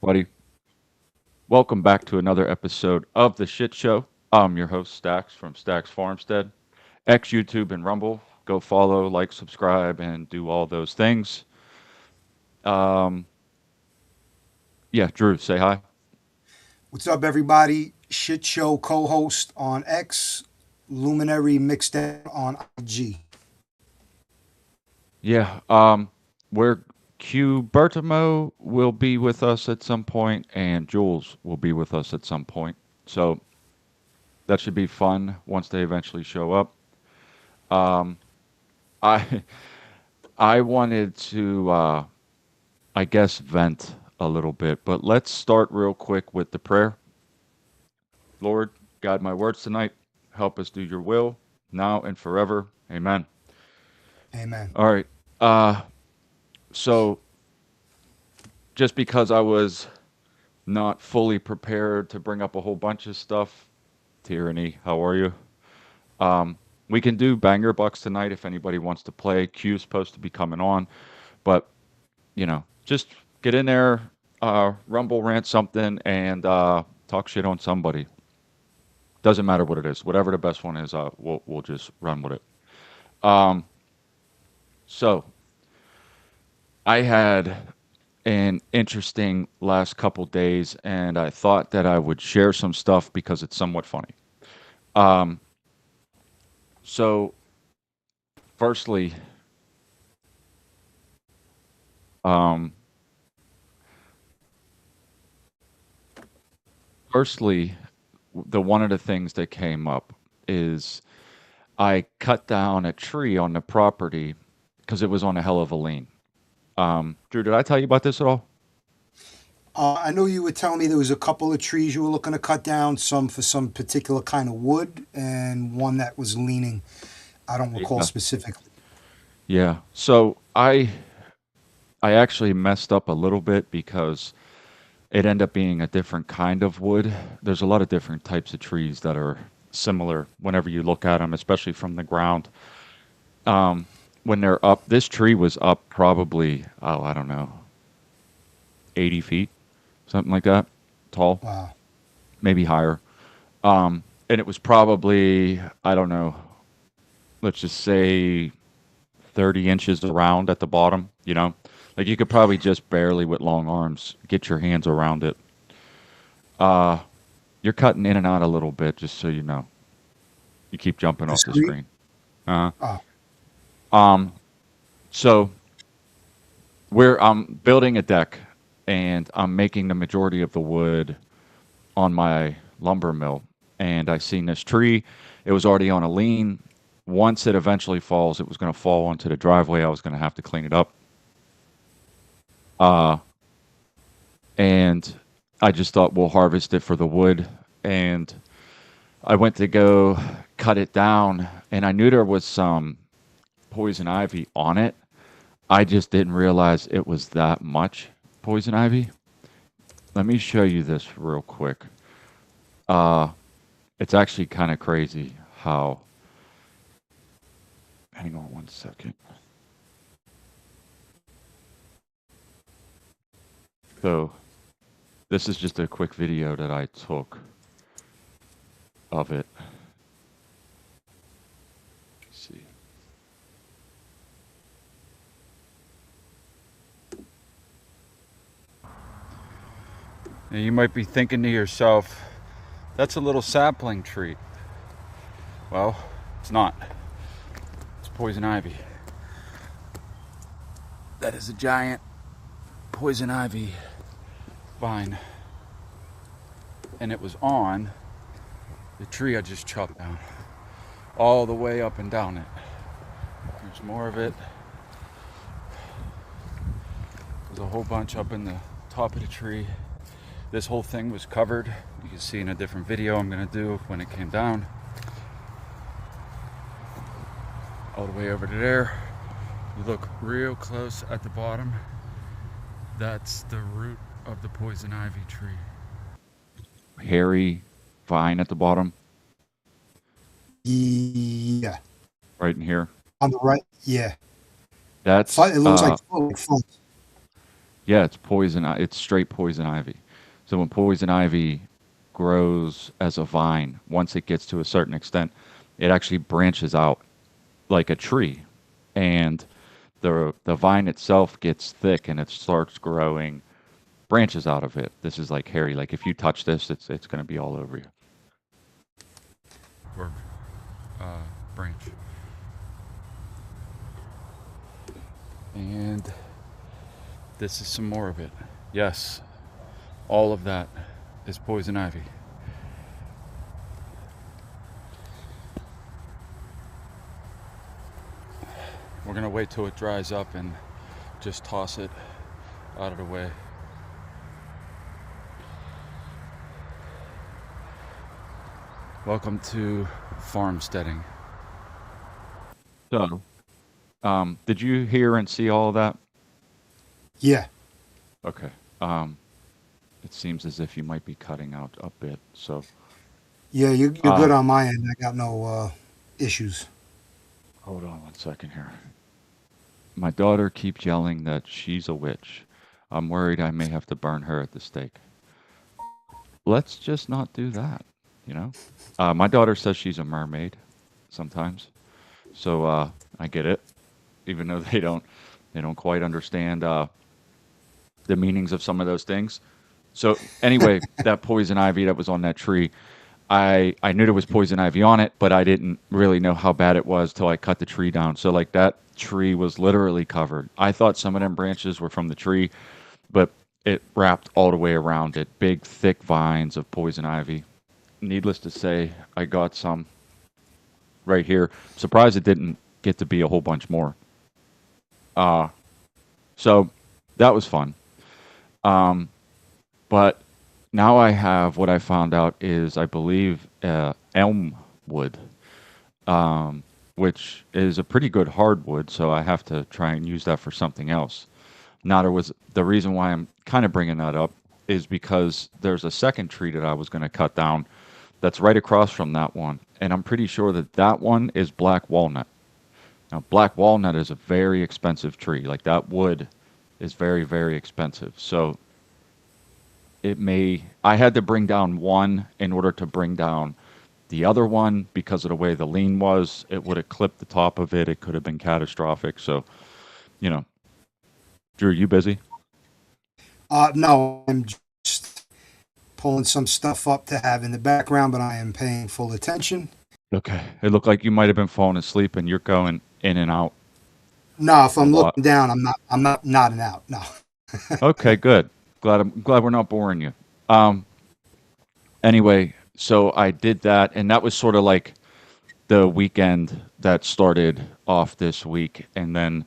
Buddy, welcome back to another episode of The Shit Show. I'm your host, Stax from Stax Farmstead, X, YouTube, and Rumble. Go follow, like, subscribe, and do all those things. Um, yeah, Drew, say hi. What's up, everybody? Shit Show co host on X, Luminary Mixdown on IG. Yeah, we're Q Bertamo will be with us at some point, and Jules will be with us at some point. So that should be fun once they eventually show up. Um, I I wanted to I guess, vent a little bit. But let's start real quick with the prayer. Lord, guide my words tonight. Help us do your will now and forever. Amen. Amen. All right. Uh, so, just because I was not fully prepared to bring up a whole bunch of stuff, Tyranny, how are you? Um, we can do banger bucks tonight if anybody wants to play. Q's supposed to be coming on, but just get in there, rumble rant something, and talk shit on somebody. Doesn't matter what it is. Whatever the best one is, we'll just run with it. Um, so I had an interesting last couple days, and I thought that I would share some stuff because it's somewhat funny. Um, so firstly, um, firstly, the one of the things that came up is I cut down a tree on the property because it was on a hell of a lien. Drew, did I tell you about this at all? I know you were telling me there was a couple of trees you were looking to cut down, some for some particular kind of wood, and one that was leaning. I don't recall Yeah. specifically. Yeah. So I actually messed up a little bit because it ended up being a different kind of wood. There's a lot of different types of trees that are similar whenever you look at them, especially from the ground. Um, when they're up, this tree was up probably, oh, I don't know, 80 feet, something like that, tall, Wow. maybe higher. And it was probably, I don't know, let's just say 30 inches around at the bottom, you know? Like you could probably just barely with long arms get your hands around it. Uh, you're cutting in and out a little bit, just so you know. You keep jumping off the Discreet? screen. Uh, Oh, um, so I'm building a deck, and I'm making the majority of the wood on my lumber mill. And I seen this tree. It was already on a lean. Once it eventually falls, it was going to fall onto the driveway. I was going to have to clean it up. Uh, and I just thought we'll harvest it for the wood. And I went to go cut it down, and I knew there was some poison ivy on it. I just didn't realize it was that much poison ivy. Let me show you this real quick. Uh, it's actually kind of crazy how. Hang on one second. So, this is just a quick video that I took of it. Let's see. Now you might be thinking to yourself, that's a little sapling tree. Well, it's not. It's poison ivy. That is a giant poison ivy vine. And it was on the tree I just chopped down. All the way up and down it. There's more of it. There's a whole bunch up in the top of the tree. This whole thing was covered. You can see in a different video I'm going to do when it came down. All the way over to there. You look real close at the bottom. That's the root of the poison ivy tree. Hairy vine at the bottom, yeah. right in here. On the right? Yeah. That's It looks like fuzz. Yeah, it's poison. It's straight poison ivy. So when poison ivy grows as a vine, once it gets to a certain extent, it actually branches out like a tree, and the vine itself gets thick and it starts growing branches out of it. This is like hairy. Like if you touch this, it's going to be all over you. Or branch. And this is some more of it. Yes, all of that is poison ivy. We're gonna wait till it dries up and just toss it out of the way. Welcome to farmsteading. So, did you hear and see all of that? Yeah, Okay. It seems as if you might be cutting out a bit. So, yeah, you're uh, good on my end. I got no issues. hold on one second here. My daughter keeps yelling that she's a witch. I'm worried I may have to burn her at the stake. Let's just not do that, you know? My daughter says she's a mermaid sometimes. So, I get it, even though they don't quite understand the meanings of some of those things. So anyway, that poison ivy that was on that tree, I knew there was poison ivy on it, but I didn't really know how bad it was till I cut the tree down. So like that tree was literally covered. I thought some of them branches were from the tree, but it wrapped all the way around it. Big thick vines of poison ivy. Needless to say, I got some right here. Surprised it didn't get to be a whole bunch more. Uh so that was fun. Um But now I have what I found out is I believe elm wood, which is a pretty good hardwood. So I have to try and use that for something else. Now there was the reason why I'm kind of bringing that up is because there's a second tree that I was going to cut down that's right across from that one, and I'm pretty sure that that one is black walnut. Now black walnut is a very expensive tree. Like that wood is very very expensive. So it may I had to bring down one in order to bring down the other one because of the way the lean was. It would have clipped the top of it. It could have been catastrophic. So, you know, Drew, you busy? No, I'm just pulling some stuff up to have in the background, but I am paying full attention. Okay. It looked like you might have been falling asleep and you're going in and out No, if a I'm lot. looking down, I'm not nodding out. No. Okay, good. I'm glad we're not boring you. Um anyway, so I did that and that was sort of like the weekend that started off this week, and then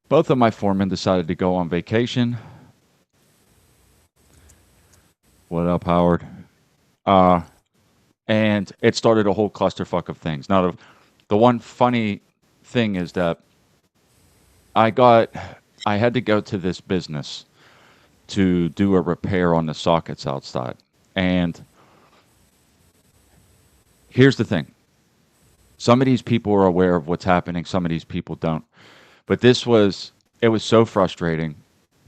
both of my foremen decided to go on vacation. What up, Howard? Uh, and it started a whole clusterfuck of things. Now, the one funny thing is that I got, I had to go to this business to do a repair on the sockets outside. And here's the thing: some of these people are aware of what's happening, some of these people don't. But it was so frustrating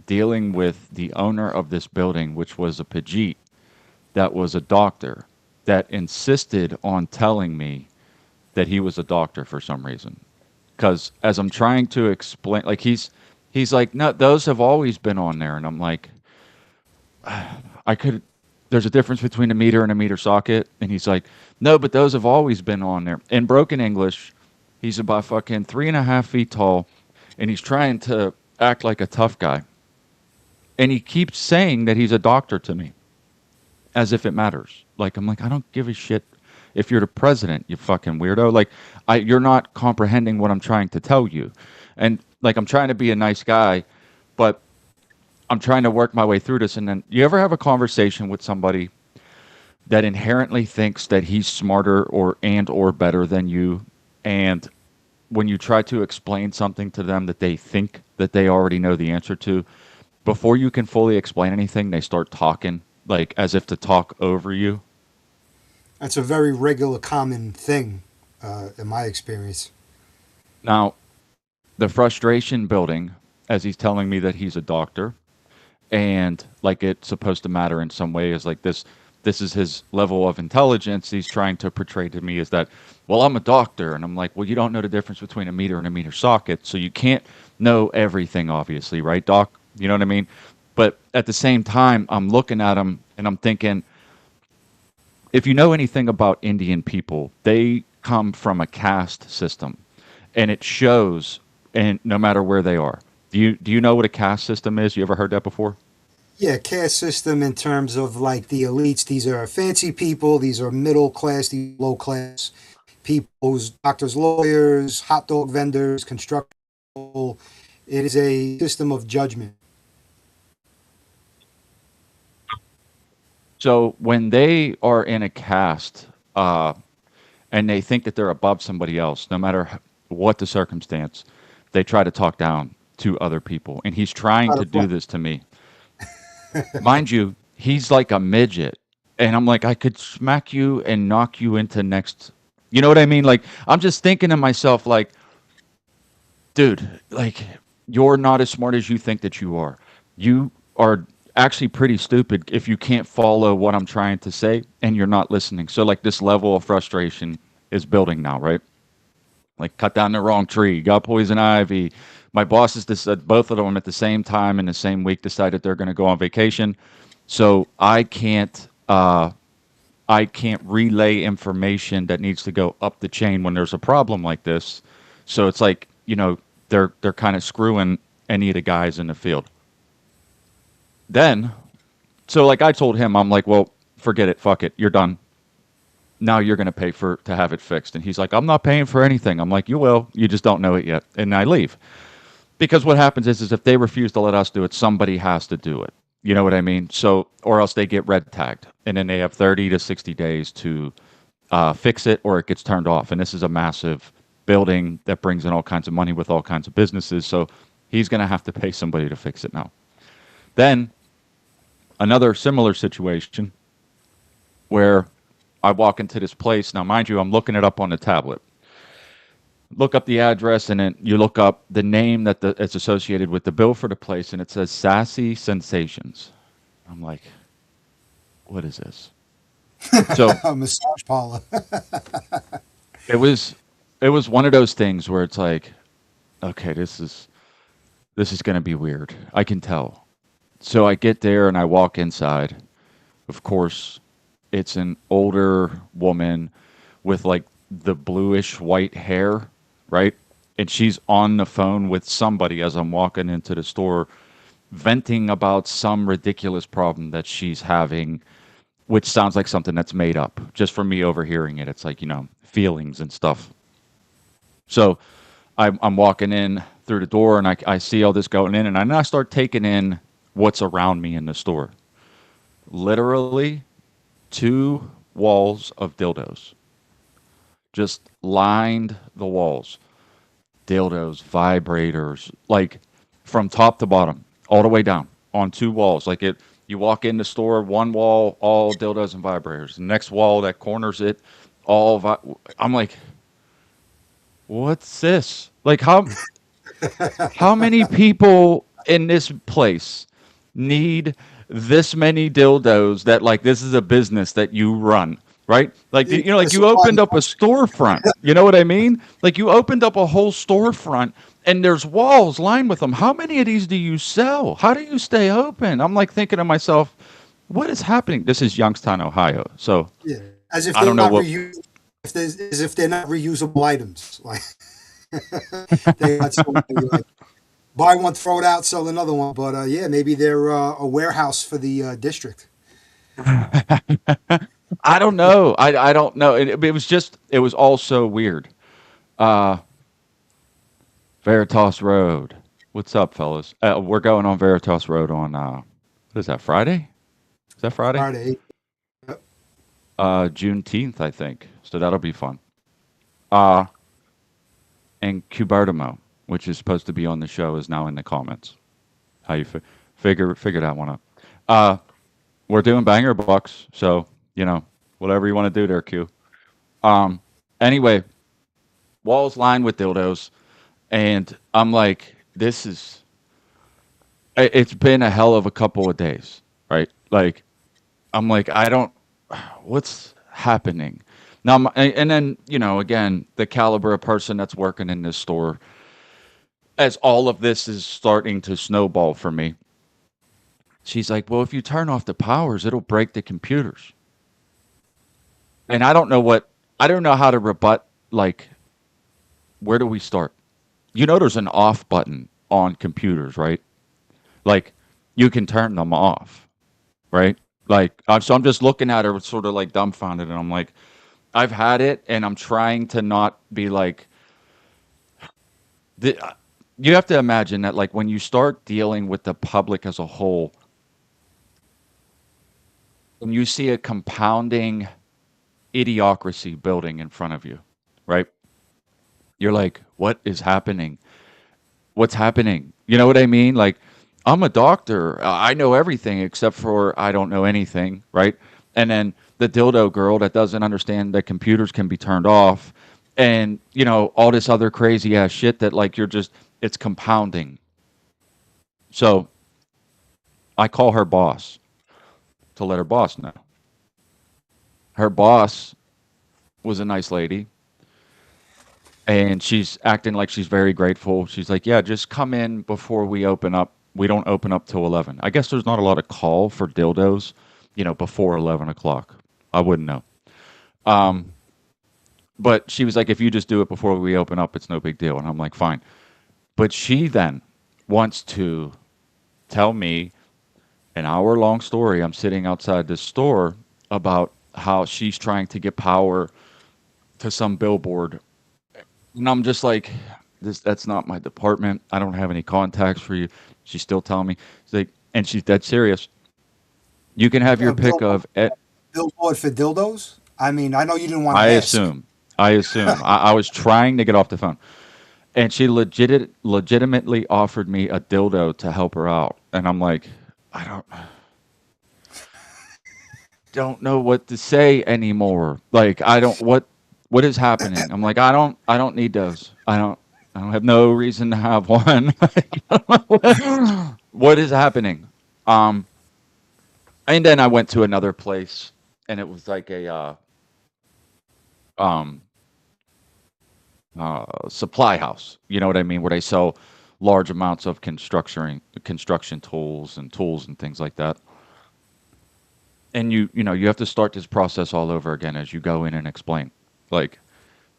dealing with the owner of this building, which was a Pajit that was a doctor that insisted on telling me that he was a doctor for some reason. Because as I'm trying to explain, like he's like, no, those have always been on there, and I'm like, I could. There's a difference between a meter and a meter socket, and he's like, no, but those have always been on there. In broken English, he's about fucking 3.5 feet tall, and he's trying to act like a tough guy, and he keeps saying that he's a doctor to me as if it matters. Like I'm like, I don't give a shit if you're the president, you fucking weirdo. Like you're not comprehending what I'm trying to tell you. And like I'm trying to be a nice guy, but I'm trying to work my way through this. And then you ever have a conversation with somebody that inherently thinks that he's smarter or better than you, and when you try to explain something to them that they think that they already know the answer to, before you can fully explain anything, they start talking like as if to talk over you. That's a very regular, common thing in my experience. Now, the frustration building as he's telling me that he's a doctor, and like it's supposed to matter in some way, is like this is his level of intelligence he's trying to portray to me, is that, well, I'm a doctor. And I'm like, well, you don't know the difference between a meter and a meter socket, so you can't know everything, obviously, right, doc? You know what I mean? But at the same time, I'm looking at him and I'm thinking, if you know anything about Indian people, they come from a caste system, and it shows, and no matter where they are. Do you know what a caste system is? You ever heard that before? Yeah, caste system in terms of like the elites. These are fancy people. These are middle class. These are low class people. Who's doctors, lawyers, hot dog vendors, construction people. It is a system of judgment. So when they are in a caste, uh, and they think that they're above somebody else, no matter what the circumstance, they try to talk down to other people. And he's trying Not to a do front. this to me. Mind you, he's like a midget. And I'm like, I could smack you and knock you into next. You know what I mean? Like, I'm just thinking to myself, like, dude, like, you're not as smart as you think that you are. You are actually pretty stupid if you can't follow what I'm trying to say and you're not listening. So, like, this level of frustration is building now, right? Like, cut down the wrong tree, got poison ivy. My bosses, both of them at the same time in the same week decided they're going to go on vacation. So I can't relay information that needs to go up the chain when there's a problem like this. So it's like, they're kind of screwing any of the guys in the field. Then, so like I told him, I'm like, well, forget it, fuck it, you're done. Now you're going to pay for to have it fixed. And he's like, I'm not paying for anything. I'm like, you will, you just don't know it yet. And I leave. Because what happens is if they refuse to let us do it, somebody has to do it. You know what I mean? So, or else they get red tagged, and then they have 30 to 60 days to fix it, or it gets turned off. And this is a massive building that brings in all kinds of money with all kinds of businesses. So he's going to have to pay somebody to fix it now. Then another similar situation where I walk into this place. Now, mind you, I'm looking it up on the tablet. Look up the address, and then you look up the name it's associated with the bill for the place, and it says Sassy Sensations. I'm like, what is this? So A massage parlor. it was it was one of those things where it's like, okay, this is going to be weird. I can tell. So I get there and I walk inside. Of course, it's an older woman with like the bluish white hair, right? And she's on the phone with somebody as I'm walking into the store, venting about some ridiculous problem that she's having, which sounds like something that's made up just from me overhearing it. It's like, feelings and stuff. So I'm walking in through the door, and I see all this going in, and I start taking in what's around me in the store. Literally, two walls of dildos just lined the walls. Dildos, vibrators, like from top to bottom, all the way down on two walls. Like you walk in the store, one wall, all dildos and vibrators. The next wall that corners it, I'm like, what's this? Like how many people in this place need this many dildos that like this is a business that you run, right? Like The like you supply opened up a storefront. You know what I mean? Like you opened up a whole storefront and there's walls lined with them. How many of these do you sell? How do you stay open? I'm like thinking to myself, what is happening? This is Youngstown, Ohio. So yeah, as if I they're don't know not what. as if they're not reusable items. Like they got so many, like buy one, throw it out, sell another one. But yeah, maybe they're a warehouse for the district. I don't know. I don't know. It was all so weird. Uh, Veritas Road. What's up, fellas? We're going on Veritas Road on what is that? Friday? Is that Friday? Friday. Juneteenth, I think. So that'll be fun. Uh, and Cubertimo, which is supposed to be on the show, is now in the comments. How you figure that one out? Uh, we're doing banger bucks, so whatever you want to do there, Q. Um, anyway, walls lined with dildos, and I'm like, this is. It's been a hell of a couple of days, right? Like I'm like I don't what's happening now. And then again, the caliber of person that's working in this store, as all of this is starting to snowball for me, she's like, well, if you turn off the powers, it'll break the computers. And I don't know how to rebut, like, where do we start? There's an off button on computers, right? Like, you can turn them off, right? Like, so I'm just looking at her sort of like dumbfounded, and I'm like, I've had it, and I'm trying to not be like, the, you have to imagine that, like, when you start dealing with the public as a whole, and you see a compounding idiocracy building in front of you, right? You're like, what is happening? What's happening? You know what I mean? Like, I'm a doctor. I know everything except for I don't know anything, right? And then the dildo girl that doesn't understand that computers can be turned off, and all this other crazy ass shit that, like, it's compounding. So I call her boss to let her boss know. Her boss was a nice lady, and she's acting like she's very grateful. She's like, "Yeah, just come in before we open up. We don't open up till 11." I guess there's not a lot of call for dildos, before 11 o'clock. I wouldn't know. Um, but she was like, "If you just do it before we open up, it's no big deal." And I'm like, "Fine." But she then wants to tell me an hour-long story. I'm sitting outside this store about how she's trying to get power to some billboard. And I'm just like, that's not my department. I don't have any contacts for you. She's still telling me. She's like, and she's dead serious. You can have your A pick of billboard for dildos. I mean, I know you didn't want to I ask. assume. I assume. I was trying to get off the phone. And she legitimately offered me a dildo to help her out. And I'm like, I don't know what to say anymore. Like, I don't what is happening? I'm like, I don't need those. I don't have no reason to have one. What is happening? Um and then I went to another place, and it was like a um supply house. You know what I mean? Where they sell large amounts of construction tools and things like that. And you have to start this process all over again as you go in and explain, like,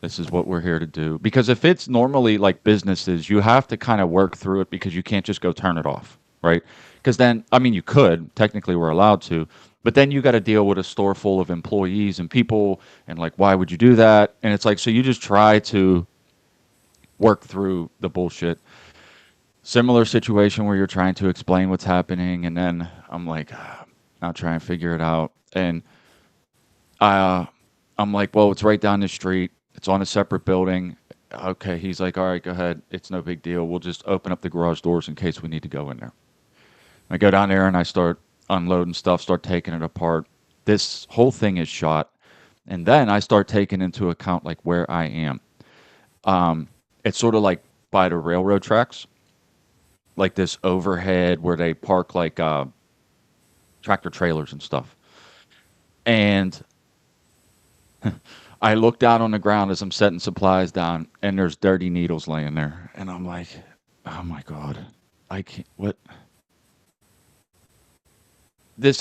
this is what we're here to do. Because if it's normally like businesses, you have to kind of work through it because you can't just go turn it off, right? Because then, I mean, you could technically, we're allowed to, but then you got to deal with a store full of employees and people, and, like, why would you do that? And it's like, so you just try to work through the bullshit. Similar situation where you're trying to explain what's happening, and then I'm like, I'll try and figure it out. And uh, I'm like, well, it's right down the street. It's on a separate building. Okay, he's like, all right, go ahead. It's no big deal. We'll just open up the garage doors in case we need to go in there. I go down there and I start unloading stuff, start taking it apart. This whole thing is shot. And then I start taking into account, like, where I am. Um, it's sort of like by the railroad tracks, like this overhead where they park, like, tractor trailers and stuff. And I look down on the ground as I'm setting supplies down, and there's dirty needles laying there. And I'm like, oh my God. I can't, what?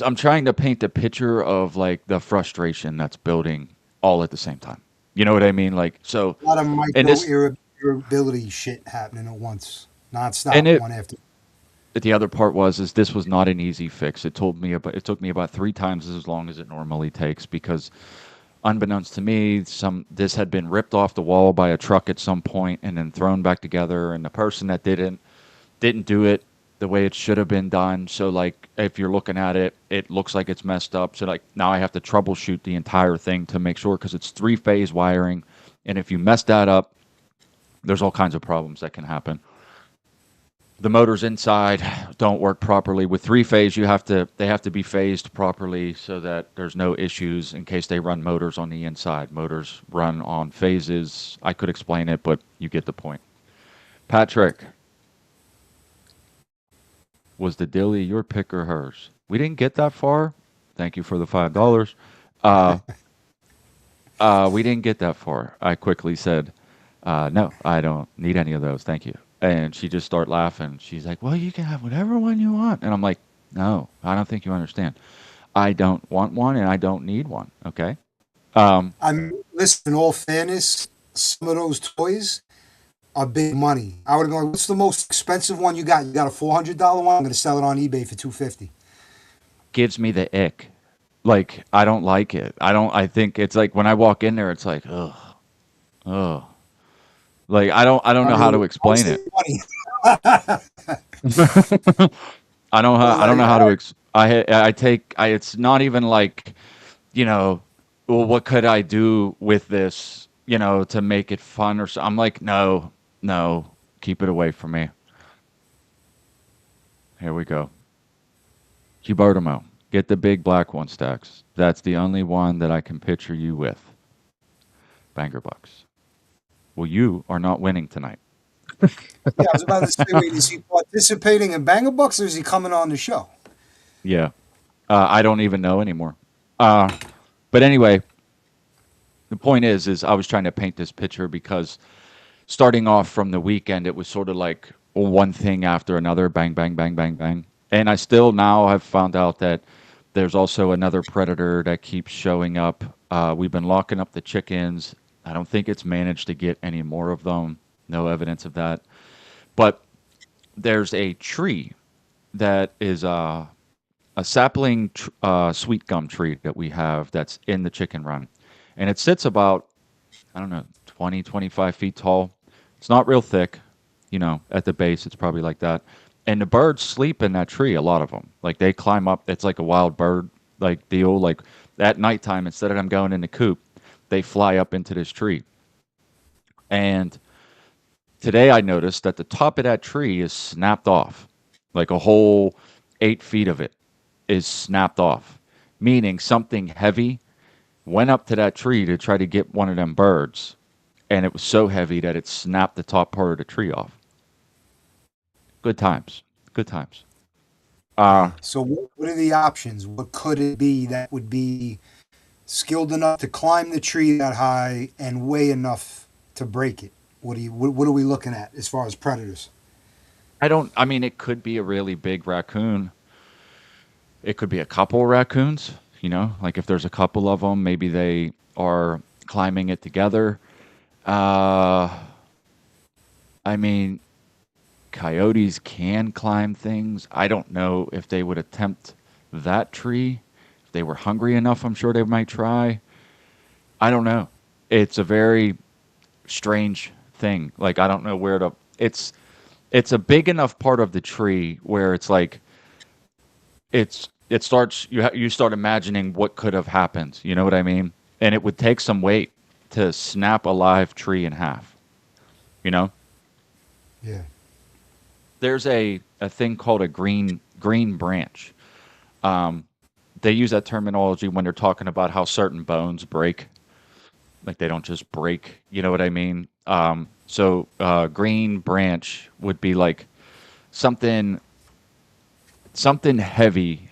I'm trying to paint a picture of, like, the frustration that's building all at the same time. You know what I mean? Like, so, A lot of and micro this, irritability shit happening at once, and nonstop, it, one after. the other part is this was not an easy fix. It took me about 3 times as long as it normally takes, because unbeknownst to me, this had been ripped off the wall by a truck at some point and then thrown back together, and the person that didn't do it the way it should have been done. So, like, if you're looking at it, it looks like it's messed up. So, like, now I have to troubleshoot the entire thing to make sure, because it's three-phase wiring, and if you mess that up, there's all kinds of problems that can happen. The motors inside don't work properly. With three-phase, they have to be phased properly so that there's no issues in case they run motors on the inside. Motors run on phases. I could explain it, but you get the point. Patrick, Was the dilly your pick or hers? We didn't get that far. Thank you for the $5. Uh, we didn't get that far. I quickly said, no, I don't need any of those. Thank you. And she just started laughing. She's like, well, you can have whatever one you want. And I'm like, no, I don't think you understand. I don't want one and I don't need one. Okay. Um, I mean, listen, in all fairness, some of those toys are big money. I would have been like, what's the most expensive one you got? You got a $400 one? I'm going to sell it on eBay for 250. gives me the ick. Like, I don't like it. I think it's like when I walk in there, it's like, ugh, ugh. Like, I don't I know how mean, to I'll explain save it. money. I don't Like, know how to I take it's not even like, you know, well, what could I do with this, to make it fun or so. I'm like, no, no, keep it away from me. Here we go. Hubertamo, get the big black one stacks. That's the only one that I can picture you with. Banger bucks. Well, you are not winning tonight. yeah, I was about to say, wait, is he participating in Banger Bucks or is he coming on the show? Yeah. I don't even know anymore. Uh, but anyway, the point is I was trying to paint this picture because starting off from the weekend, it was sort of like one thing after another, bang, bang, bang, bang, bang. And I still now have found out that there's also another predator that keeps showing up. We've been locking up the chickens. I don't think it's managed to get any more of them. No evidence of that. But there's a tree that is a sapling sweet gum tree that we have that's in the chicken run. And it sits about, I don't know, 20, 25 feet tall. It's not real thick. At the base, it's probably like that. And the birds sleep in that tree, a lot of them. Like they climb up. It's like a wild bird like deal. Like at nighttime, instead of them going in the coop, they fly up into this tree. And today I noticed that the top of that tree is snapped off. Like a whole 8 feet of it is snapped off, meaning something heavy went up to that tree to try to get one of them birds, and it was so heavy that it snapped the top part of the tree off. Good times. Good times. Uh, So, what are the options? What could it be that would be skilled enough to climb the tree that high and weigh enough to break it? What are we looking at as far as predators? I mean, it could be a really big raccoon. It could be a couple raccoons, like if there's a couple of them, maybe they are climbing it together. Uh, I mean, coyotes can climb things. I don't know if they would attempt that tree. If they were hungry enough, I'm sure they might try. I don't know. It's a very strange thing. Like I don't know where to. It's a big enough part of the tree where it's like it starts you start imagining what could have happened. You know what I mean? And it would take some weight to snap a live tree in half. You know, Yeah. there's a thing called a green branch. Um, they use that terminology when they're talking about how certain bones break. Like they don't just break. You know what I mean? So green branch would be like something something heavy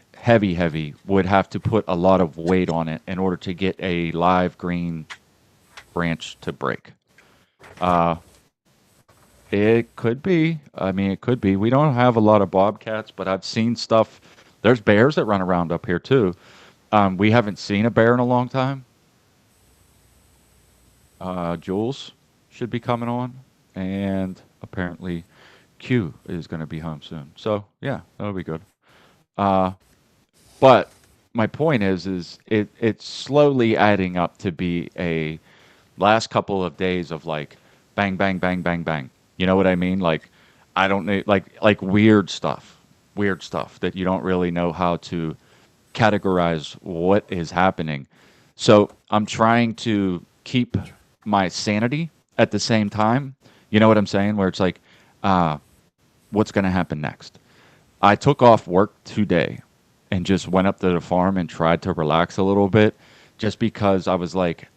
would have to put a lot of weight on it in order to get a live green branch to break. Uh, it could be. I mean, it could be. We don't have a lot of bobcats, but I've seen stuff. There's bears that run around up here too. We haven't seen a bear in a long time. Jules should be coming on, and apparently Q is going to be home soon. So yeah, that'll be good. Uh, but my point is it's slowly adding up to be a last couple of days of like bang bang bang bang bang. You know what I mean? Like I don't know, like weird stuff that you don't really know how to categorize what is happening. So I'm trying to keep my sanity at the same time. You know what I'm saying? Where it's like, uh, what's going to happen next? I took off work today and just went up to the farm and tried to relax a little bit, just because I was like,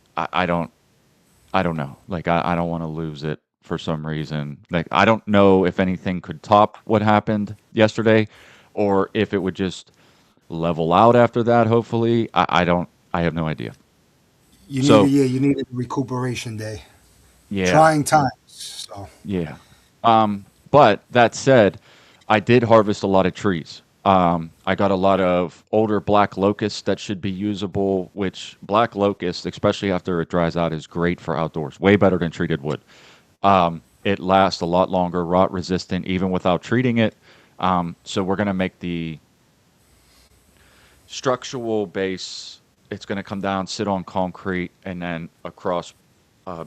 I don't know, like I don't want to lose it for some reason. Like I don't know if anything could top what happened yesterday. or if it would just level out after that. Hopefully, I don't. I have no idea. You needed, So yeah, you needed a recuperation day. yeah, Trying times. So yeah. But that said, I did harvest a lot of trees. I got a lot of older black locust that should be usable, which black locust, especially after it dries out, is great for outdoors. Way better than treated wood. It lasts a lot longer, rot resistant, even without treating it. So we're going to make the structural base. It's going to come down, sit on concrete, and then a cross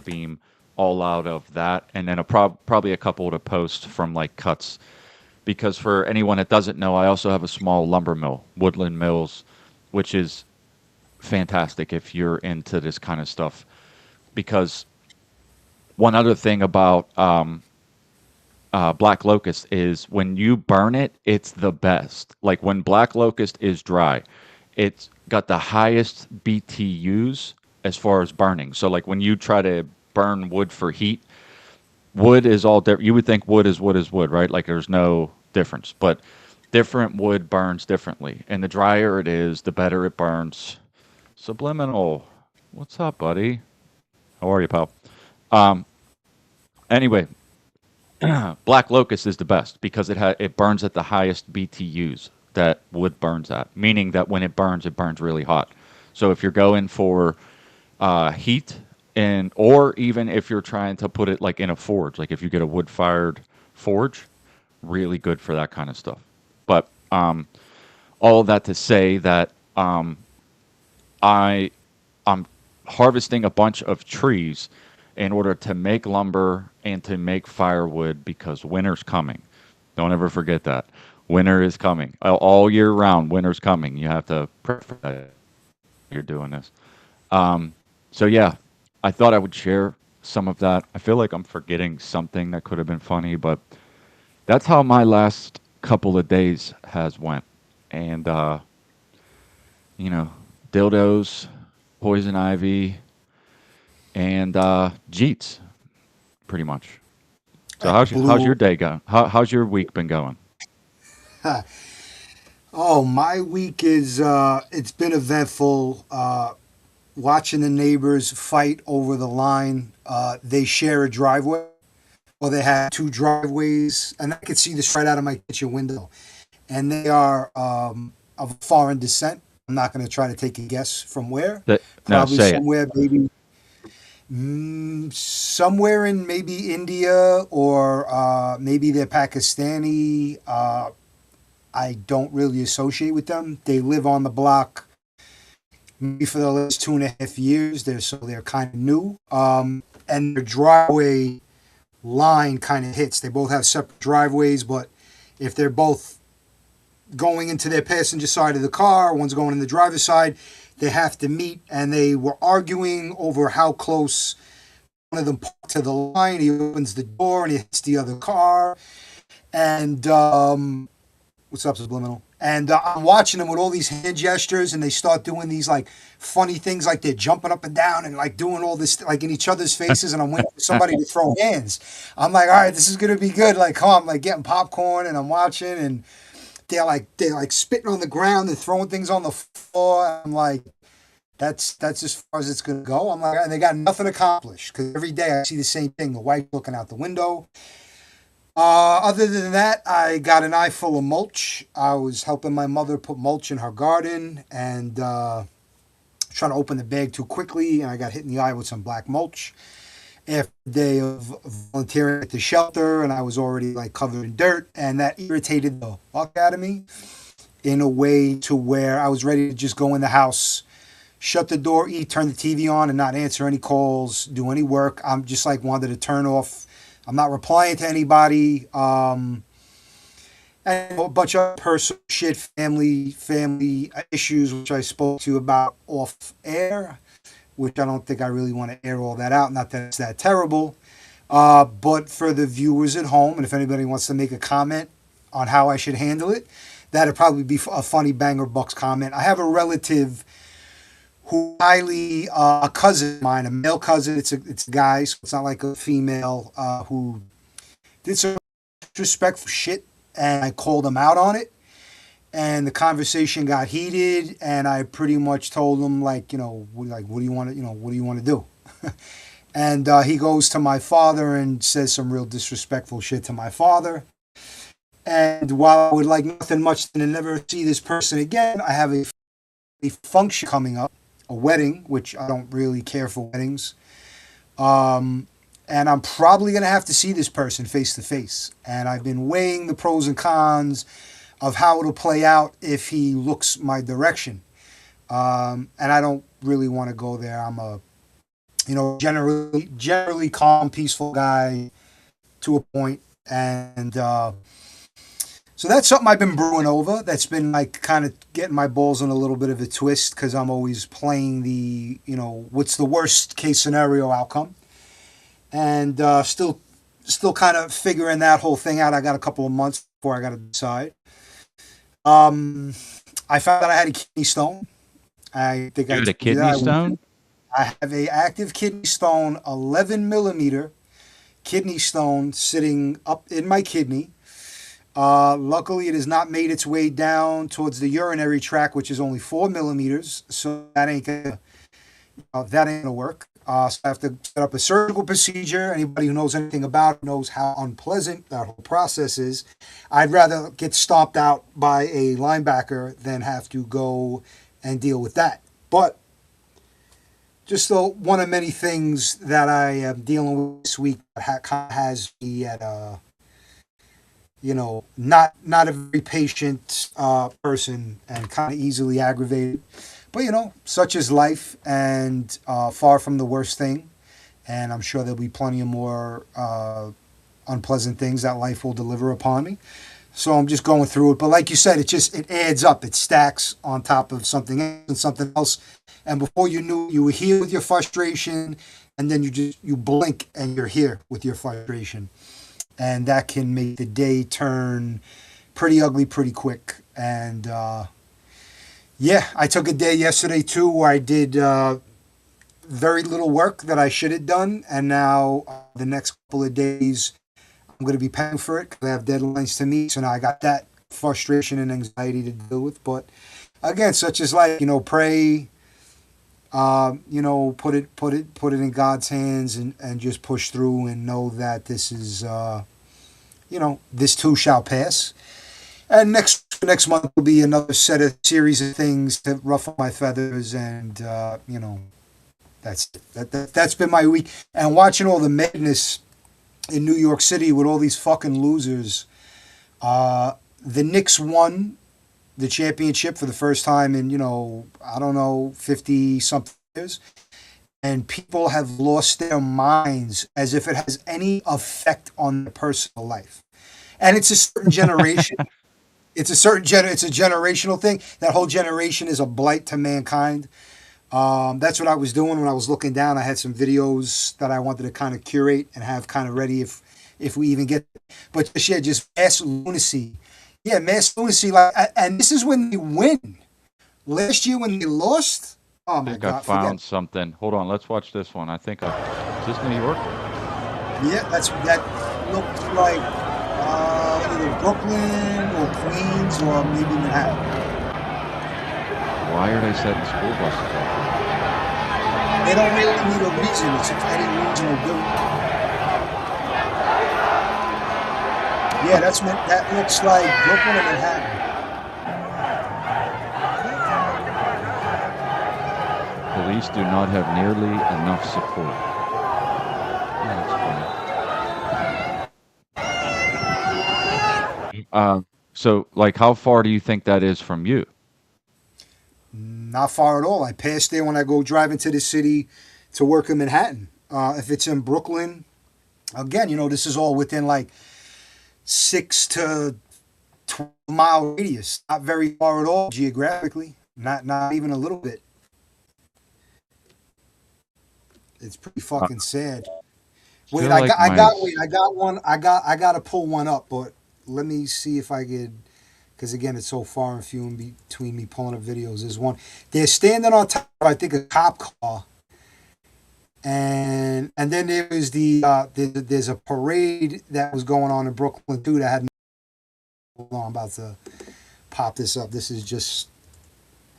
beam all out of that, and then probably a couple to post from like cuts. Because for anyone that doesn't know, I also have a small lumber mill, Woodland Mills, which is fantastic if you're into this kind of stuff. Because one other thing about black locust is when you burn it, it's the best. Like when black locust is dry, it's got the highest BTUs as far as burning. So like when you try to burn wood for heat, wood is all different. You would think wood is wood is wood, right? Like there's no difference, but different wood burns differently. And the drier it is, the better it burns. Subliminal. What's up, buddy? How are you, pal? Um, anyway, black locust is the best because it burns at the highest BTUs that wood burns at, meaning that when it burns really hot. So if you're going for heat and or even if you're trying to put it like in a forge, like if you get a wood fired forge, really good for that kind of stuff. But all of that to say that I I'm harvesting a bunch of trees in order to make lumber and to make firewood because winter's coming. Don't ever forget that. Winter is coming. All year round, winter's coming. You have to prep for that. You're doing this. So yeah, I thought I would share some of that. I feel like I'm forgetting something that could have been funny, but that's how my last couple of days has went. And you know, dildos, poison ivy, and Jeets, pretty much. So how's blue. your day going? How's your week been going? Oh, my week is it's been eventful. Watching the neighbors fight over the line. They share a driveway, or they have two driveways, and I could see this right out of my kitchen window. And they are of foreign descent. I'm not going to try to take a guess from where. No, Probably say it. somewhere, maybe somewhere in maybe India or maybe they're Pakistani. I don't really associate with them. They live on the block maybe for the last 2.5 years. They're kind of new. And their driveway line kind of hits. They both have separate driveways, but if they're both going into their passenger side of the car, one's going in the driver's side, they have to meet. And they were arguing over how close one of them parked to the line. He opens the door and he hits the other car. And what's up, Subliminal? And I'm watching them with all these hand gestures, and they start doing these like funny things, like they're jumping up and down and like doing all this like in each other's faces. And I'm waiting for somebody to throw hands. I'm like, all right, this is gonna be good. Like, come on, I'm like getting popcorn, and I'm watching, and they're like spitting on the ground, they're throwing things on the floor. I'm like, that's as far as it's gonna go. I'm like, and they got nothing accomplished because every day I see the same thing. The wife looking out the window. Other than that, I got an eye full of mulch. I was helping my mother put mulch in her garden and trying to open the bag too quickly, and I got hit in the eye with some black mulch. After a day of volunteering at the shelter, and I was already like covered in dirt, and that irritated the fuck out of me in a way to where I was ready to just go in the house, shut the door, eat, turn the TV on, and not answer any calls, do any work. I'm just like wanted to turn off. I'm not replying to anybody. And a bunch of personal shit, family issues, which I spoke to you about off air, which I don't think I really want to air all that out. Not that it's that terrible. But for the viewers at home, and if anybody wants to make a comment on how I should handle it, that'd probably be a funny banger bucks comment. I have a relative who highly a cousin of mine, a male cousin. It's a guy, so it's not like a female who did some disrespectful shit, and I called him out on it. and the conversation got heated, and I pretty much told him, like, what do you want to, what do you want to do? And he goes to my father and says some real disrespectful shit to my father. And while I would like nothing much than to never see this person again, I have a function coming up, a wedding, which I don't really care for weddings. Um, and I'm probably going to have to see this person face to face. And I've been weighing the pros and cons of how it'll play out if he looks my direction. And I don't really want to go there. I'm a, generally calm, peaceful guy to a point. And so that's something I've been brewing over. That's been like kind of getting my balls in a little bit of a twist because I'm always playing the, what's the worst case scenario outcome, and still kind of figuring that whole thing out. I got a couple of months before I got to decide. Um, I found out I had a kidney stone. I think You I had a told you kidney that. stone? I have a active kidney stone, 11 millimeter kidney stone sitting up in my kidney. Luckily, it has not made its way down towards the urinary tract, which is only 4 millimeters. So that ain't gonna work. So I have to set up a surgical procedure. Anybody who knows anything about it knows how unpleasant that whole process is. I'd rather get stomped out by a linebacker than have to go and deal with that. But just one of many things that I am dealing with this week that has me at not a very patient person and kind of easily aggravated. But such is life, and far from the worst thing. And I'm sure there'll be plenty of more unpleasant things that life will deliver upon me. So I'm just going through it. But like you said, it adds up. It stacks on top of something else and something else. And before you knew, you were here with your frustration, and then you blink and you're here with your frustration, and that can make the day turn pretty ugly pretty quick. And yeah, I took a day yesterday too where I did very little work that I should have done, and now the next couple of days I'm going to be paying for it because I have deadlines to meet. So now I got that frustration and anxiety to deal with. But again, such as life, pray. Put it in God's hands, and just push through and know that this is this too shall pass. And next month will be another series of things to ruffle my feathers, and that's been my week. And watching all the madness in New York City with all these fucking losers. The Knicks won the championship for the first time in I don't know 50 something years, and people have lost their minds as if it has any effect on their personal life. And it's a certain generation. It's a generational thing. That whole generation is a blight to mankind. That's what I was doing when I was looking down. I had some videos that I wanted to kind of curate and have kind of ready if we even get. But just mass lunacy. Yeah, mass lunacy. And this is when they win. Last year when they lost, oh I my think I God, forget. found something. Hold on, let's watch this one. Is this New York? Yeah, that looks like either Brooklyn or Queens or maybe Manhattan. Why are they setting school buses off? They don't really need a reason. It's just any reason will do. Yeah, that looks like Brooklyn and Manhattan. Police do not have nearly enough support. That's funny. So, like, how far do you think that is from you? Not far at all. I pass there when I go driving to the city to work in Manhattan. If it's in Brooklyn, again, this is all within like 6 to 12 mile radius. Not very far at all geographically. Not even a little bit. It's pretty I fucking sad. Wait, feel like my I got one. I got to pull one up, but let me see if I could, because again, it's so far and few in between me pulling up videos. There's one. They're standing on top of, I think, a cop car, and then there was there's a parade that was going on in Brooklyn too that had. Hold on, I'm about to pop this up. This is just,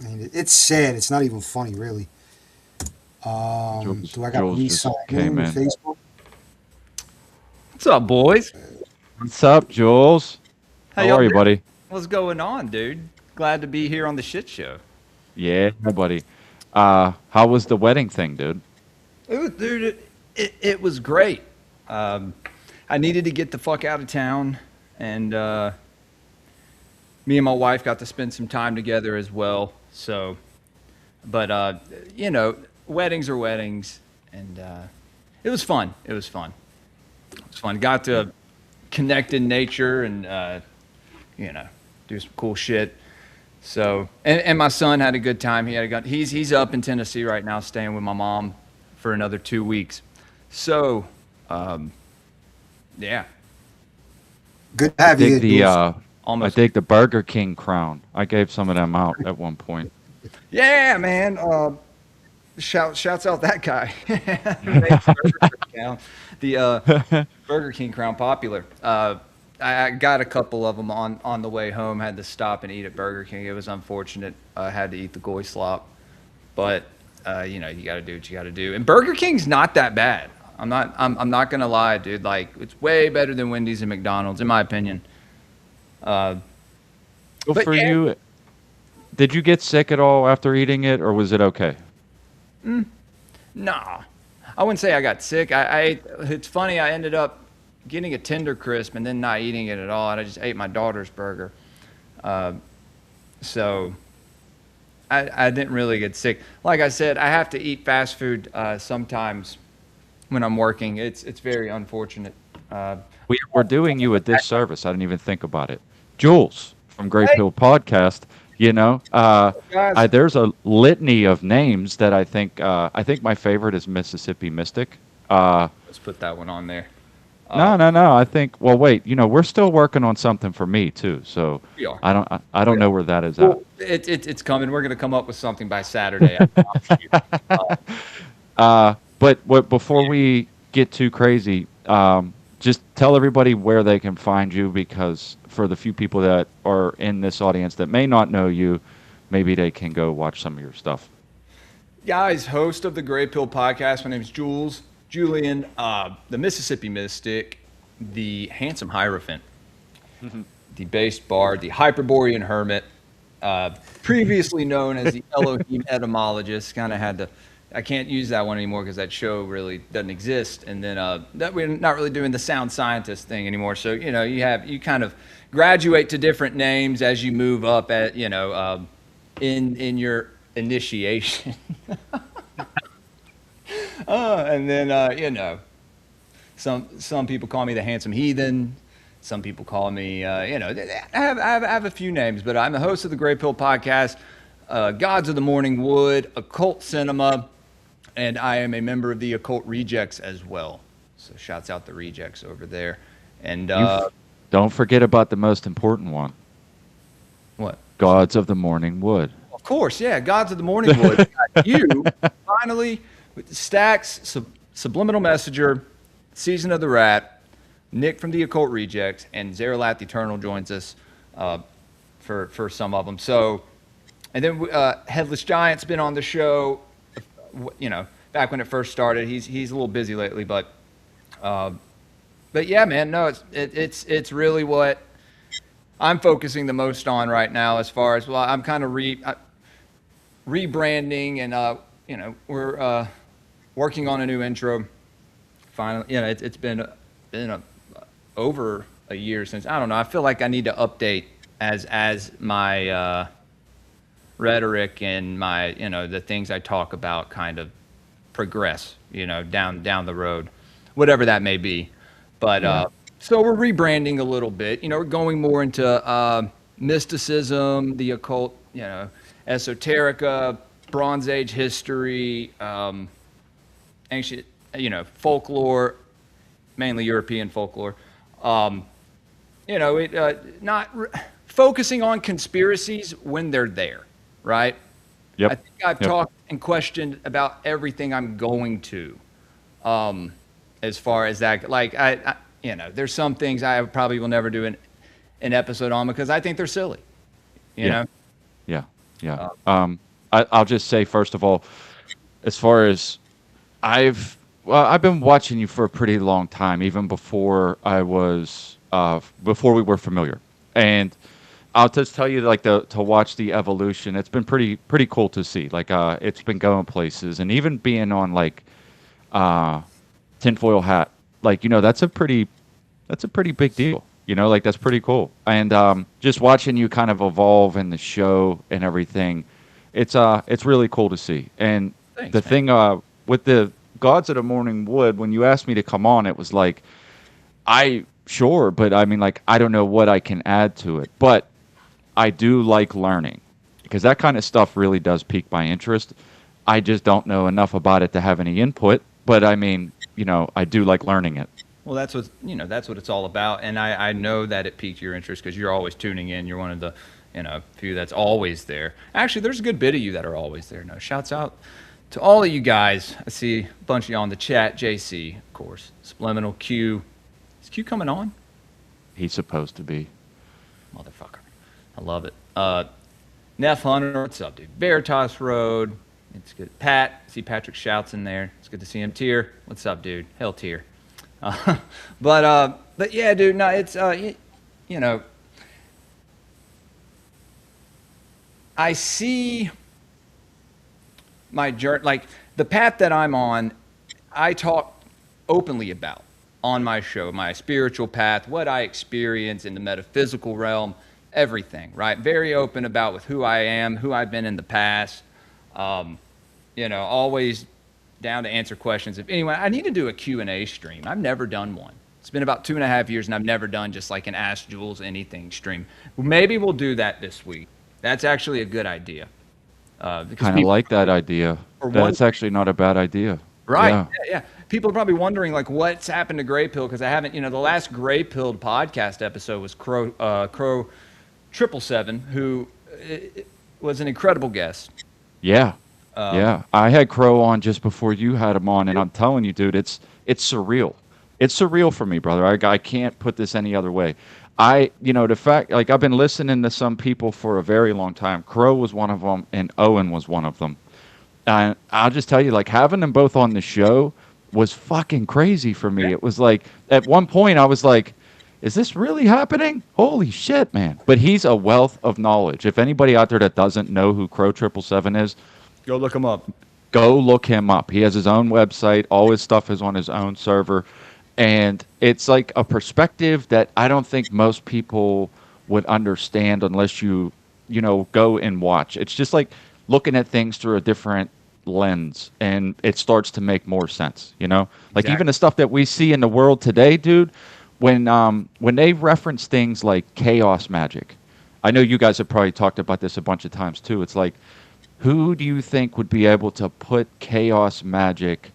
I mean, it's sad. It's not even funny, really. Jules, Do I got to Jules re-sign just in came with in. Facebook? What's up, boys? What's up, Jules? How How y'all are you, doing? buddy? What's going on, dude? Glad to be here on the shit show. Yeah, buddy. How was the wedding thing, dude? It was great. Um, I needed to get the fuck out of town, and me and my wife got to spend some time together as well. So, but you know, weddings are weddings, and it was fun. It was fun. It was fun. Got to connect in nature and you know, do some cool shit. So, and my son had a good time. He had a good. He's up in Tennessee right now, staying with my mom for another 2 weeks. So, um, yeah, Good to I have you dig here, the Jules. I almost. dig the Burger King crown. I gave some of them out at one point. Yeah, man. Shouts out that guy. Made the Burger King crown. The Burger King crown popular. I got a couple of them on the way home. Had to stop and eat at Burger King. It was unfortunate. I had to eat the goy slop, but you know, you got to do what you got to do. And Burger King's not that bad. I'm not gonna lie, dude. Like, it's way better than Wendy's and McDonald's, in my opinion. Uh, Good but for yeah, you. Did you get sick at all after eating it, or was it okay? nah, I wouldn't say I got sick. It's funny. I ended up getting a tender crisp and then not eating it at all, and I just ate my daughter's burger. Uh, so I didn't really get sick. Like I said, I have to eat fast food sometimes when I'm working. It's very unfortunate. Uh, We're doing you a disservice. I didn't even think about it. Jules from Great hey Pill Podcast, you know, guys, there's a litany of names that I think my favorite is Mississippi Mystic. let's put that one on there. Uh, No. I think. Well, wait. We're still working on something for me too. So we are. I don't know where that is at. Well, it's coming. We're gonna come up with something by Saturday. I promise you. But before we get too crazy, just tell everybody where they can find you because for the few people that are in this audience that may not know you, maybe they can go watch some of your stuff. Guys, host of the Gray Pill podcast. My name is Julian, the Mississippi Mystic, the Handsome Hierophant, the Based Bard, the Hyperborean Hermit, previously known as the Elohim Etymologist. Kind of had to, I can't use that one anymore because that show really doesn't exist. And then that we're not really doing the sound scientist thing anymore. So, you know, you kind of graduate to different names as you move up at, you know, in your initiation. And then you know, some people call me the handsome heathen. Some people call me you know, I have a few names, but I'm the host of the Gray Pill podcast, Gods of the Morning Wood, Occult Cinema, and I am a member of the Occult Rejects as well. So shouts out the Rejects over there. And You don't forget about the most important one, what? Gods of the Morning Wood. Of course, yeah, Gods of the Morning Wood. Got you finally with the Stacks, Subliminal Messenger, Season of the Rat, Nick from the Occult Rejects, and Zeralath Eternal joins us for some of them. So, and then Headless Giant's been on the show. You know, back when it first started. He's a little busy lately, uh, but yeah, man, no, it's really what I'm focusing the most on right now. As far as, well, I'm kind of rebranding, and you know, we're working on a new intro. Finally, you know, it's been over a year since, I don't know. I feel like I need to update as my rhetoric and my, you know, the things I talk about kind of progress, you know, down the road, whatever that may be. But Yeah. so we're rebranding a little bit. You know, we're going more into mysticism, the occult, you know, esoterica, Bronze Age history, ancient, you know, folklore, mainly European folklore. Um, you know, focusing on conspiracies when they're there, right? I Yep. think I've Yep. talked and questioned about everything I'm going to, as far as that. Like, you know, there's some things I probably will never do an episode on because I think they're silly. You Yeah. know, Yeah. Yeah. uh, I'll just say first of all, as far as I've been watching you for a pretty long time, even before before we were familiar, and I'll just tell you like to watch the evolution. It's been pretty cool to see. Like it's been going places, and even being on like uh, tinfoil hat, like that's a pretty big deal. Like that's pretty cool. And just watching you kind of evolve in the show and everything, it's really cool to see. And the thanks, man. thing with the Gods of the Morning Wood, when you asked me to come on, it was like sure, but I mean like I don't know what I can add to it, but I do like learning because that kind of stuff really does pique my interest. I just don't know enough about it to have any input, but I mean, I do like learning it. Well, that's what it's all about, and I know that it piqued your interest because you're always tuning in. You're one of the few that's always there. Actually, there's a good bit of you that are always there. No, shouts out to all of you guys. I see a bunch of you on the chat. JC, of course, Subliminal Q. Is Q coming on? He's supposed to be. Motherfucker, I love it. Neff Hunter, what's up, dude? Veritas Road, it's good. Pat, see Patrick Shouts in there. It's good to see him. Tier, what's up, dude? Hell, Tier. Uh, but yeah, dude. No, it's you know, I see my journey, like the path that I'm on. I talk openly about on my show, my spiritual path, what I experience in the metaphysical realm, everything. Right, very open about with who I am, who I've been in the past. Um, always down to answer questions. If anyone, I need to do a Q&A stream. I've never done one. It's been about 2.5 years, and I've never done just like an Ask Jules Anything stream. Maybe we'll do that this week. That's actually a good idea. Because Kind of people, like that idea. for one, That's actually not a bad idea. right? Yeah. Yeah. People are probably wondering like what's happened to Gray Pill because I haven't. The last Gray Pilled podcast episode was Crow 777, who was an incredible guest. Yeah. Um, Yeah. I had Crow on just before you had him on, and I'm telling you, dude, it's surreal. It's surreal for me, brother. I can't put this any other way. The fact, like, I've been listening to some people for a very long time. Crow was one of them, and Owen was one of them. And I'll just tell you, like, having them both on the show was fucking crazy for me. It was like, at one point, I was like, is this really happening? Holy shit, man. But he's a wealth of knowledge. If anybody out there that doesn't know who Crow 777 is, Go look them up. go look him up. He has his own website. All his stuff is on his own server. And it's like a perspective that I don't think most people would understand unless go and watch. It's just like looking at things through a different lens, and it starts to make more sense. Like Exactly. even the stuff that we see in the world today, dude, when they reference things like chaos magic, I know you guys have probably talked about this a bunch of times too. It's like, who do you think would be able to put chaos magic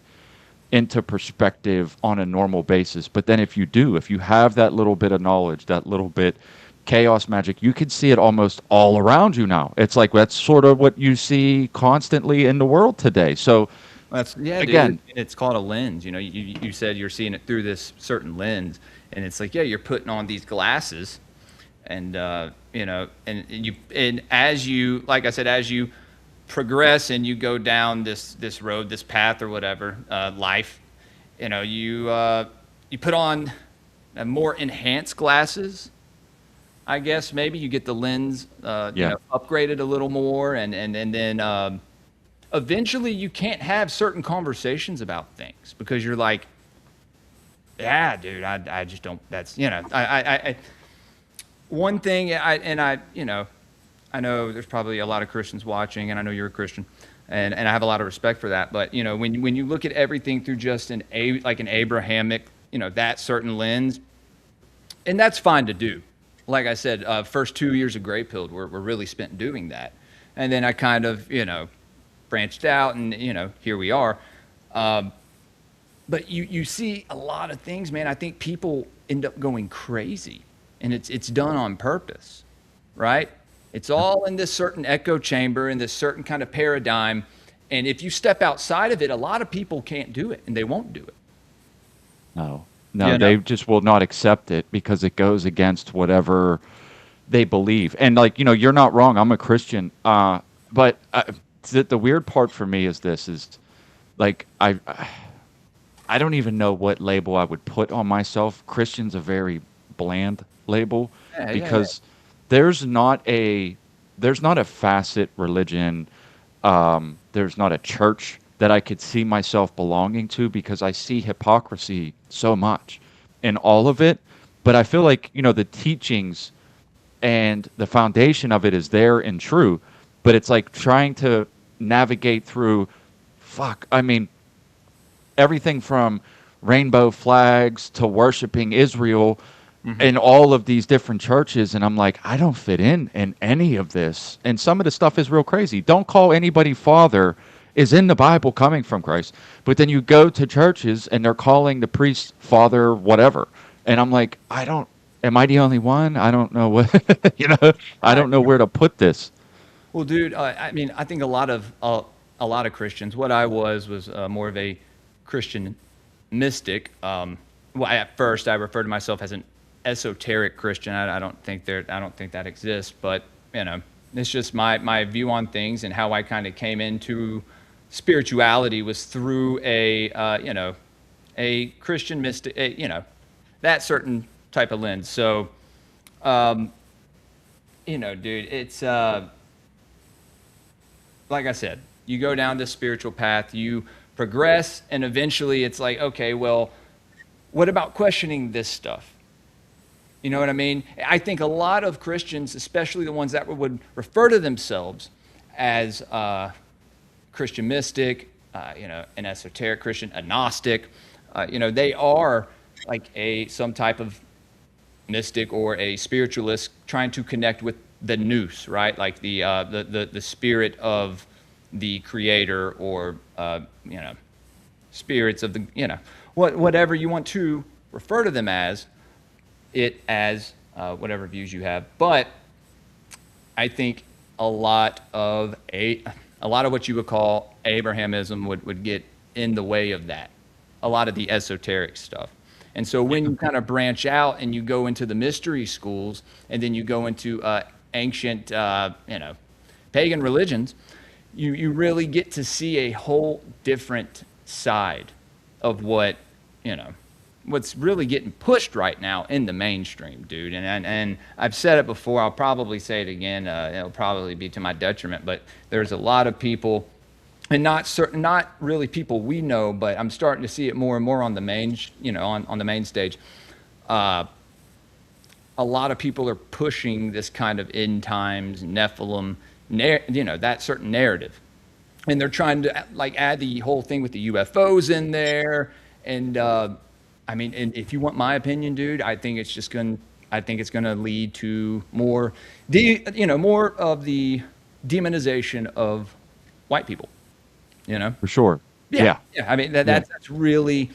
into perspective on a normal basis? But then if you have that little bit of knowledge, that little bit chaos magic, you can see it almost all around you now. It's like that's sort of what you see constantly in the world today. So again, dude. It's called a lens. You said you're seeing it through this certain lens, and it's like you're putting on these glasses, and and as you, like I said, as you progress and you go down this road, this path or whatever, life, you put on more enhanced glasses. I guess maybe you get the lens, upgraded a little more, and then eventually you can't have certain conversations about things because you're like, yeah, dude, I just don't. That's I one thing I know there's probably a lot of Christians watching, and I know you're a Christian, and I have a lot of respect for that. But when you look at everything through just an Abrahamic, that certain lens, and that's fine to do. Like I said, first 2 years of Gray Pilled were really spent doing that, and then I kind of branched out, and here we are. But you see a lot of things, man. I think people end up going crazy, and it's done on purpose, right? It's all in this certain echo chamber, in this certain kind of paradigm. And if you step outside of it, a lot of people can't do it, and they won't do it. no, they just will not accept it because it goes against whatever they believe. And like, you're not wrong. I'm a Christian. But the weird part for me is this is like I don't even know what label I would put on myself. Christian's a very bland label Yeah, yeah, yeah. because there's not a there's not a facet religion, there's not a church that I could see myself belonging to because I see hypocrisy so much in all of it. But I feel like, the teachings and the foundation of it is there and true, but it's like trying to navigate through I mean, everything from rainbow flags to worshiping Israel Hmm. in all of these different churches, and I'm like, I don't fit in any of this. And some of the stuff is real crazy. Don't call anybody father is in the Bible coming from Christ, but then you go to churches and they're calling the priest father whatever, and I'm like, I don't. Am I the only one? I don't know what I I, don't know where to put this. well, dude, I mean, I think a lot of Christians. What I was more of a Christian mystic. Well, at first, I refer to myself as an esoteric Christian. I don't think that exists, but it's just my view on things and how I kind of came into spirituality was through a Christian mystic, that certain type of lens. So, dude, it's like I said, you go down this spiritual path, you progress, and eventually it's like, okay, well, what about questioning this stuff? You know what I mean? I think a lot of Christians, especially the ones that would refer to themselves as Christian mystic, an esoteric Christian, a Gnostic, they are like some type of mystic or a spiritualist trying to connect with the nous, right? Like the spirit of the creator, or spirits of the whatever you want to refer to them as, whatever views you have. But I think a lot of what you would call Abrahamism would get in the way of that. A lot of the esoteric stuff. And so when you kind of branch out and you go into the mystery schools, and then you go into ancient, pagan religions, you really get to see a whole different side of what's really getting pushed right now in the mainstream, dude. And I've said it before. I'll probably say it again. It'll probably be to my detriment, but there's a lot of people, and not really people we know, but I'm starting to see it more and more on the on the main stage. Uh, a lot of people are pushing this kind of end times, Nephilim, that certain narrative, and they're trying to like add the whole thing with the UFOs in there. And I mean, and if you want my opinion, dude, I think it's gonna lead to more of the demonization of white people. You know? For sure. Yeah, Yeah. yeah. I mean, Yeah. that's really,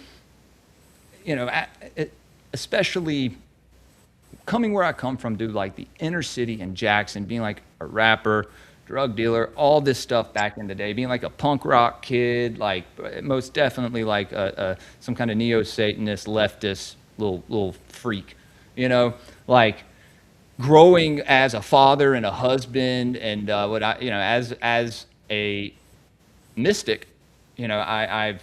especially coming where I come from, dude, like the inner city in Jackson, being like a rapper, drug dealer, all this stuff back in the day, being like a punk rock kid, like most definitely like some kind of neo-Satanist, leftist little freak, like growing as a father and a husband, and as a mystic, I've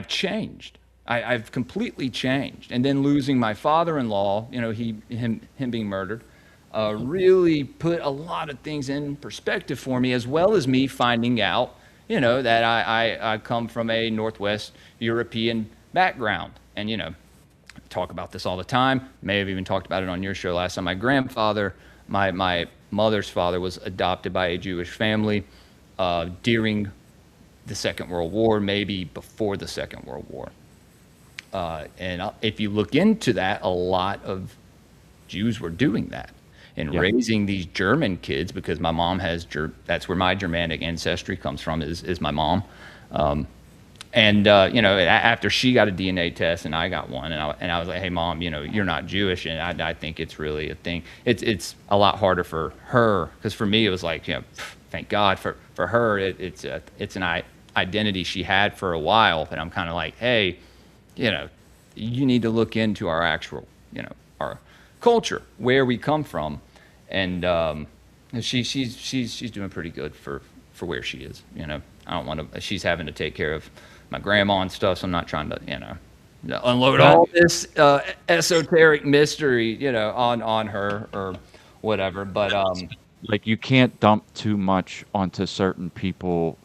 changed. I've completely changed. And then losing my father-in-law, him being murdered, really put a lot of things in perspective for me, as well as me finding out, that I come from a Northwest European background. And, talk about this all the time. May have even talked about it on your show last time. My grandfather, my mother's father, was adopted by a Jewish family during the Second World War, maybe before the Second World War. And if you look into that, a lot of Jews were doing that and Yeah. raising these German kids, because my mom that's where my Germanic ancestry comes from, is my mom. After she got a DNA test and I got one, and I was like, hey, Mom, you're not Jewish, and I think it's really a thing. It's a lot harder for her, because for me it was like, thank God. For her, it's an identity she had for a while, and I'm kind of like, hey, you need to look into our actual, our culture, where we come from, and she's doing pretty good for where she is. You know, I don't want to. She's having to take care of my grandma and stuff, so I'm not trying to, unload That all this esoteric mystery, on her or whatever. But like you can't dump too much onto certain people.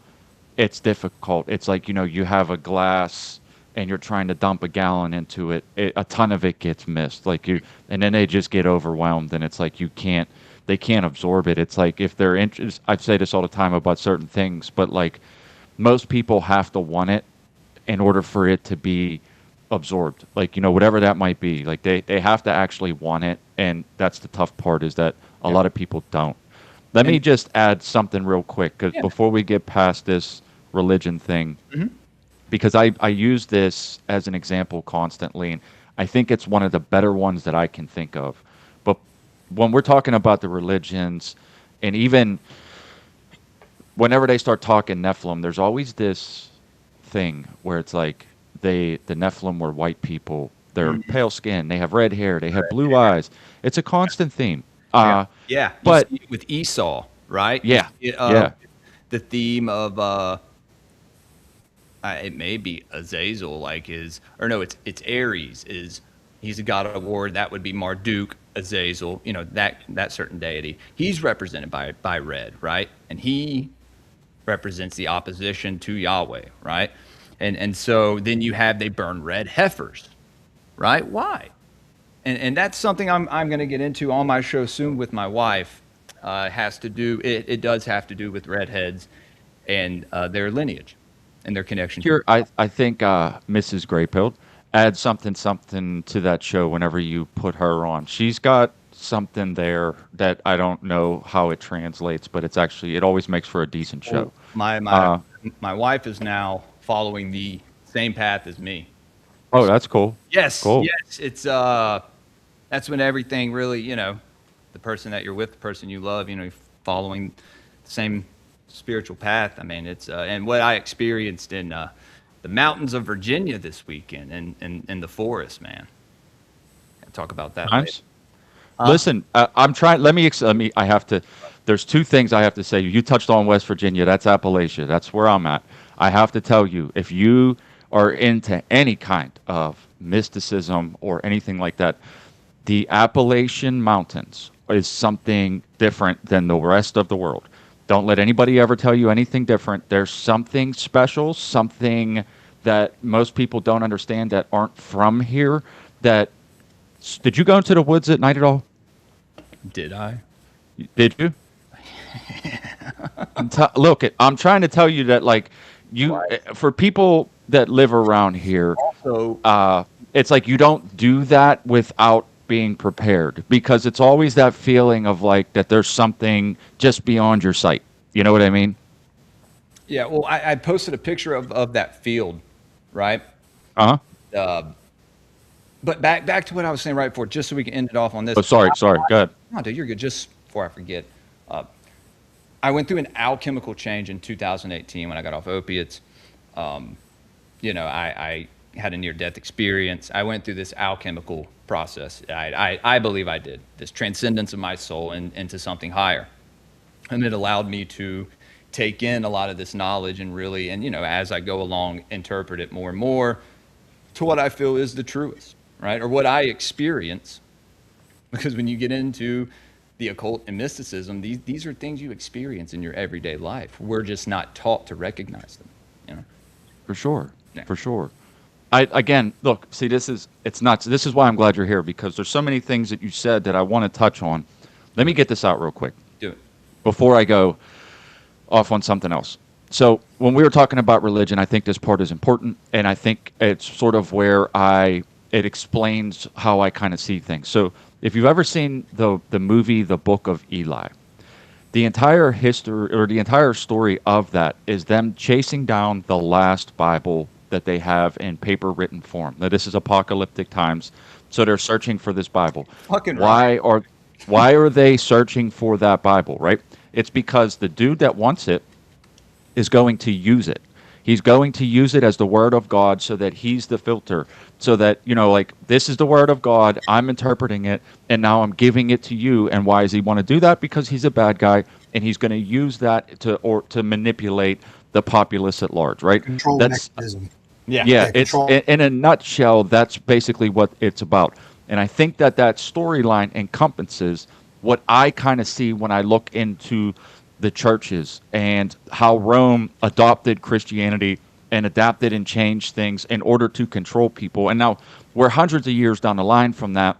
It's difficult. It's like, you have a glass and you're trying to dump a gallon into it. A ton of it gets missed. And then they just get overwhelmed and it's like they can't absorb it. It's like if they're interested, I say this all the time about certain things, but like most people have to want it in order for it to be absorbed. Like, whatever that might be, like they have to actually want it. And that's the tough part is that a lot of people don't. Let me just add something real quick because before we get past this religion thing, because I use this as an example constantly, and I think it's one of the better ones that I can think of. But when we're talking about the religions, and even whenever they start talking Nephilim, there's always this thing where it's like the Nephilim were white people. They're pale skin. They have red hair. They have blue eyes. It's a constant theme. yeah, But you see it with Esau, right? yeah, You see it, yeah. the theme of it may be Azazel, or no, it's Ares. He's a god of war. That would be Marduk, Azazel. That certain deity. He's represented by red, right? And he represents the opposition to Yahweh, right? And so then they burn red heifers, right? Why? And that's something I'm going to get into on my show soon with my wife. It does have to do with redheads and their lineage and their connection to. Here, I think Mrs. Graypill add something to that show whenever you put her on. She's got something there that I don't know how it translates, but it always makes for a decent show. My wife is now following the same path as me. Oh, that's cool. Yes, Cool. yes, it's that's when everything really, the person that you're with, the person you love, following the same spiritual path. I mean, it's and what I experienced in the mountains of Virginia this weekend and in the forest, man. I'll talk about that later. Nice. Listen, I'm trying. Let me. I have to. There's two things I have to say. You touched on West Virginia. That's Appalachia. That's where I'm at. I have to tell you, if you are into any kind of mysticism or anything like that, the Appalachian Mountains is something different than the rest of the world. Don't let anybody ever tell you anything different. There's something special, something that most people don't understand that aren't from here. Did you go into the woods at night at all? Did I? Did you? Look, I'm trying to tell you that, like, for people that live around here, Also, it's like you don't do that without being prepared because it's always that feeling of like that there's something just beyond your sight. You know what I mean? yeah. Well, I posted a picture of that field, right? Uh huh. Uh, but back to what I was saying right before, just so we can end it off on this. Oh, sorry. Go ahead. No, dude, you're good. Just before I forget, I went through an alchemical change in 2018 when I got off opiates. I had a near-death experience. I went through this alchemical process. I believe I did this transcendence of my soul into something higher, and it allowed me to take in a lot of this knowledge and really, as I go along, interpret it more and more to what I feel is the truest, right, or what I experience. Because when you get into the occult and mysticism, these are things you experience in your everyday life. We're just not taught to recognize them. For sure. Yeah. For sure. Again, look, see, this is nuts. This is why I'm glad you're here because there's so many things that you said that I want to touch on. Let me get this out real quick Do it. before I go off on something else. So when we were talking about religion, I think this part is important, and I think it's sort of where it explains how I kind of see things. So if you've ever seen the movie The Book of Eli, the entire history or the entire story of that is them chasing down the last Bible that they have in paper written form. Now this is apocalyptic times, so they're searching for this Bible. Fucking right. Why are they searching for that Bible, right? It's because the dude that wants it is going to use it. He's going to use it as the word of God so that he's the filter. So that, like, this is the word of God. I'm interpreting it, and now I'm giving it to you. And why does he want to do that? Because he's a bad guy, and he's going to use that to manipulate the populace at large, right? Control That's mechanism. Yeah. yeah, Yeah, it's control. in a nutshell, that's basically what it's about. And I think that storyline encompasses what I kind of see when I look into the churches and how Rome adopted Christianity and adapted and changed things in order to control people. And now we're hundreds of years down the line from that,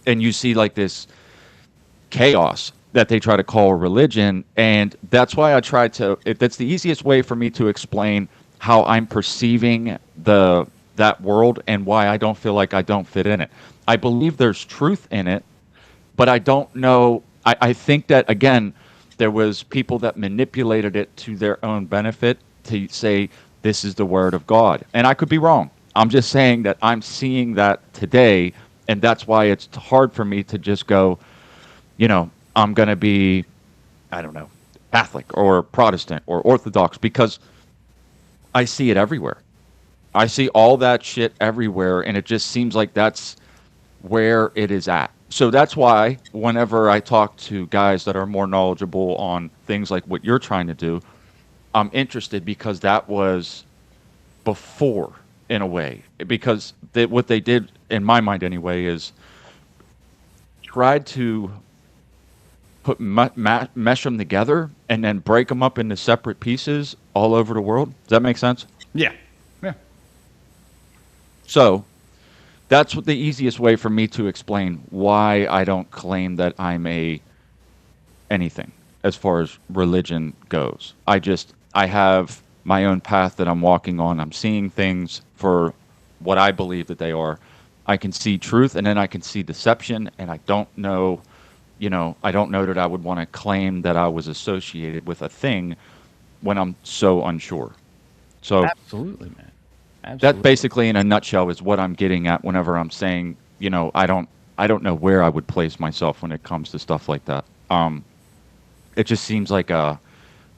and you see like this chaos that they try to call religion. And that's why I try to that's the easiest way for me to explain how I'm perceiving that world and why I don't feel like I don't fit in it. I believe there's truth in it, but I don't know. I think that, again, there was people that manipulated it to their own benefit to say this is the word of God, and I could be wrong. I'm just saying that I'm seeing that today, and that's why it's hard for me to just go, I'm going to be, I don't know, Catholic or Protestant or Orthodox, because I see it everywhere. I see all that shit everywhere, and it just seems like that's where it is at. So that's why whenever I talk to guys that are more knowledgeable on things like what you're trying to do, I'm interested, because that was before, in a way. Because what they did, in my mind anyway, is tried to mesh them together and then break them up into separate pieces all over the world. Does that make sense? Yeah. Yeah. So that's the easiest way for me to explain why I don't claim that I'm a anything as far as religion goes. I have my own path that I'm walking on. I'm seeing things for what I believe that they are. I can see truth, and then I can see deception, and I don't know, I don't know that I would want to claim that I was associated with a thing when I'm so unsure. So Absolutely, man. that Absolutely. basically, in a nutshell, is what I'm getting at whenever I'm saying, I don't know where I would place myself when it comes to stuff like that. It just seems like a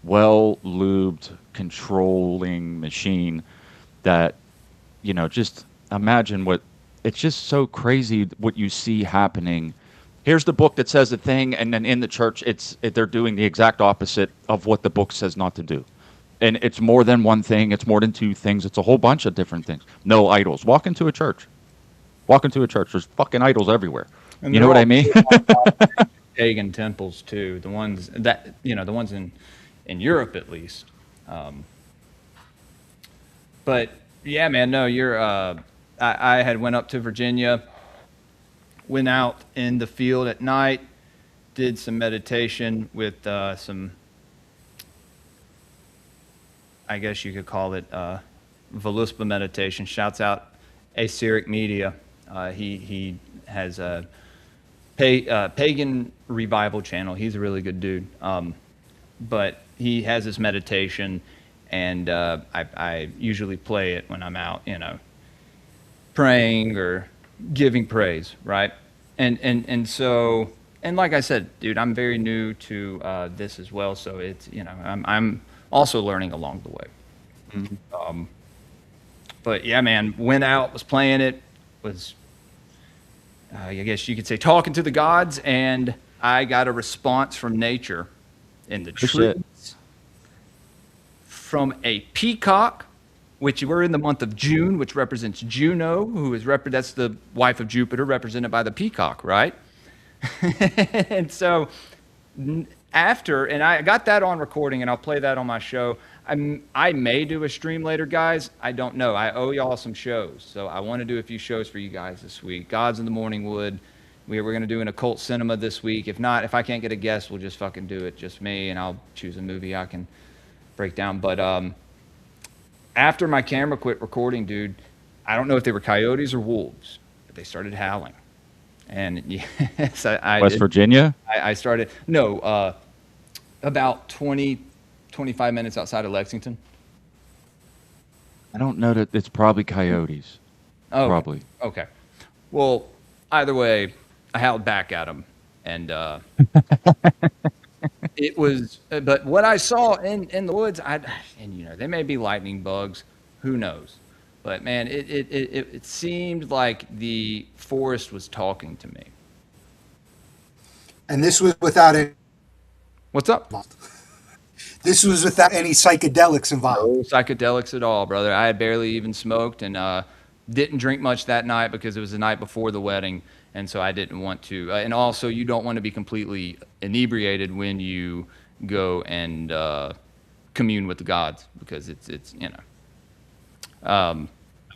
well lubed, controlling machine that, just imagine what it's just so crazy what you see happening. Here's the book that says a thing, and then in the church, they're doing the exact opposite of what the book says not to do. And it's more than one thing. It's more than two things. It's a whole bunch of different things. No idols. Walk into a church. Walk into a church. There's fucking idols everywhere. And You know they're what I all mean? pagan temples too. The ones that the ones in Europe at least. Um, but yeah, man, no, you're. I had went up to Virginia, went out in the field at night, did some meditation with some. I guess you could call it Voluspa meditation. Shouts out Aseric Media. He has a pagan revival channel. He's a really good dude. But he has his meditation, and I usually play it when I'm out, praying or giving praise, right? And so, and like I said, dude, I'm very new to this as well. So it's I'm also learning along the way. Mhm. But yeah, man, went out, was playing it, was I guess you could say talking to the gods, and I got a response from nature in the Oh, shit. trees from a peacock, which we're in the month of June, which represents Juno, who is that's the wife of Jupiter, represented by the peacock, right? And so after, and I got that on recording, and I'll play that on my show. I may do a stream later, guys. I don't know. I owe y'all some shows, so I want to do a few shows for you guys this week. Gods in the Morning Wood. We're going to do an occult cinema this week. If not, if I can't get a guest, we'll just fucking do it, just me, and I'll choose a movie I can break down. But after my camera quit recording, dude, I don't know if they were coyotes or wolves, but they started howling. And yes, I West did. Virginia? I started, no, about 20, 25 minutes outside of Lexington. I don't know that it's probably coyotes. Oh, Probably. okay. Well, either way, I howled back at them, and It was, but what I saw in the woods, and they may be lightning bugs, who knows? But man, it seemed like the forest was talking to me. And this was without any. What's up? This was without any psychedelics involved. No psychedelics at all, brother. I had barely even smoked and didn't drink much that night because it was the night before the wedding, and so I didn't want to. And also, you don't want to be completely inebriated when you go and commune with the gods because um,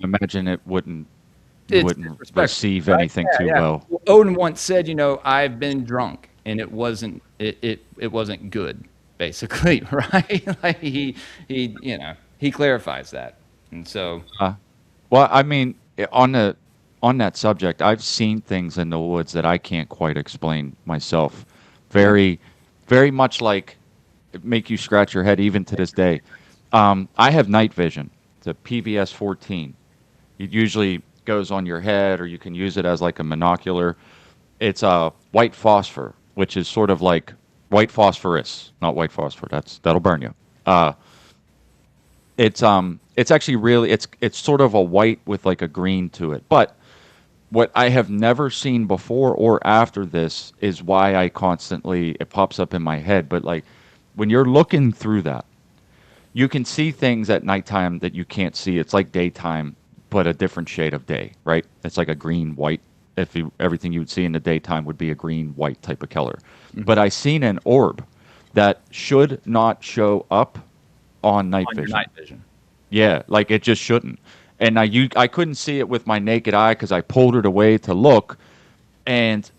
I imagine you it's wouldn't disrespectful, receive right? anything Yeah, too yeah. well. Well, Odin once said, I've been drunk, and it wasn't good, basically, right? Like he clarifies that, and so Uh, well, I mean, on that subject, I've seen things in the woods that I can't quite explain myself. yeah. Very, very much like make you scratch your head even to this day. I have night vision. It's a PVS 14. It usually goes on your head, or you can use it as like a monocular. It's a white phosphor, which is sort of like white phosphorus, not white phosphor. That'll burn you. Uh, it's actually really it's sort of a white with like a green to it. But what I have never seen before or after this is why I constantly it pops up in my head. But like when you're looking through that, you can see things at nighttime that you can't see. It's like daytime, but a different shade of day, right? It's like a green white. If everything you would see in the daytime would be a green white type of color. But I seen an orb that should not show up on night On your vision. night vision. Yeah, like it just shouldn't. And I couldn't see it with my naked eye because I pulled it away to look. And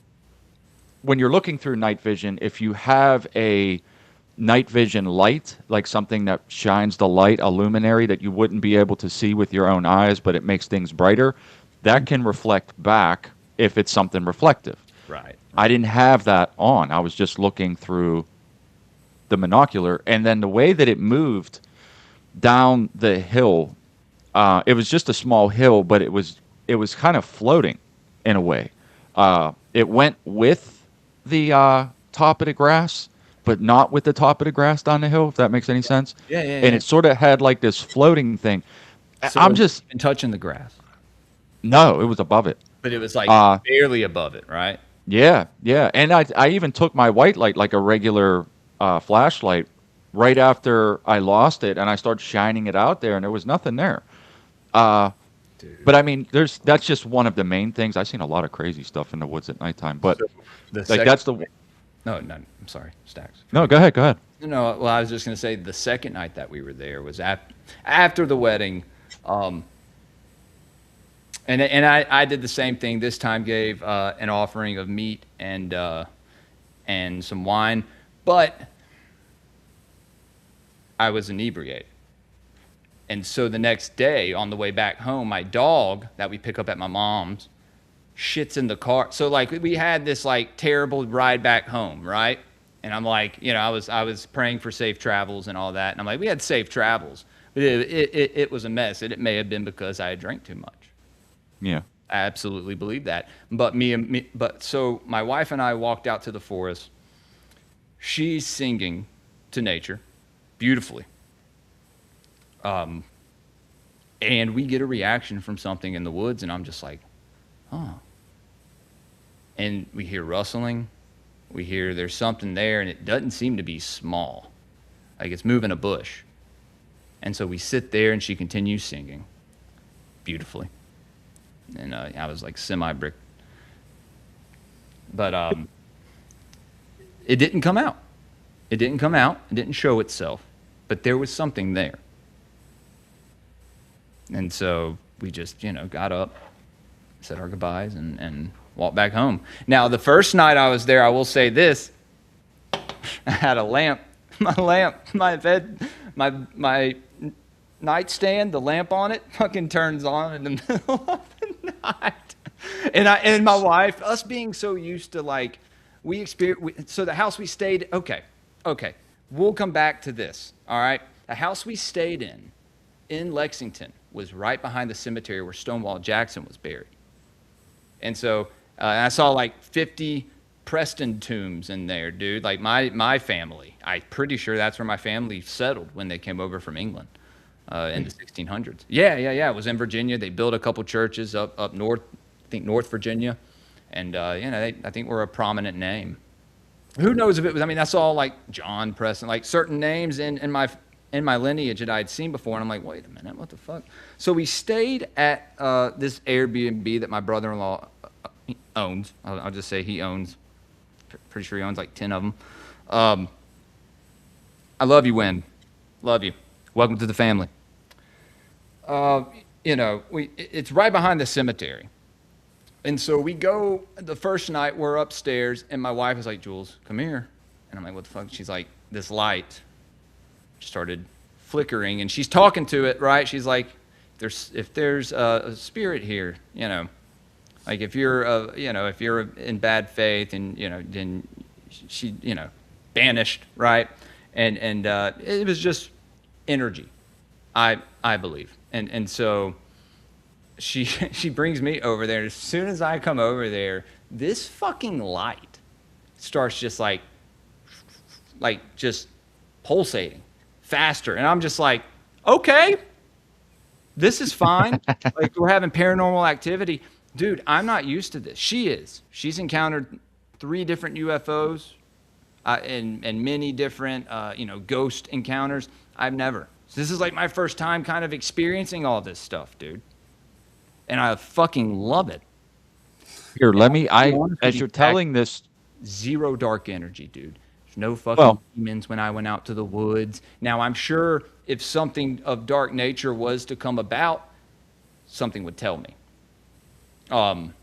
when you're looking through night vision, if you have a night vision light, like something that shines the light, a luminary that you wouldn't be able to see with your own eyes, but it makes things brighter, that can reflect back if it's something reflective. Right. I didn't have that on. I was just looking through the monocular, and then the way that it moved down the hill, it was just a small hill, but it was kind of floating in a way. It went with the top of the grass, but not with the top of the grass down the hill. If that makes any sense. Yeah, yeah, And yeah. it sort of had like this floating thing. So I'm just been touching the grass, no, it was above it. but it was like Uh, barely above it, right? Yeah, yeah, and I even took my white light like a regular flashlight right after I lost it, and I started shining it out there, and there was nothing there. Uh, Dude. but I mean, that's just one of the main things. I've seen a lot of crazy stuff in the woods at nighttime, but So the like second, that's the no, I'm sorry, Stacks. no. Go ahead, go ahead. No, well, I was just gonna say the second night that we were there was after the wedding, um, and I did the same thing. This time gave an offering of meat and some wine, but I was inebriated. And so the next day on the way back home, my dog that we pick up at my mom's shits in the car. So like we had this like terrible ride back home, right? And I'm like, I was praying for safe travels and all that. And I'm like, we had safe travels, but it was a mess. It may have been because I had drank too much. Yeah, I absolutely believe that. But so my wife and I walked out to the forest. She's singing to nature beautifully. And we get a reaction from something in the woods, and I'm just like, huh. And we hear rustling. We hear there's something there, and it doesn't seem to be small. Like it's moving a bush. And so we sit there, and she continues singing beautifully. And I was like semi-brick. But it didn't come out. It didn't come out. It didn't show itself. But there was something there. And so we just, got up, said our goodbyes, and walked back home. Now, the first night I was there, I will say this: I had a lamp, my bed, my nightstand, the lamp on it, fucking turns on in the middle of the night. And my wife, us being so used to like, so the house we stayed. Okay, we'll come back to this. All right, the house we stayed in Lexington was right behind the cemetery where Stonewall Jackson was buried. And so I saw like 50 Preston tombs in there, dude. Like my family, I'm pretty sure that's where my family settled when they came over from England in the 1600s. Yeah, yeah, yeah. It was in Virginia. They built a couple churches up north, I think North Virginia, and I think we're a prominent name. Who knows if it was? I mean, that's all like John Preston, like certain names in my lineage that I'd seen before, and I'm like, wait a minute, what the fuck? So we stayed at this Airbnb that my brother-in-law owns. I'll just say he owns. Pretty sure he owns like 10 of them. I love you, Win. Love you. Welcome to the family. Uh, it's right behind the cemetery. And so we go the first night, we're upstairs, and my wife is like, Jules, come here. And I'm like, what the fuck? She's like, this light started flickering, and she's talking to it, right? She's like, if there's a spirit here, like if you're if you're in bad faith, and then she banished, right? And it was just energy, I believe, and so she she brings me over there. As soon as I come over there, this fucking light starts just like just pulsating faster, and I'm just like, okay, this is fine. Like we're having paranormal activity, dude. I'm not used to this. She is. She's encountered 3 different UFOs and many different ghost encounters. I've never. So this is like my first time kind of experiencing all this stuff, dude. And I fucking love it. Here, let me. Be honest with As you, you're Jack, telling this, zero dark energy, dude. There's no fucking well, demons when I went out to the woods. Now, I'm sure if something of dark nature was to come about, something would tell me. would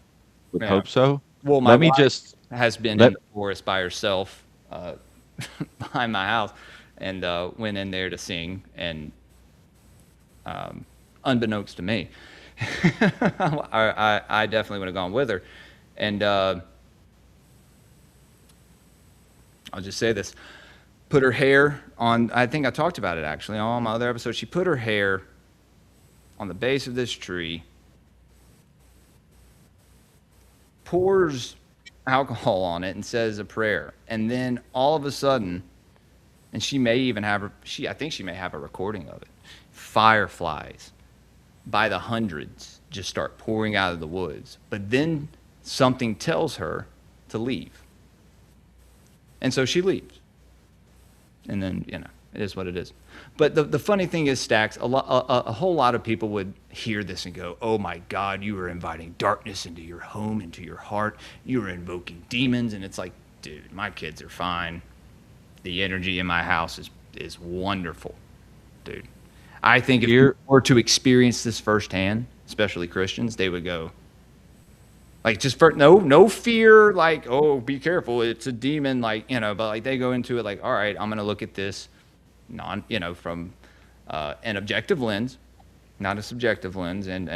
Yeah. hope so. Well, my Let me wife just has been let in the forest by herself behind my house, and went in there to sing, and unbeknownst to me, I definitely would have gone with her. And I'll just say this. Put her hair on, I think I talked about it actually on my other episode. She put her hair on the base of this tree, pours alcohol on it, and says a prayer. And then all of a sudden, and she may even have, I think she may have a recording of it, fireflies by the hundreds just start pouring out of the woods. But then something tells her to leave. And so she leaves. And then, it is what it is. But the funny thing is, Stacks, a whole lot of people would hear this and go, oh my God, you are inviting darkness into your home, into your heart. You are invoking demons. And it's like, dude, my kids are fine. The energy in my house is wonderful, dude. I think if you were to experience this firsthand, especially Christians, they would go, like, just for no fear, like, oh, be careful, it's a demon, like, but like they go into it like, all right, I'm gonna look at this from an objective lens, not a subjective lens, and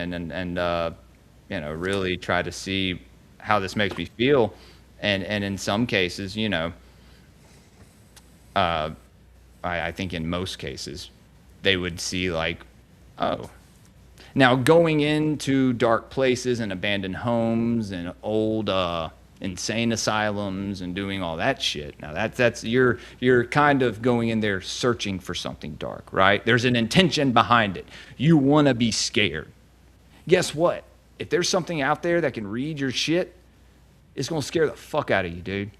really try to see how this makes me feel, and in some cases, I think in most cases, they would see like, oh. Now, going into dark places and abandoned homes and old insane asylums and doing all that shit. Now, that's you're kind of going in there searching for something dark, right? There's an intention behind it. You want to be scared. Guess what? If there's something out there that can read your shit, it's going to scare the fuck out of you, dude.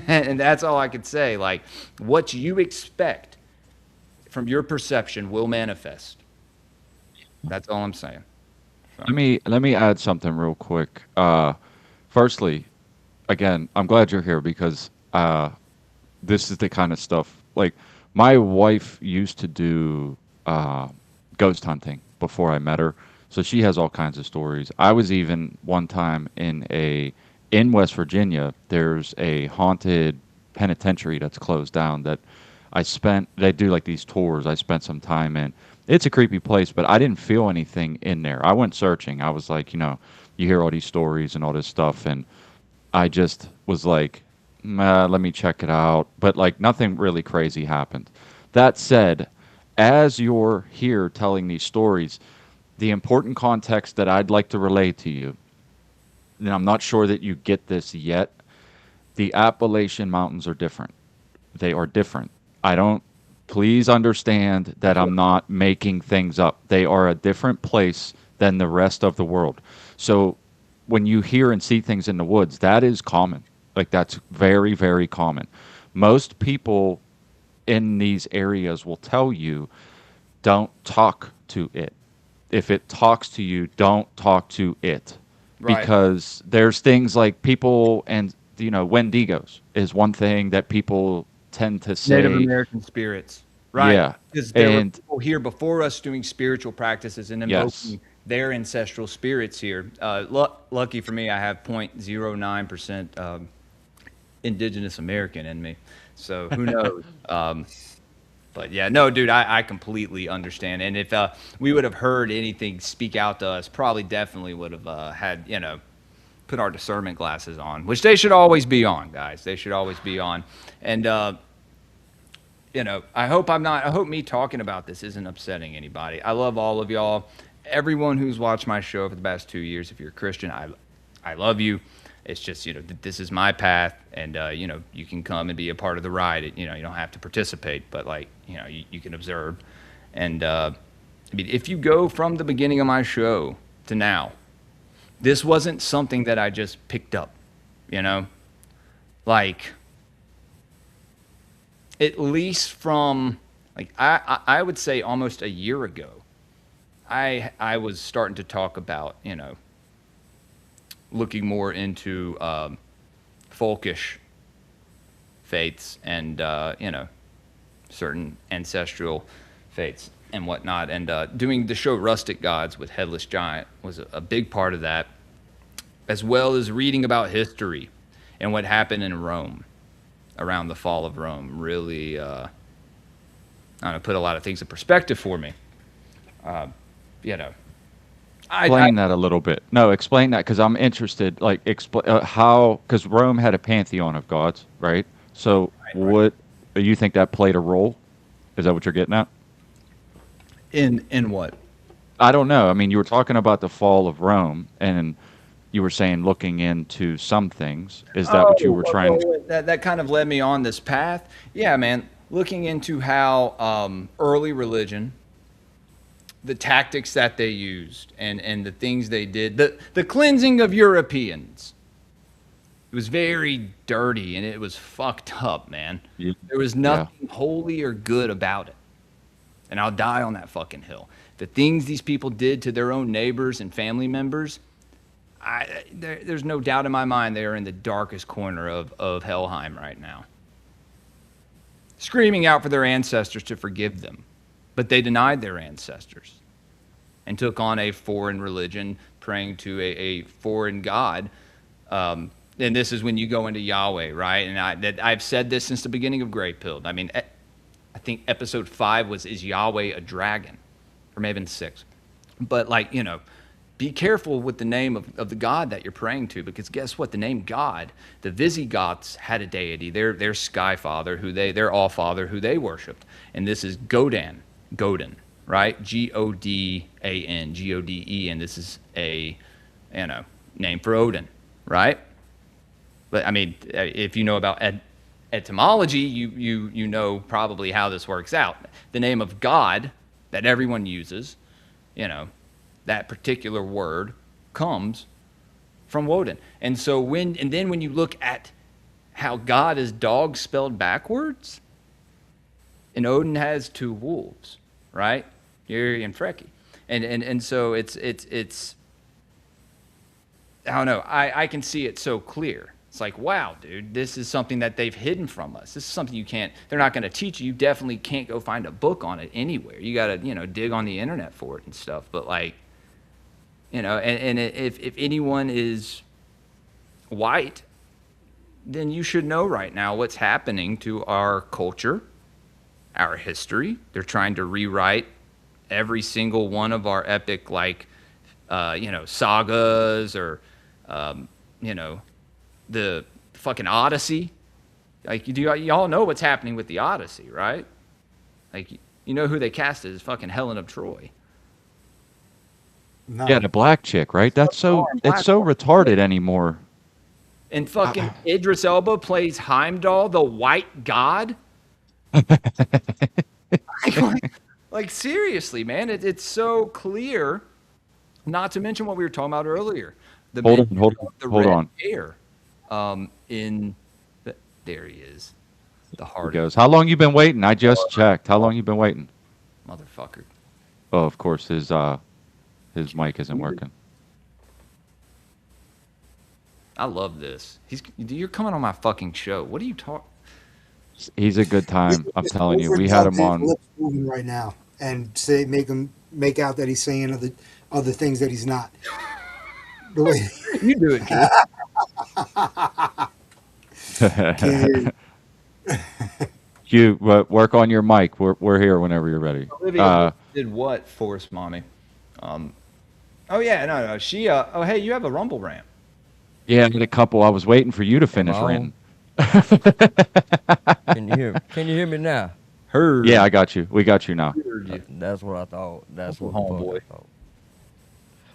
And that's all I could say. Like, what you expect from your perception will manifest. That's all I'm saying. So. let me add something real quick. Firstly, again, I'm glad you're here because this is the kind of stuff like my wife used to do ghost hunting before I met her, so she has all kinds of stories. I was even one time in West Virginia. There's a haunted penitentiary that's closed down that they do like these tours. I spent some time in. It's a creepy place, but I didn't feel anything in there. I went searching. I was like, you hear all these stories and all this stuff, and I just was like, let me check it out. But like nothing really crazy happened. That said, as you're here telling these stories, the important context that I'd like to relay to you, and I'm not sure that you get this yet, The Appalachian Mountains are different. They are different. I don't, please understand that I'm not making things up. They are a different place than the rest of the world. So when you hear and see things in the woods, that is common. Like that's very, very common. Most people in these areas will tell you don't talk to it. If it talks to you, don't talk to it. Right. Because there's things like people and, Wendigos is one thing that people tend to Native say, American spirits. Right. yeah. Because there were And people here before us doing spiritual practices and yes. invoking their ancestral spirits here. Lucky for me, I have 0.09% indigenous American in me. So who knows? But yeah, no, dude, I completely understand. And if we would have heard anything speak out to us, probably definitely would have had, put our discernment glasses on, which they should always be on, guys. They should always be on. And, I hope me talking about this isn't upsetting anybody. I love all of y'all. Everyone who's watched my show for the past 2 years, if you're a Christian, I love you. It's just, this is my path, and, you can come and be a part of the ride. You don't have to participate, but, like, you can observe. And, I mean, if you go from the beginning of my show to now, this wasn't something that I just picked up, Like, at least from, like, I would say almost a year ago, I was starting to talk about, looking more into folkish faiths and certain ancestral faiths and whatnot. And doing the show Rustic Gods with Headless Giant was a big part of that, as well as reading about history and what happened in Rome around the fall of Rome. Really, I don't know, put a lot of things in perspective for me. Explain that a little bit. No, explain that because I'm interested. Like, explain how, because Rome had a pantheon of gods, right? So, what you think that played a role? Is that what you're getting at? In what? I don't know. I mean, you were talking about the fall of Rome, and you were saying looking into some things. Is that what you were trying? That kind of led me on this path. Yeah, man. Looking into how early religion, the tactics that they used, and the things they did, the cleansing of Europeans. It was very dirty and it was fucked up, man. Yeah. There was nothing holy or good about it. And I'll die on that fucking hill. The things these people did to their own neighbors and family members, there's no doubt in my mind they are in the darkest corner of Helheim right now. Screaming out for their ancestors to forgive them. But they denied their ancestors and took on a foreign religion, praying to a foreign god. And this is when you go into Yahweh, right? And I've said this since the beginning of Grey Pilled. I mean, I think episode 5 is Yahweh a dragon? Or maybe in 6. But, like, be careful with the name of the God that you're praying to, because guess what? The name God, the Visigoths had a deity, their Sky Father, their All Father, who they worshipped. And this is Godin, right? Godan, Gode, this is a, name for Odin, right? But I mean, if you know about etymology, you know probably how this works out. The name of God that everyone uses, that particular word comes from Woden. And so then when you look at how God is dog spelled backwards, and Odin has 2 wolves, right? Yuri and Freki. And so it's I don't know, I can see it so clear. It's like, wow, dude, this is something that they've hidden from us. This is something they're not going to teach you. You definitely can't go find a book on it anywhere. You got to, dig on the internet for it and stuff. But, like, and if anyone is white, then you should know right now what's happening to our culture, our history. They're trying to rewrite every single one of our epic, like, sagas or, the fucking Odyssey. Like, y'all know what's happening with the Odyssey, right? Like, you know who they casted as fucking Helen of Troy. No. Yeah, the black chick, right? It's so retarded anymore. And fucking Idris Elba plays Heimdall, the white god. like seriously, man, it's so clear. Not to mention what we were talking about earlier, the Hold on, mention hold of on, the hold red on. hair. There he is, the He heart of goes, "How long you been waiting?" I just checked. How long you been waiting? motherfucker. Oh, of course, his mic isn't working. I love this. You're coming on my fucking show. What are you talking? He's a good time. I'm Just telling you. We had overdub him his on. lips moving right now and make out that he's saying other things that he's not. The way You do it, kid. Kid. You work on your mic. We're here whenever you're ready. Olivia did what for us, mommy? Oh yeah, no. She. Oh hey, you have a rumble ramp. Yeah, I did a couple. I was waiting for you to Am finish I on? ranting. Can you hear me? Can you hear me now? Heard. Yeah, I got you. We got you now. Heard you. That's what I thought. That's what the Homeboy. fuck I thought.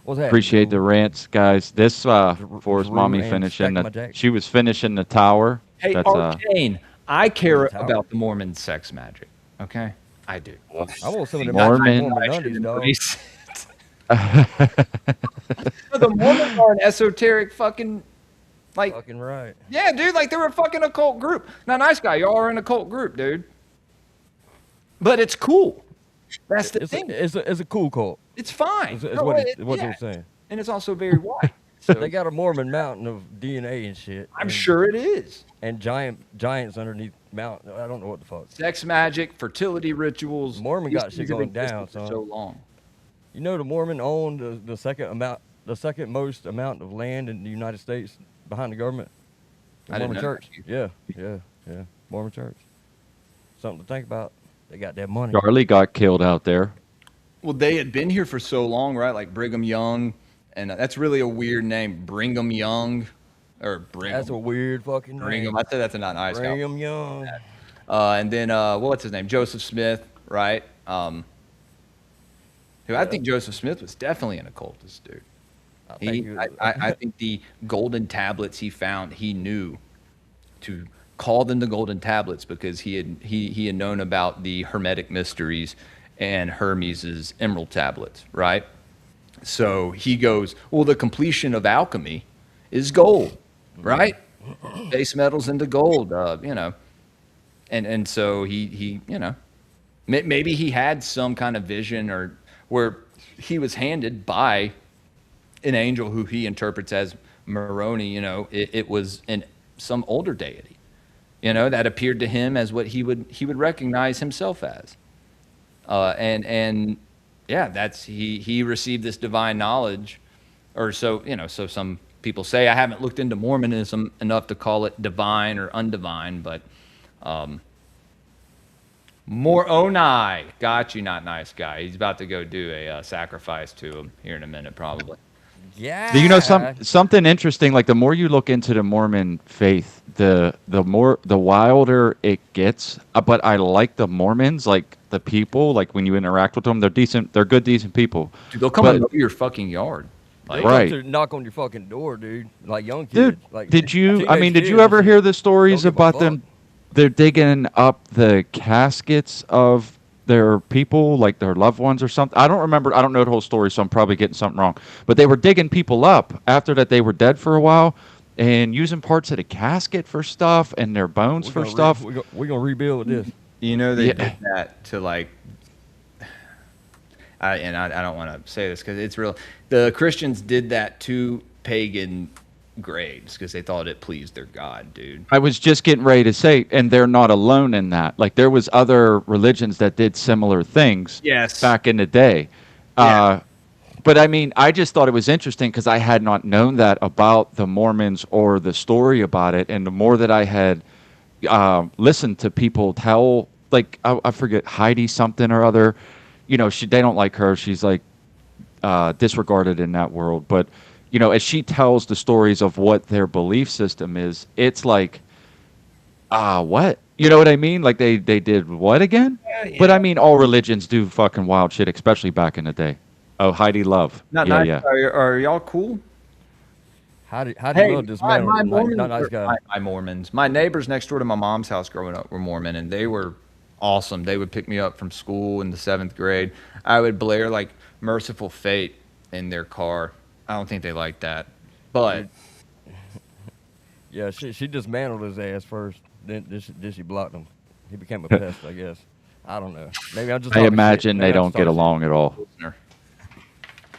What's that? Appreciate the rants, guys. This for his Drew mommy and finishing Stack My the. Jack. She was finishing the tower. Hey, That's Arcane. I care Tower. about the Mormon sex magic. Okay, I do. I want some of them Mormon. Mormon I should undies, dog. embrace it. The Mormons are an esoteric fucking like. Fucking right. Yeah, dude, like they're a fucking occult group. Now, nice guy, y'all are an occult group, dude. But it's cool. That's the It's thing. a cool cult. It's fine. It's No, what, it- what yeah. they're saying. And it's also very white. So They got a Mormon mountain of DNA and shit. I'm and, sure it is. And giants underneath mountain. I don't know what the fuck. Sex magic, fertility rituals. Mormon these got shit things have going down, existed for son. so long. You know the Mormon owned the second most amount of land in the United States behind the government. The I didn't Mormon know church. that. Yeah. Mormon church. Something to think about. They got that money. Charlie got killed out there. Well, they had been here for so long, right? Like Brigham Young, and that's really a weird name, Brigham Young, or Brigham. That's a weird fucking name. Brigham. I said that's a not nice guy. Brigham Young. And then what's his name? Joseph Smith, right? Who I think Joseph Smith was definitely an occultist, dude. I think he was- I think the golden tablets he found, he knew to call them the golden tablets because he had known about the Hermetic mysteries and Hermes's emerald tablets, right? So he goes, well, the completion of alchemy is gold, right? Base metals into gold, and so he maybe he had some kind of vision or where he was handed by an angel who he interprets as Moroni. It was some older deity, that appeared to him as what he would recognize himself as. And yeah, that's he received this divine knowledge, or so so some people say. I haven't looked into Mormonism enough to call it divine or undivine, but Moroni, got you, not nice guy. He's about to go do a sacrifice to him here in a minute, probably. Yeah. Do you know something interesting? Like the more you look into the Mormon faith, the wilder it gets. But I like the Mormons, like the people. Like when you interact with them, they're decent. They're good, decent people. Dude, they'll come But- and mow your fucking yard. Like, They'll Right. come to knock on your fucking door, dude. Like young kids. Dude, Like did you? I teenage mean, did you kids ever and hear shit. the stories Don't give a about them? fuck. They're digging up the caskets of their people, like their loved ones or something. I don't remember. I don't know the whole story, so I'm probably getting something wrong. But they were digging people up after that they were dead for a while, and using parts of the casket for stuff and their bones We're for gonna stuff. We're gonna rebuild with this. they Yeah. did that to like. I don't want to say this because it's real. The Christians did that to pagan graves because they thought it pleased their god, dude. I was just getting ready to say, and they're not alone in that. Like there was other religions that did similar things Yes. back in the day. Yeah. But I mean, I just thought it was interesting because I had not known that about the Mormons or the story about it. And the more that I had listened to people tell, like I forget Heidi something or other, they don't like her. She's like disregarded in that world. But as she tells the stories of what their belief system is, it's like, what? You know what I mean? Like they did what again? Yeah. But I mean, all religions do fucking wild shit, especially back in the day. Oh, Heidi Love. Not yeah, nice. yeah. Are y'all cool? How do you Hey, know dismantle my them? Not Mormons, nice guy. my Mormons, my neighbors next door to my mom's house growing up were Mormon, and they were awesome. They would pick me up from school in the 7th grade. I would blare like "Merciful Fate" in their car. I don't think they liked that, but You, yeah, she dismantled his ass first. Then she blocked him. He became a pest, I guess. I don't know. Maybe I'm just I talking shit. imagine they Maybe I'm just don't get talking shit. along at all. Pilsner.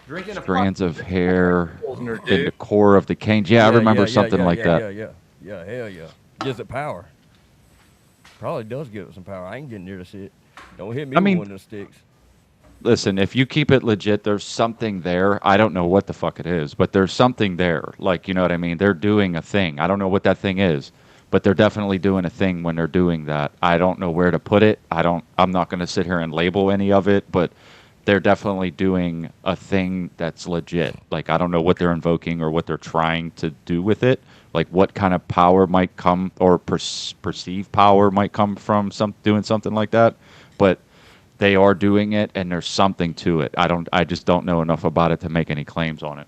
Drinking a fucking Strands of hair Pilsner, in the dude. core of the canes. Yeah, I remember something like that. Yeah. Hell yeah. Gives it power. Probably does give it some power. I ain't getting near the shit. Don't hit me I with mean, one of those sticks. listen, if you keep it legit, there's something there. I don't know what the fuck it is, but there's something there. Like, you know what I mean? They're doing a thing. I don't know what that thing is, but they're definitely doing a thing when they're doing that. I don't know where to put it. I'm not going to sit here and label any of it, but they're definitely doing a thing that's legit. Like, I don't know what they're invoking or what they're trying to do with it. Like, what kind of power might come or perceived power might come from doing something like that. But they are doing it and there's something to it. I just don't know enough about it to make any claims on it.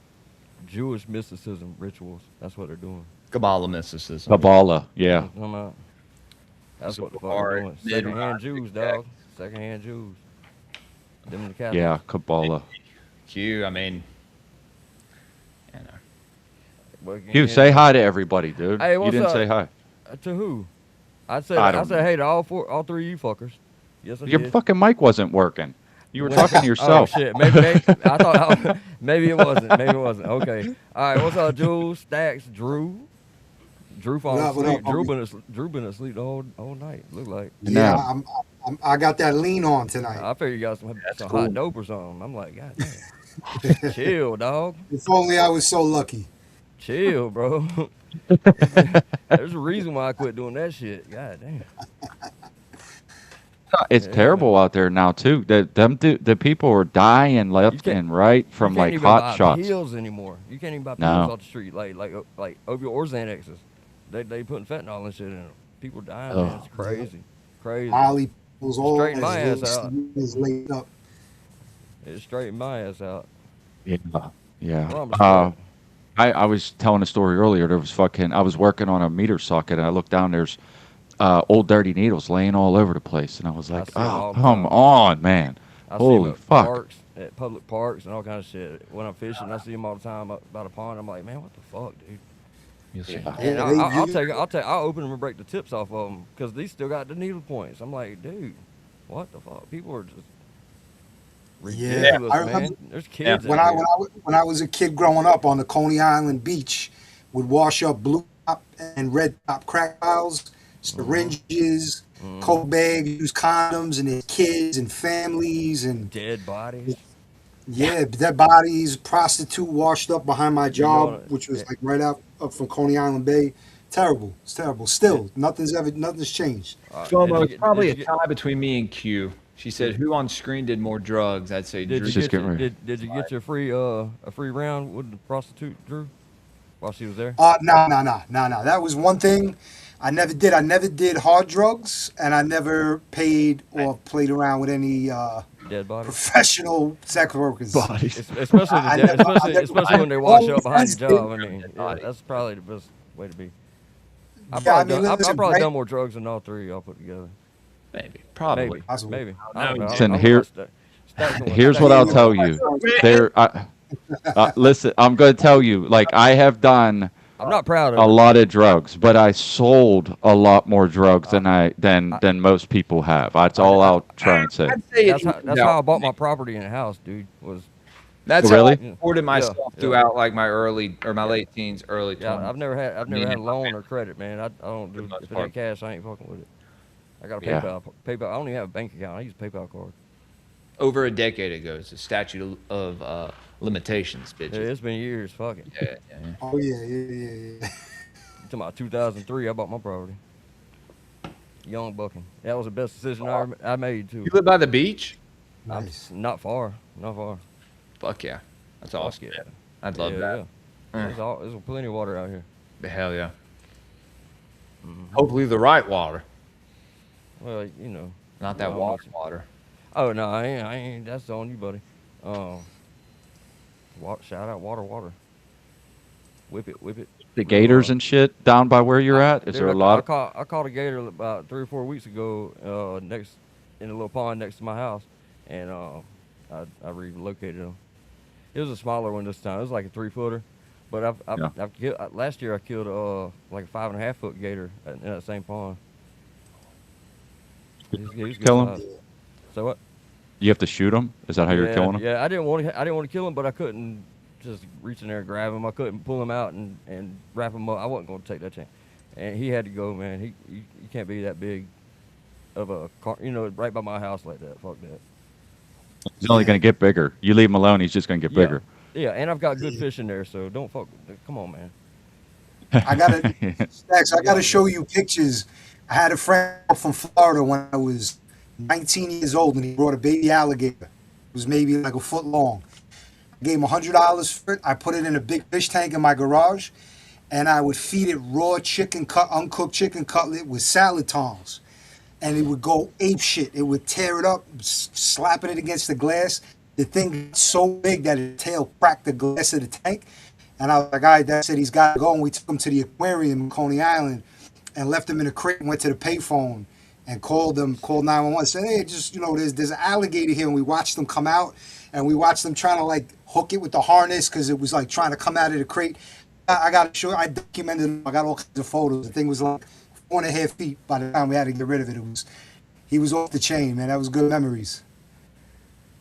Jewish mysticism rituals. That's what they're doing. Kabbalah mysticism. Kabbalah, You know yeah. what I'm talking about? That's what the fuck Zohar, they're doing. Midrash, Secondhand Jews, exactly. dog. Secondhand Jews. Them and the Catholics. Yeah, Kabbalah. Q. I mean, you know. Working Hugh, in say there. hi to everybody, dude. Hey, You what's didn't up? say hi. To who? I I don't said know. hey to all three of you fuckers. Yes, I Your did. fucking mic wasn't working. You were When talking to oh yourself. shit, maybe I thought maybe it wasn't. Maybe it wasn't. Okay. All right. What's up, Jules? Stacks, Drew. Drew What falling up? What up, asleep. homie? Drew been asleep the whole night. Look like. Yeah, No. I got that lean on tonight. I figured you got That's some cool. hot dope or something. I'm like, God damn. Chill, dog. If only I was so lucky. Chill, bro. There's a reason why I quit doing that shit. God damn. It's Yeah. terrible out there now too. The people are dying You left can't and right you from can't like even hot buy shots. pills anymore. You can't even buy pills No. off the street like opioid or Xanaxes. They putting fentanyl and shit in them. People dying, man. Oh. It's crazy. Crazy. Molly pulls all Straighten my ass out. is laid up. It straightened my ass out. Yeah. Yeah. Promise you that. I was telling a story earlier. There was fucking. I was working on a meter socket, and I looked down. There's old dirty needles laying all over the place, and I was I like, see them "Oh, all the come time. on, man! I see them Holy at fuck!" parks, at public parks, and all kind of shit. When I'm fishing, I see them all the time by the pond. I'm like, man, what the fuck, dude? Yeah. And Yeah, I'll open them and break the tips off of them because these still got the needle points. I'm like, dude, what the fuck? People are just yeah. ridiculous, I man. remember There's kids when out I here. when I was a kid growing up on the Coney Island beach, would wash up blue top and red top crack vials, Mm-hmm. syringes, Mm-hmm. coat bags, use condoms, and their kids and families and Dead bodies. yeah, dead bodies, prostitute washed up behind my You know job, what? which was like right up from Coney Island Bay. Terrible. It's terrible. Still, Did, nothing's changed. FOMO is did probably you a get tie between me and Q. She said, "Who on screen did more drugs?" I'd say did Drew. you Let's just get get your, ready. did you get your a free round with the prostitute Drew while she was there? No. That was one thing I never did. I never did hard drugs, and I never paid or played around with any Dead bodies. professional sex workers. Bodies. Especially I never, I never, especially when they wash all up behind your friends did. job. I mean, yeah, that's probably the best way to be. Yeah, I mean, I listen, probably right? done more drugs than all three y'all put together. Maybe, probably. Maybe, Possible. maybe. I don't know. Listen, I don't here- know about Here's what Yeah, I'll yeah. tell you. Listen, I'm going to tell you. Like, I have done I'm not proud of a it. lot of drugs, but I sold a lot more drugs than I- than most people have. That's I- all I- I'll try and say. I'd say That's how I bought my property and house, dude. Was That's Oh, really? how I supported myself Yeah. throughout like my early or my late teens, early 20s. yeah. I've never had a and my loan or credit, man. I don't do the most if it part. ain't cash, I ain't fucking with it. I got a Yeah. PayPal. I don't even have a bank account. I use a PayPal card. Over a decade ago, it's a statute of limitations, Yeah, bitches. it's been years. Fuck it. Yeah. Oh yeah. To my 2003, I bought my property. Young bucking. That was the best decision I made too. You live by the beach? I'm Nice. not far. Not far. Fuck yeah, that's Fuck awesome. yeah. Man. I'd love that. Yeah. Mm. There's plenty of water out here. The hell yeah. Mhm. Hopefully the right water, Well, you know. not that Well, water. Oh no, I ain't. That's on you, buddy. Shout out water. whip it. The Real gators and shit down by where you're at? Is dude, there a lot? I caught a gator about 3 or 4 weeks ago. Next in a little pond next to my house, and I relocated him. It was a smaller one this time. It was like a 3 footer, but Yeah. I've killed last year. I killed like a 5.5 foot gator in that same pond. He's good Kill 'em? size. So what? You have to shoot them? Is that how you're Yeah, killing them? yeah. I didn't want to kill him, but I couldn't just reach in there and grab him. I couldn't pull him out and wrap him up. I wasn't going to take that chance. And he had to go, man. You can't be that big of a car, right by my house like that. Fuck that. He's only going to get bigger. You leave him alone, he's just going to get Yeah, bigger. yeah. And I've got good fish in there, so don't fuck. Come on, man. I gotta, Stacks, I You gotta gotta show go. you pictures. I had a friend from Florida when I was 19 years old, and he brought a baby alligator. It was maybe like a foot long. I gave him $100 for it. I put it in a big fish tank in my garage, and I would feed it raw uncooked chicken cutlet with salad tongs, and it would go ape shit. It would tear it up, slapping it against the glass. The thing got so big that its tail cracked the glass of the tank. And I was like, all right, that's it. He's got to go. And we took him to the aquarium in Coney Island and left him in a crate and went to the payphone and called 911. Said, hey, just, there's an alligator here. And we watched them come out and we watched them trying to like hook it with the harness because it was like trying to come out of the crate. I got to show you. I documented it. I got all kinds of photos. The thing was like 4.5 feet by the time we had to get rid of it. He was off the chain, man. That was good memories.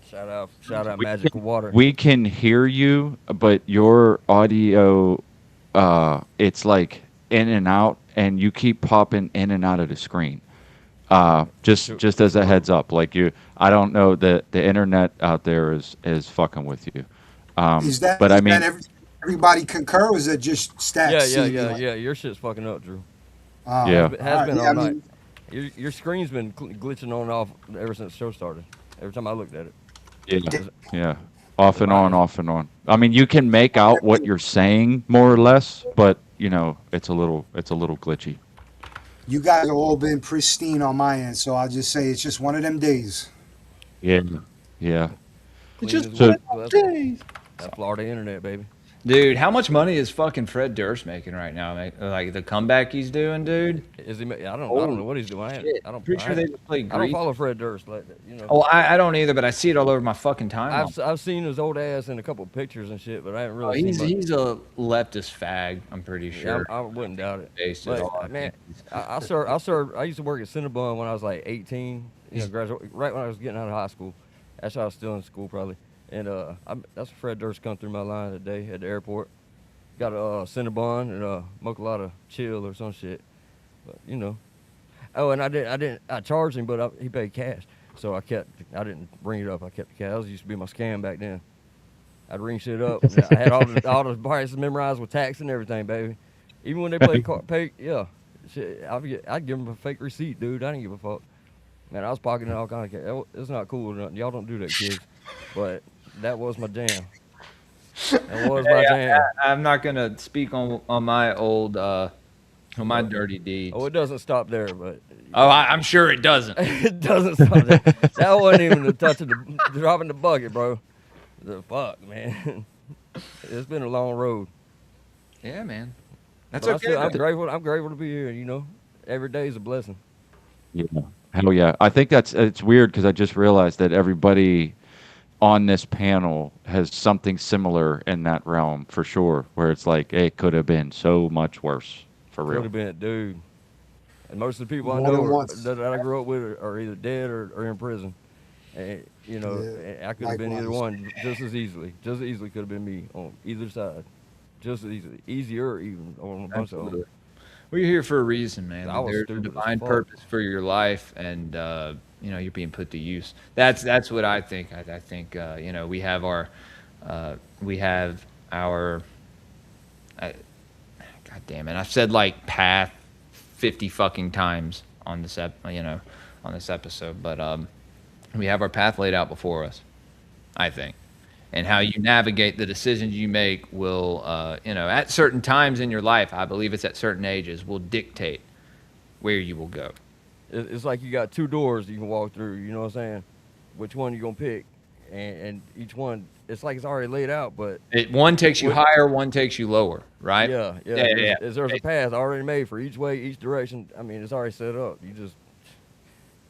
Shout out, Magical Water. We can hear you, but your audio, it's like in and out, and you keep popping in and out of the screen. Just as a heads up, like I don't know that the internet out there is fucking with you. Is that, But I is that mean, everybody concur, or is it just Yeah, Stacks yeah, seeing me yeah, like, yeah. Your shit's fucking up, Drew. yeah, Has all right, been yeah, all I night. mean, Your screen's been glitching on and off ever since the show started. Every time I looked at it. yeah, Is it- yeah, off and on, Mine. off and on. I mean, you can make out what you're saying more or less, but it's a little glitchy. you guys have all been pristine on my end, so I'll just say it's just one of them days. Yeah, yeah. It's Clean just as So well. one So of those days. that Florida internet, baby. Dude, how much money is fucking Fred Durst making right now? Like the comeback he's doing, dude. Is he? I don't know what he's doing. Shit. Pretty sure they just play I don't Greece. follow Fred Durst like that. Oh, I don't either, but I see it all over my fucking timeline. I've seen his old ass in a couple pictures and shit, but I haven't Oh, really he's seen much. he's a leftist fag. I'm pretty Yeah, sure. I wouldn't doubt it. Based it But all on man, things. I used to work at Cinnabon when I was like 18. Graduate right when I was getting out of high school. That's how I was still in school probably. And that's when Fred Durst come through my line today at the airport. Got a Cinnabon and Mocha Lotta Chill or some shit. But oh, and I charged him, but he paid cash. So I didn't bring it up. I kept the cash. That used to be my scam back then. I'd ring shit up. I had all the prices memorized with tax and everything, baby. Even when they yeah. Shit, I'd give them a fake receipt, dude. I didn't give a fuck. Man, I was pocketing all kind of cash. It's not cool or nothing. Y'all don't do that, kids. But that was my jam. That was my jam. I'm not gonna speak on my old on my dirty deeds. Oh, it doesn't stop there, but Oh, I'm sure it doesn't. it doesn't stop there. That wasn't even the touch of the dropping the bucket, bro. The fuck, man. It's been a long road. Yeah, man. That's But okay. I'm grateful. I'm grateful to be here. Every day is a blessing. Yeah. Hell yeah. I think it's weird because I just realized that everybody on this panel has something similar in that realm for sure, where it's like it could have been so much worse for Could real. have been, dude. And most of the people I More than know once. that I grew up with are either dead or in prison. And, Yeah, and I could have been either likewise. one just as easily. Just as easily could have been me on either side. Just as easily. Easier even on a bunch of Absolutely. them. Well, you're here for a reason, man. I was There's a stupid as divine fuck. purpose for your life, and you're being put to use. That's what I think. I think we have our God damn it! I've said like path 50 fucking times on this on this episode, but we have our path laid out before us. I think. And how you navigate the decisions you make will, at certain times in your life, I believe it's at certain ages, will dictate where you will go. It's like you got two doors you can walk through. You know what I'm saying? Which one you gonna pick? and each one it's like it's already laid out, but One takes you what? higher, one takes you lower, right? Yeah, Yeah, yeah. yeah, yeah. There's a path already made for each way, each direction. I mean, it's already set up. You just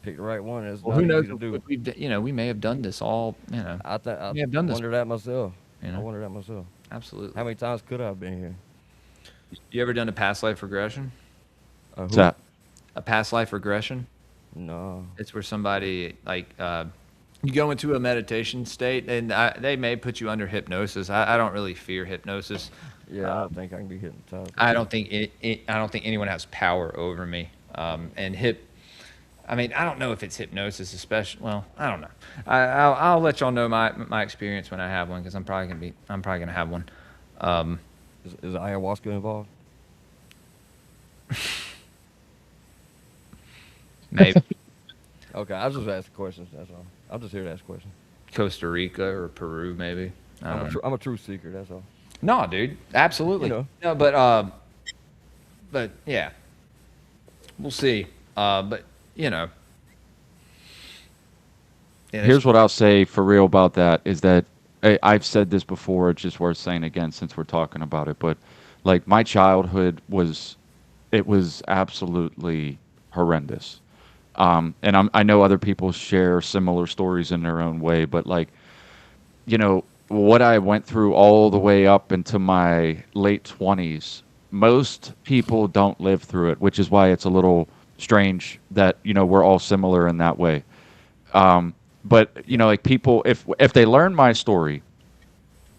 pick the right one. It's Well, who not knows easy to do. if we may have done this all, I we have done this, wonder that myself. you I know, wonder that myself. absolutely. How many times could I have been here? You ever done a past life regression? What's Who? that? A past life regression? No. It's where somebody you go into a meditation state, and they may put you under hypnosis. I don't really fear hypnosis. Yeah, I don't think I can be hypnotized. I don't think I don't think anyone has power over me. I mean, I don't know if it's hypnosis, especially. Well, I don't know. I'll let y'all know my experience when I have one, because I'm probably gonna have one. Is ayahuasca involved? Maybe Okay, I was just asking questions. That's all. I'm just here to ask questions. Costa Rica or Peru, maybe. I don't know. I'm a truth seeker. That's all. No, dude, absolutely. You know. No, but yeah, we'll see. But you know, yeah, Here's what I'll say for real about that is that I've said this before. It's just worth saying again since we're talking about it. But like my childhood was absolutely horrendous. And I know other people share similar stories in their own way, but like, what I went through all the way up into my late 20s, most people don't live through it, which is why it's a little strange that, we're all similar in that way. But, like people, if they learn my story,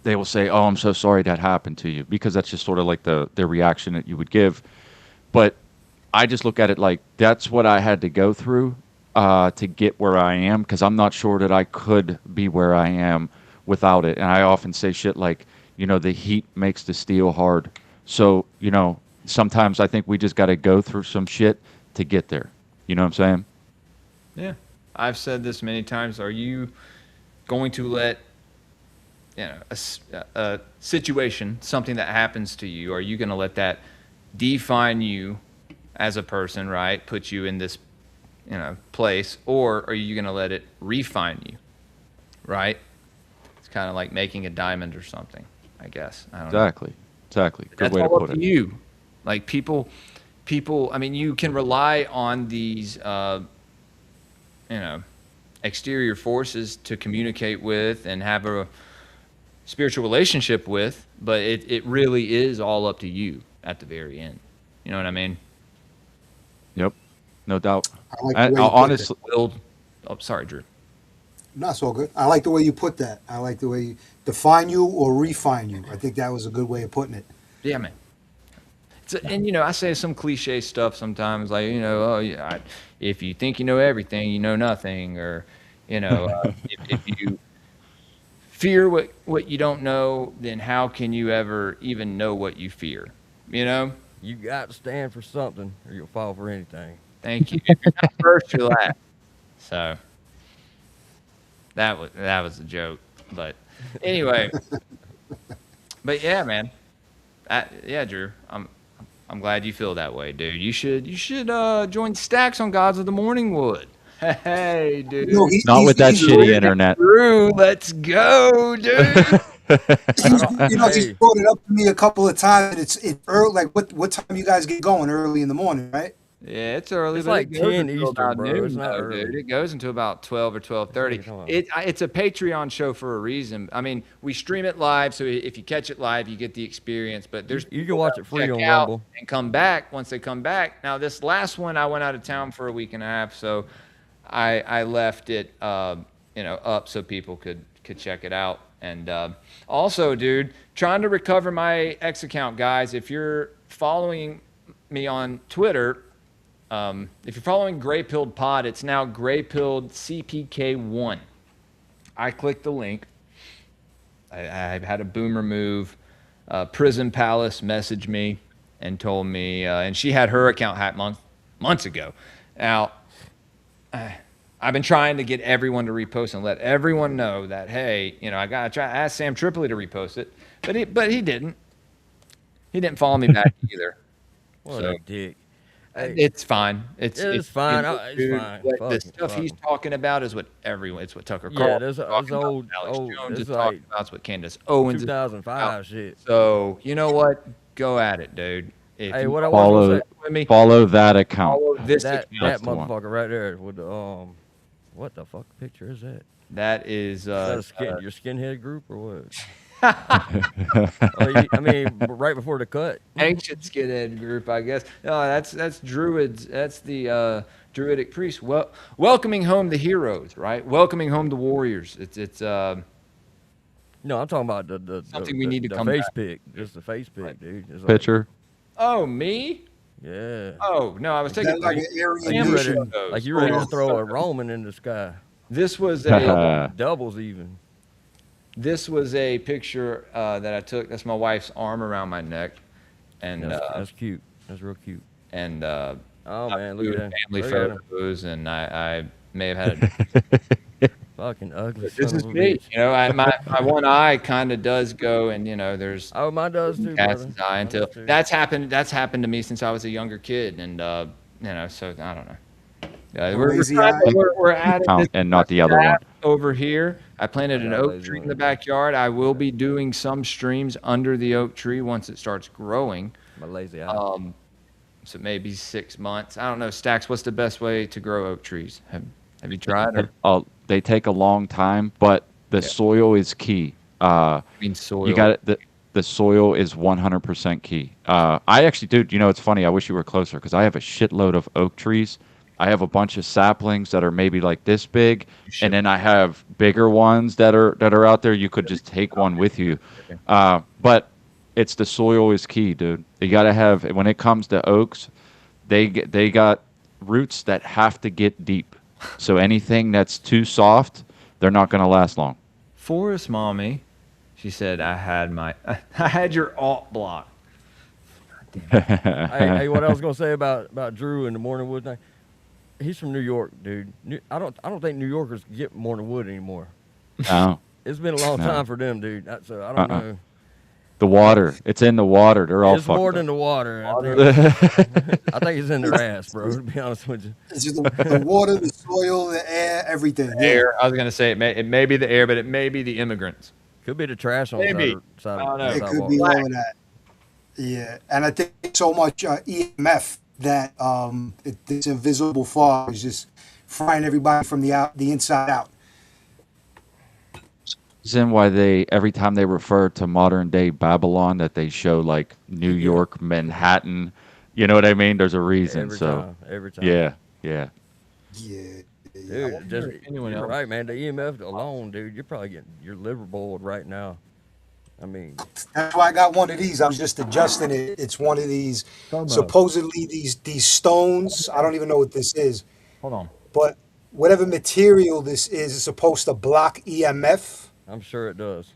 they will say, "Oh, I'm so sorry that happened to you," because that's just sort of like the reaction that you would give. But I just look at it like that's what I had to go through to get where I am, because I'm not sure that I could be where I am without it. And I often say shit like, the heat makes the steel hard. So, sometimes I think we just got to go through some shit to get there. You know what I'm saying? yeah. I've said this many times. Are you going to let a situation, something that happens to you, are you going to let that define you as a person, right? Put you in this, place, or are you going to let it refine you, right? It's kind of like making a diamond or something, I guess. I don't know. Exactly. Good That's way to all put up to it. you. Like people. I mean, you can rely on these, exterior forces to communicate with and have a spiritual relationship with, but it really is all up to you at the very end. You know what I mean? Yep. No doubt. I like the way you put that. Honestly, Will. Oh, sorry, Drew. No, it's all good. I like the way you put that. I like the way you define you or refine you. I think that was a good way of putting it. Yeah, man. And I say some cliche stuff sometimes, like oh yeah, if you think you know everything, you know nothing, or if you fear what you don't know, then how can you ever even know what you fear? You know. You got to stand for something, or you'll fall for anything. Thank you. If you're not first, you're last. So that was a joke, but anyway. But yeah, man. Yeah, Drew. I'm glad you feel that way, dude. You should join Stacks on Gods of the Morning Wood. Hey, dude. No, not with that he's shitty internet. Drew, let's go, dude. he's he's Hey, brought it up to me a couple of times. It's early. Like what time you guys get going? Early in the morning, right? Yeah, it's early, it's but like it goes 10 until Eastern, about bro. noon, It's not though, dude. early. It goes until about 12 or What are 12:30. you talking about? It's a Patreon show for a reason. I mean, we stream it live, so if you catch it live, you get the experience. But there's You can people watch that it free check on out Rumble. and come back once they come back. Now, this last one, I went out of town for a week and a half, so I left it up so people could check it out. And also, dude, trying to recover my X account, guys. If you're following me on Twitter. If you're following Gray Pilled Pod, it's now Gray Pilled CPK1. I clicked the link. I've had a boomer move. Prison Palace messaged me and told me, and she had her account hacked months ago. Now, I've been trying to get everyone to repost and let everyone know that, hey, I got to try. I asked Sam Tripoli to repost it, but he didn't. He didn't follow me back either. What So a dick. Hey, It's fine. it's fine. It's dude. fine. What the Fuck, stuff fuck he's 'em. talking about is what everyone. It's what Tucker Yeah, Carlson's there's talking about. old, What Alex old. Jones This is is talking like about. It's what Candace Owens is talking about. 2005 shit. So you know what? Go at it, dude. If Hey, you what I was gonna Follow say, with me, follow that account. follow this that account. That's that the one. motherfucker right there with the what the fuck picture is that? That is Is that a your skinhead group or what? uh, Oh, I mean, right before the cut. ancient skinhead group, I guess. No, that's druids. That's the druidic priests. Well, welcoming home the heroes, right? Welcoming home the warriors. It's No, I'm talking about something we need to the come face back. pic, just the face Right. pic, dude. It's like, Picture. Oh, me? yeah, Oh no, I was Is taking that like an like Aryan you family ready, nation? photos. like you ready to Oh, throw a Roman in the sky. This was a Doubles even. this was a picture that I took. That's my wife's arm around my neck, and That's cute. That's real cute. and Oh I man, was look at doing that. family Look at him. photos, and I may have had Fucking ugly this son is of a me. bitch. You know, my one eye kind of does go, and you know, there's Oh, mine does too, cat's brother. eye Mine until does too. that's happened. That's happened to me since I was a younger kid, and you know, so I don't know. A We're lazy trying eye. we're at it. This Account is and my not the other one. staff over here. I planted I an got a oak lazy tree in one the too. backyard. I will be doing some streams under the oak tree once it starts growing. My lazy eye. So maybe 6 months. I don't know. Stacks, what's the best way to grow oak trees? Have you tried? Or They take a long time, but the yeah, soil is key. I mean You soil. got it. The soil is 100% key. I actually, dude, you know, it's funny. I wish you were closer because I have a shitload of oak trees. I have a bunch of saplings that are maybe like this big, You and should. then I have bigger ones that are out there. You could just take one with you. But it's the soil is key, dude. You got to have when it comes to oaks, they got roots that have to get deep. So anything that's too soft, they're not going to last long. Forest mommy, she said I had your alt block. Hey, what I was gonna say about Drew and the Morning Wood thing. He's from New York, dude. I don't think New Yorkers get Morning Wood anymore. No, It's been a long no. time for them, dude. So I don't Uh-uh. know. The water, it's in the water. They're all It's more fucked than the water. Water. I think it's in their ass, bro. To be honest with you. It's just the water, the soil, the air, everything. Yeah. Air. I was gonna say it may be the air, but it may be the immigrants. Could be the trash on the Maybe. side I don't of know. the It could sidewalk. be all of that. Yeah, and I think so much EMF that this invisible fog is just frying everybody from the inside out. reason why they every time they refer to modern day Babylon that they show like New Yeah. York, Manhattan. You know what I mean? There's a reason. Every So time. Every time. yeah, yeah. Yeah, Dude, just, if anyone you're else- right, man. The EMF alone, dude, you're probably getting your liver boiled right now. I mean, that's why I got one of these. I was just adjusting it. It's one of these supposedly these stones. I don't even know what this is, Hold on. but whatever material this is supposed to block EMF. I'm sure it does.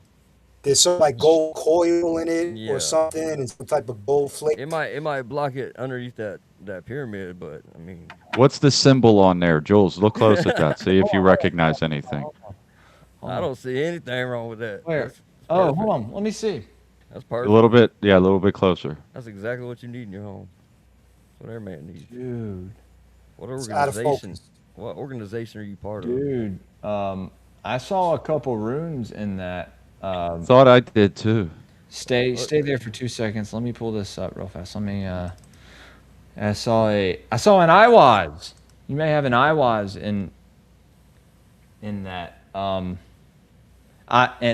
There's some like gold coil in it Yeah. or something, and some type of gold flake. It might block it underneath that pyramid, but I mean, What's the symbol on there, Jules? Look close at that. See if you recognize anything. I don't see anything wrong with that. Where? That's Oh, perfect. hold on. Let me see. That's A perfect. little bit, yeah, a little bit closer. That's exactly what you need in your home. That's what every man needs. Dude. What It's out of organization? focus. What organization are you part of? Dude. I saw a couple runes in that. Thought I did too. Stay there for 2 seconds. Let me pull this up real fast. Let me I saw an Iwaz. You may have an Iwaz in that. And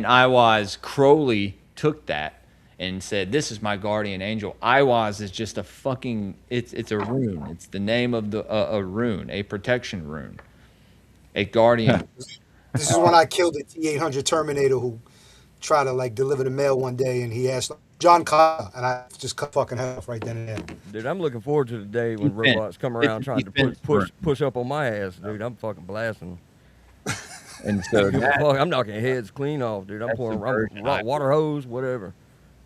Iwaz Crowley took that and said, "This is my guardian angel." Iwaz is just a fucking it's a rune. It's the name of a rune, a protection rune. A guardian. This is when I killed the T-800 Terminator who tried to like deliver the mail one day, and he asked John Connor, and I just cut fucking head off right then and there. Dude, I'm looking forward to the day when He's been- robots come around he's trying to been push up on my ass, dude. I'm fucking blasting. And so that, Fuck, I'm knocking heads clean off, dude. I'm That's pouring the version water hose, whatever.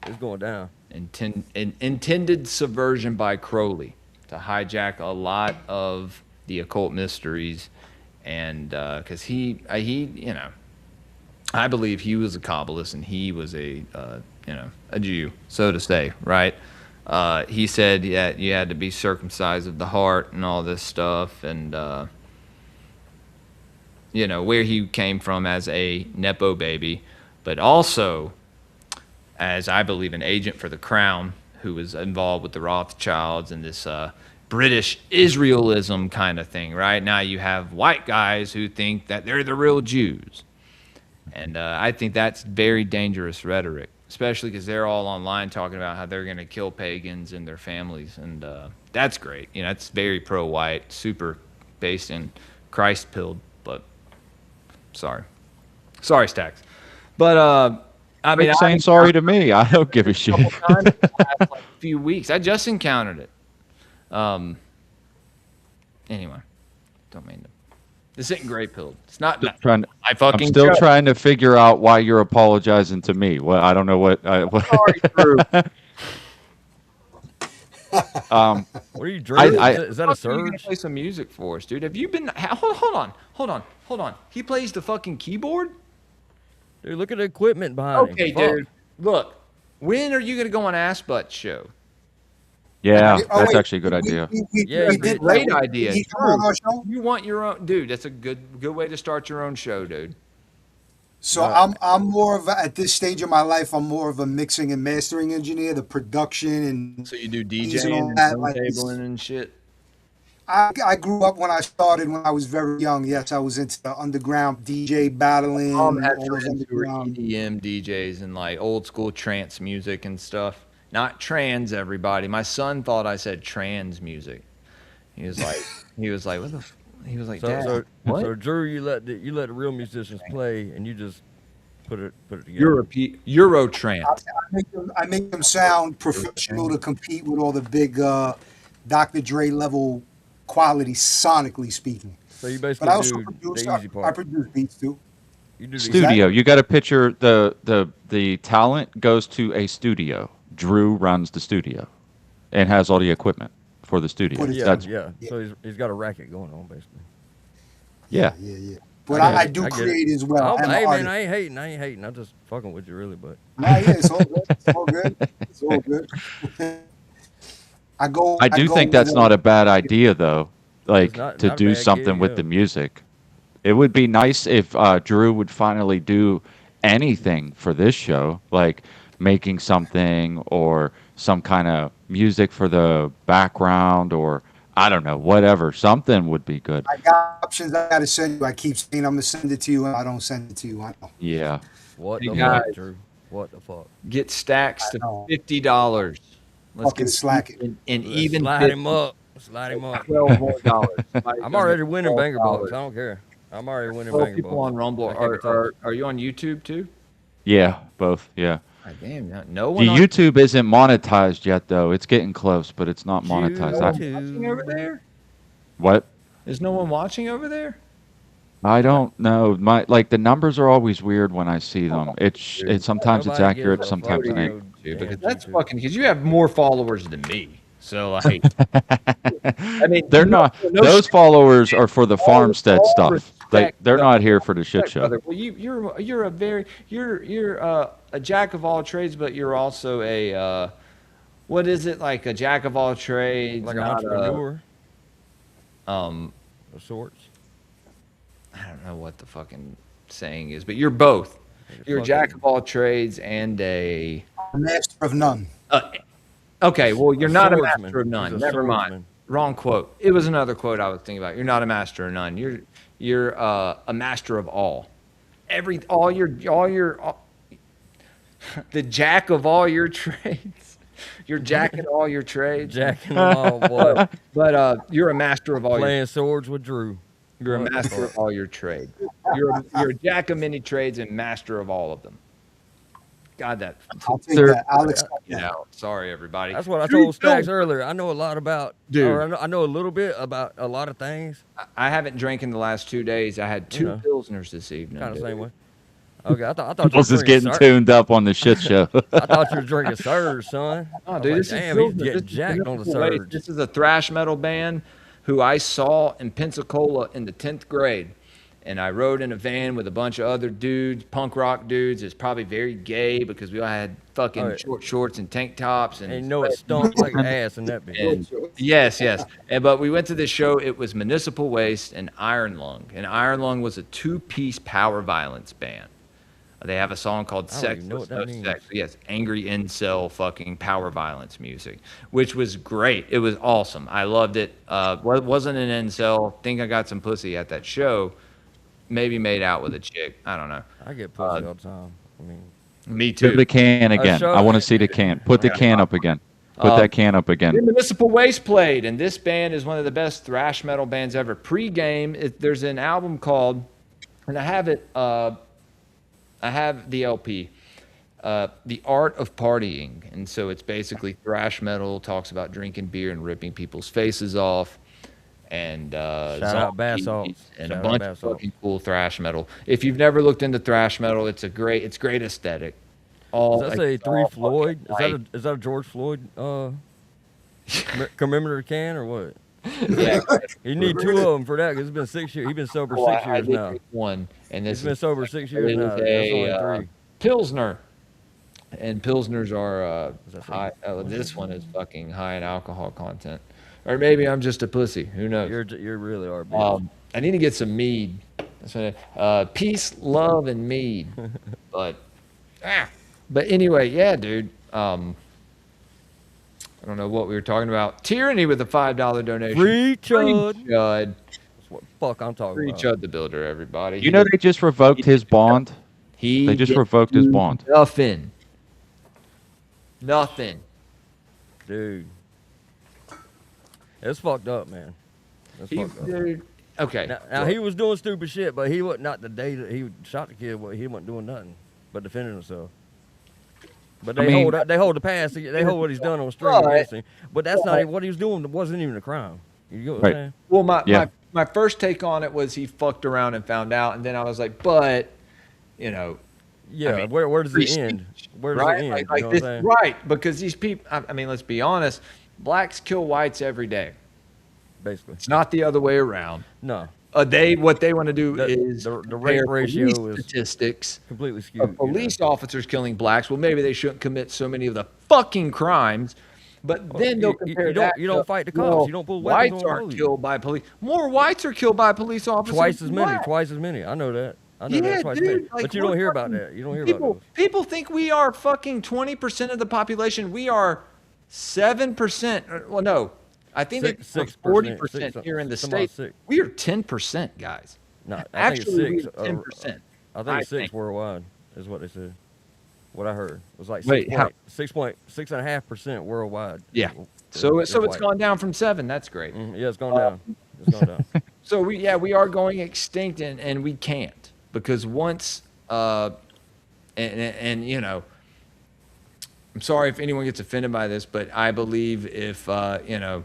It's going down. intended subversion by Crowley to hijack a lot of the occult mysteries, and because he you know, I believe he was a Kabbalist and he was a a Jew, so to say, right? He said that you had to be circumcised of the heart and all this stuff, and where he came from as a nepo baby, but also as I believe an agent for the crown who was involved with the Rothschilds and this British Israelism kind of thing. Right now, you have white guys who think that they're the real Jews. And I think that's very dangerous rhetoric, especially because they're all online talking about how they're going to kill pagans and their families. And that's great. It's very pro-white, super based in Christ-pilled, but sorry. Sorry, Stacks. But, I mean, Quit saying sorry to me. I don't give a shit. times in the last, like, few weeks. I just encountered it. Anyway, don't mean to. This ain't gray pilled. It's not. Trying to, I I'm fucking. still joke. trying to figure out why you're apologizing to me. Well, I don't know what. Sorry, Drew. What are you drinking? Is that a Fuck, you gonna surge? play some music for us, dude? Have you been? Hold on. He plays the fucking keyboard. Dude, look at the equipment behind Okay, him. Fuck. dude. Look, when are you gonna go on Ass Butt show? Yeah, Oh, that's wait, actually a good idea. Yeah, we did Great that. idea. He come on our show? You want your own, dude? That's a good way to start your own show, dude. So I'm more of at this stage of my life, I'm more of a mixing and mastering engineer, the production and So you do keys and DJing all and that. Like, turntabling and shit. I grew up when I started when I was very young. Yes, I was into the underground DJ battling, all those Friends who were underground. EDM DJs and like old school trance music and stuff. Not trans, everybody. My son thought I said trans music. He was like, what the? He was like, So, Dad, so, what? so Drew, you let the real musicians play, and you just put it together. Euro trance. I make them sound professional to compete with all the big Dr. Dre level quality, sonically speaking. So you But basically I also do produce. the easy I part. produce beats too. You do the Studio. You got to picture the talent goes to a studio. Drew runs the studio, and has all the equipment for the studio. Put it- Yeah, That's yeah. So he's got a racket going on basically. yeah. Yeah. But I get I it. do I get create as well. Oh, I'm hey an man, artist. I ain't hating. I'm just fucking with you, really. But Nah, yeah, it's all good. It's all good. It's all good. I do think that's not a bad idea, though. Like not to a do bad something gig, with yeah. the music. It would be nice if Drew would finally do anything for this show, like making something or some kind of music for the background, or I don't know, whatever. Something would be good. I got options I got to send you. I keep saying I'm gonna send it to you, and I don't send it to you. I know. Yeah. what Hey, the guys. fuck, Drew? What the fuck? Get Stacks to know. $50. Let's Fucking get slack it. an Let's even slide him up. Slide him up. $12 more. I'm already winning banger bucks. $12. I don't care. I'm already winning 12 banger people on bucks. Rumble. I can't be Are you on YouTube too? Yeah, both. Yeah. God damn, no The one on YouTube isn't monetized yet, though. It's getting close, but it's not monetized. watching over there. What? Is no one watching over there? I don't know. The numbers are always weird when I see them. It's sometimes it's Nobody accurate, gives a sometimes fuck it ain't. about Dude, damn because that's YouTube. fucking because you have more followers than me. So like, I mean, They're not. no Those shit. followers are for the farmstead all stuff. respect, They're though. not here for the shit show. Brother. Well, you're a very you're a jack of all trades, but you're also a what is it, like a jack of all trades, Like an not entrepreneur um of sorts. I don't know what the fucking saying is, but you're both. You're a fucking- jack of all trades and a Master of none. okay. Well, you're not a swordsman. master of none. He's a Never mind. swordsman. Wrong quote. It was another quote I was thinking about. You're not a master of none. You're a master of all. The jack of all your trades. You're jacking all your trades. Jacking them all, boy. But you're a master of all your. Playing swords with Drew. You're a What the master of all your trade. You're a jack of many trades and master of all of them. God, that I'll take Sir- that. I'll accept you that. know. Sorry, everybody. That's what I Dude, told Stacks no. earlier. I know a lot about, Dude. or I know a little bit about a lot of things. I haven't drank in the last 2 days. I had two Yeah. pilsners this evening. Kind of dude. same way. Okay, I thought you were People's just drinking getting tuned up on the shit show. I thought you were drinking Surge, son. Oh, I was dude, like, this damn, is he's Pilsner. getting This is jacked on the Municipal Waste. Surge. This is a thrash metal band who I saw in Pensacola in the 10th grade. and I rode in a van with a bunch of other dudes, punk rock dudes. It's probably very gay because we all had fucking Oh, short shorts and tank tops and you and know it stunk like ass in that bitch. and yes, yes. And but we went to this show. It was Municipal Waste and Iron Lung. And Iron Lung was a two-piece power violence band. They have a song called I don't even "Sex know Was what No that means. Sex." Yes, angry incel fucking power violence music, which was great. It was awesome. I loved it. Wasn't an incel. Think I got some pussy at that show. Maybe made out with a chick. I don't know. I get pussy all the time. I mean, Me Show too. the can a again. I show. want to see the can. Put the can up again. Put that can up again. Then Municipal Waste played, and this band is one of the best thrash metal bands ever. Pre-game, there's an album called, and I have it. I have the LP, "The Art of Partying," and so it's basically thrash metal. Talks about drinking beer and ripping people's faces off, and Shout out Bass zombies Salts. and Shout a out bunch Bass of Salts. fucking cool thrash metal. If you've never looked into thrash metal, it's great aesthetic. Does All that say it's Three all Floyd? fucking Is that a George Floyd commemorative can or what? white. Yeah. You need two of them for that because it's been 6 years. He's been sober Well, 6 years did now. pick one, and He's this been is sober 6 years it now. is That's a only three. Pilsner, and Pilsners are that high. from- This one is fucking high in alcohol content, or maybe I'm just a pussy. Who knows? You really are, bitch. I need to get some mead. That's what peace, love, and mead. But but anyway, yeah, dude. I don't know what we were talking about. Tyranny with a $5 donation. Free Chud. Chud. That's what the fuck I'm talking Free about. Chud the Builder, everybody. You know they just revoked his bond. He They just didn't revoked his do bond. Nothing. Nothing. Dude. It's fucked up, man. It's fucked up. Dude, okay. Now he was doing stupid shit, but he wasn't not the day that he shot the kid. He wasn't doing nothing but defending himself. But they hold the past. They hold what he's done on string Right. against him. But that's not even what he was doing. Wasn't even a crime. You get what Right. I'm saying? Well, Yeah. my first take on it was he fucked around and found out, and then I was like, but, you know, Yeah. mean, where does free it end? speech, Where does right? it end? Like You know what I'm this, saying? right? Because these people, I mean, let's be honest, blacks kill whites every day. Basically, It's not the other way around. no. What they want to do is The compare rape ratio police is statistics completely of skewed. you know? police officers killing blacks. Well, maybe they shouldn't commit so many of the fucking crimes. But then they'll compare that. You don't to, fight the cops. well, You don't pull weapons whites on aren't police. killed by police. More whites are killed by police officers. Twice than as many. blacks. Twice as many. I know that. I know Yeah, that twice as dude, many. like, But you we're don't hear about fucking- that. You don't hear people, about those. People think we are fucking 20% of the population. We are 7%. Well, no. I think Six- it's 6%, 40% six- here in the some odd state. six. We are 10%, guys. No, I Actually, think we it's are 6. 10%. I think it's 6 worldwide is what they said. What I heard it was like Wait, how- 6.5% worldwide. Yeah. is- So is it's white. gone down from 7. That's great. Yeah, it's gone down. It's gone down. So we are going extinct, and we can't because once and you know, I'm sorry if anyone gets offended by this, but I believe if you know,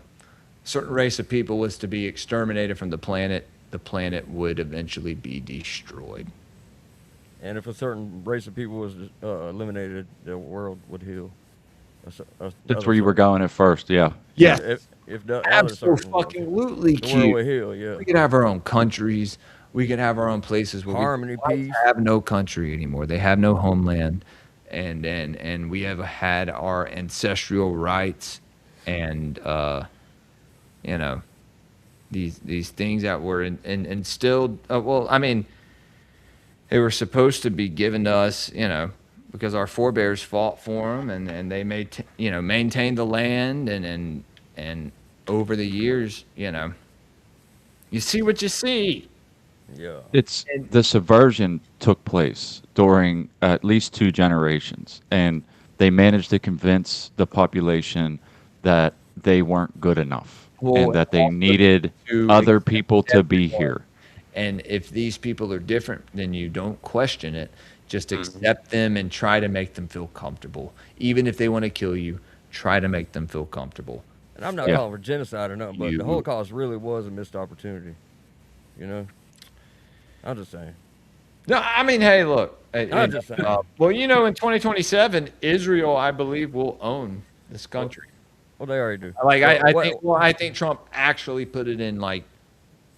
a certain race of people was to be exterminated from the planet would eventually be destroyed. And if a certain race of people was eliminated, the world would heal. That's where you were going at first. Yeah. If the other certain- Absolutely, the world would cute. heal. Yeah. We could have our own countries. We could have our own places where Harmony, we peace. have no country anymore. They have no homeland, and we have had our ancestral rights, and you know, these things that were instilled. Well, I mean, they were supposed to be given to us, you know, because our forebears fought for them, and they maintained the land, and over the years, you know, you see what you see. Yeah. It's the subversion took place during at least 2 generations, and they managed to convince the population that they weren't good enough Well, and that they also needed to other accept people to be everyone. here. And if these people are different than you, don't question it. Just accept them and try to make them feel comfortable. Even if they want to kill you, try to make them feel comfortable. And I'm not Yeah. calling for genocide or nothing, but You- the Holocaust really was a missed opportunity. You know? I'm just saying. No, I mean, hey, look. I'm just saying. Well, you know, in 2027, Israel, I believe, will own this country. Well, they already do. Like, I Well, think. Well, I think Trump actually put it in like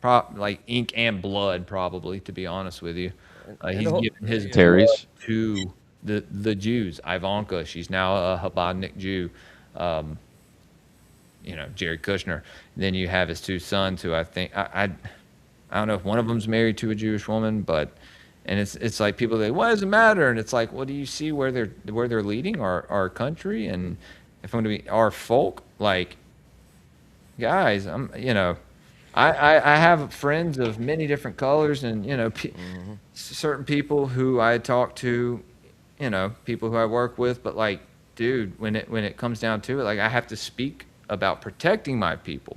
like ink and blood, probably, to be honest with you. And He's the whole, given his yeah, blood Terry's. to the Jews. Ivanka, she's now a Chabadnik Jew. Um, Jared Kushner. Then you have his two sons, who I think I don't know if one of them's married to a Jewish woman, but and it's like people say, why does it matter? And it's like, well, do you see where they're leading our country? And if I'm going to be our folk, like guys, I have friends of many different colors, and certain people who I talk to, people who I work with, but like, dude, when it comes down to it, like I have to speak about protecting my people,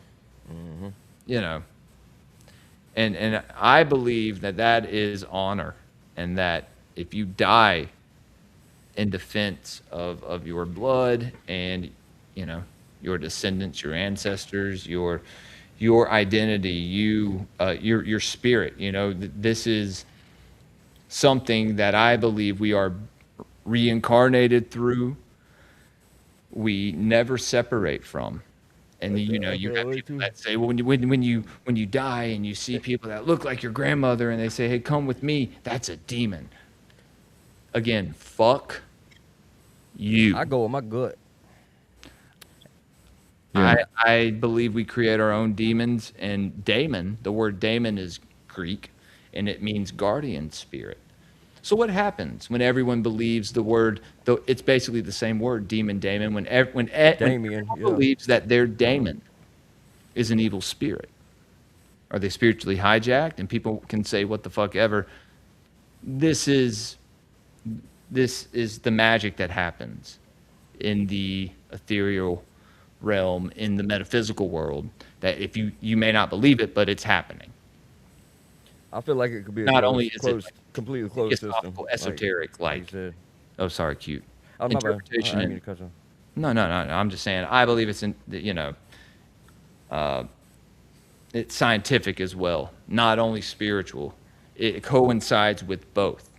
you know, and I believe that is honor, and that if you die in defense of your blood and your descendants, your ancestors, your identity, your spirit, this is something that I believe we are reincarnated through, we never separate from. And I you feel that have way people too. that say, well, when you die and you see people that look like your grandmother and they say, hey, come with me, that's a demon. Again, fuck you. I go with my gut. Yeah. I believe we create our own demons, and daemon, the word daemon is Greek, and it means guardian spirit. So what happens when everyone believes the word? Though it's basically the same word, demon, daemon. When Damien, everyone yeah. believes that their daemon is an evil spirit, are they spiritually hijacked? And people can say what the fuck ever. This is this is the magic that happens in the ethereal realm, in the metaphysical world, that if you may not believe it, but it's happening. I feel like it could be a Not only is it closed, like completely closed system. philosophical, esoteric, Like you said. oh, sorry, cute Oh, my bad. I interpretation, didn't mean and to cut you. no, I'm just saying I believe it's scientific as well, not only spiritual. It coincides with both.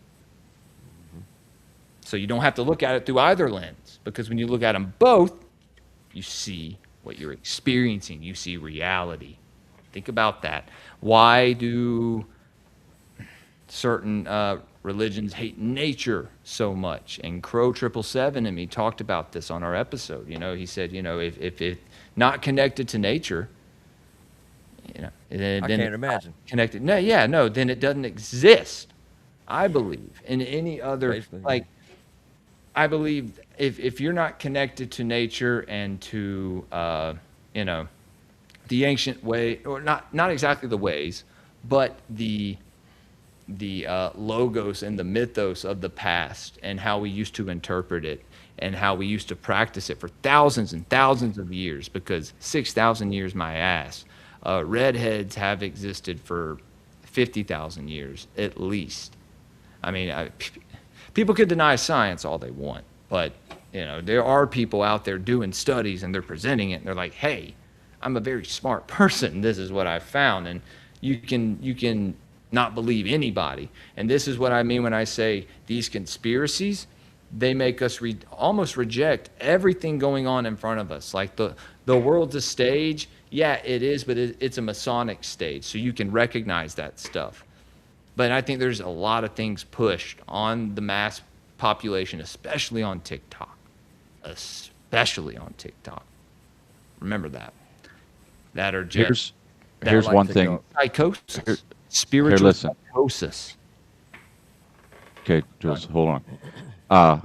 So you don't have to look at it through either lens, because when you look at them both, you see what you're experiencing. You see reality. Think about that. Why do certain religions hate nature so much? And Crow 777 and me talked about this on our episode. He said, if it not connected to nature, then I then can't it's not imagine. connected. No, yeah, no, then it doesn't exist. I believe in any other, Basically, yeah. like, I believe if you're not connected to nature and to you know the ancient way, or not exactly the ways, but the logos and the mythos of the past, and how we used to interpret it, and how we used to practice it for thousands and thousands of years, because 6,000 years, my ass. Redheads have existed for 50,000 years at least. I mean, people could deny science all they want, but there are people out there doing studies, and they're presenting it, and they're like, "Hey, I'm a very smart person. This is what I found," and you can not believe anybody. And this is what I mean when I say these conspiracies. They make us almost reject everything going on in front of us. Like the world's a stage. Yeah, it is, but it's a Masonic stage, so you can recognize that stuff. But I think there's a lot of things pushed on the mass population, especially on TikTok. Especially on TikTok. Remember that. That are just Here's that here's like one TikTok. thing. psychosis, Here, spiritual listen. psychosis. Okay, Jules, hold on. Uh,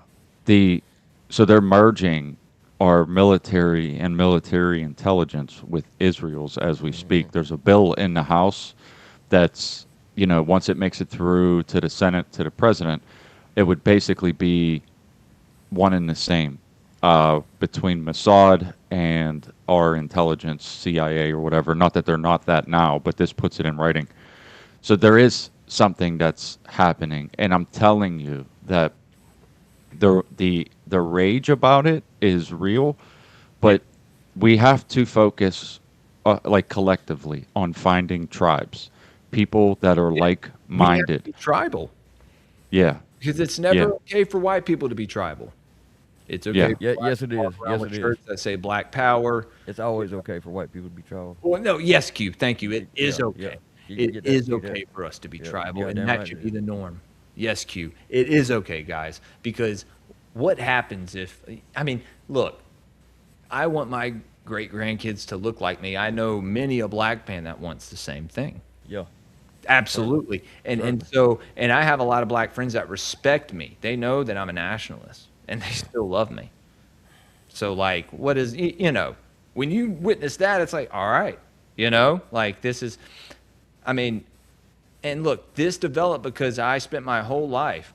the so they're merging our military and military intelligence with Israel's as we speak. There's a bill in the House that's, once it makes it through to the Senate to the president, it would basically be one and the same between Mossad and our intelligence, CIA or whatever. Not that they're not that now, but this puts it in writing. So there is something that's happening, and I'm telling you that the rage about it is real, but we have to focus like collectively on finding tribes, people that are We have to like-minded. be tribal, Yeah, because it's yeah, never okay for white people to be tribal. It's okay yeah, for Yeah, black yes, it people to is. walk around Yes, with it is. shirts that say Black Power. It's always okay for white people to be trolls. Well, no, yes, Q, thank you. It is Yeah, okay. yeah. You It get that. is You get okay that. for us to be Yep. tribal, and Goddamn that right should it be is. the norm. Yes, Q. It is okay, guys, because what happens if, I mean, look, I want my great grandkids to look like me. I know many a black man that wants the same thing. Yeah. Certainly. Absolutely. And Certainly. so, and I have a lot of black friends that respect me. They know that I'm a nationalist, and they still love me. So like, what is, when you witness that, it's like, all right, like this is, I mean, and look, this developed because I spent my whole life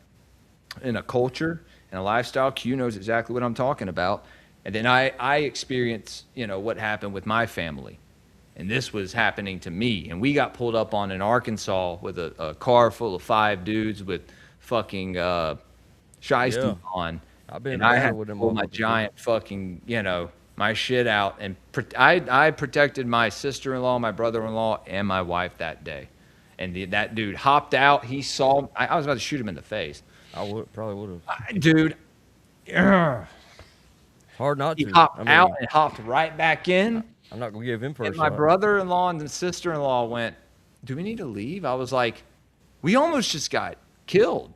in a culture and a lifestyle. Q knows exactly what I'm talking about. And then I experienced, what happened with my family. And this was happening to me. And we got pulled up on in Arkansas with a car full of 5 dudes with fucking shiesty Yeah. on. I've been in And the I battle had to with them pull my motherfuckers too. giant fucking, my shit out. And I protected my sister-in-law, my brother-in-law, and my wife that day. And that dude hopped out. He saw, I was about to shoot him in the face. I would probably would have. Dude, Hard not he to. hopped I out mean, and hopped right back in. I'm not gonna give him And first my shot. brother-in-law and the sister-in-law went, "Do we need to leave?" I was like, "We almost just got killed."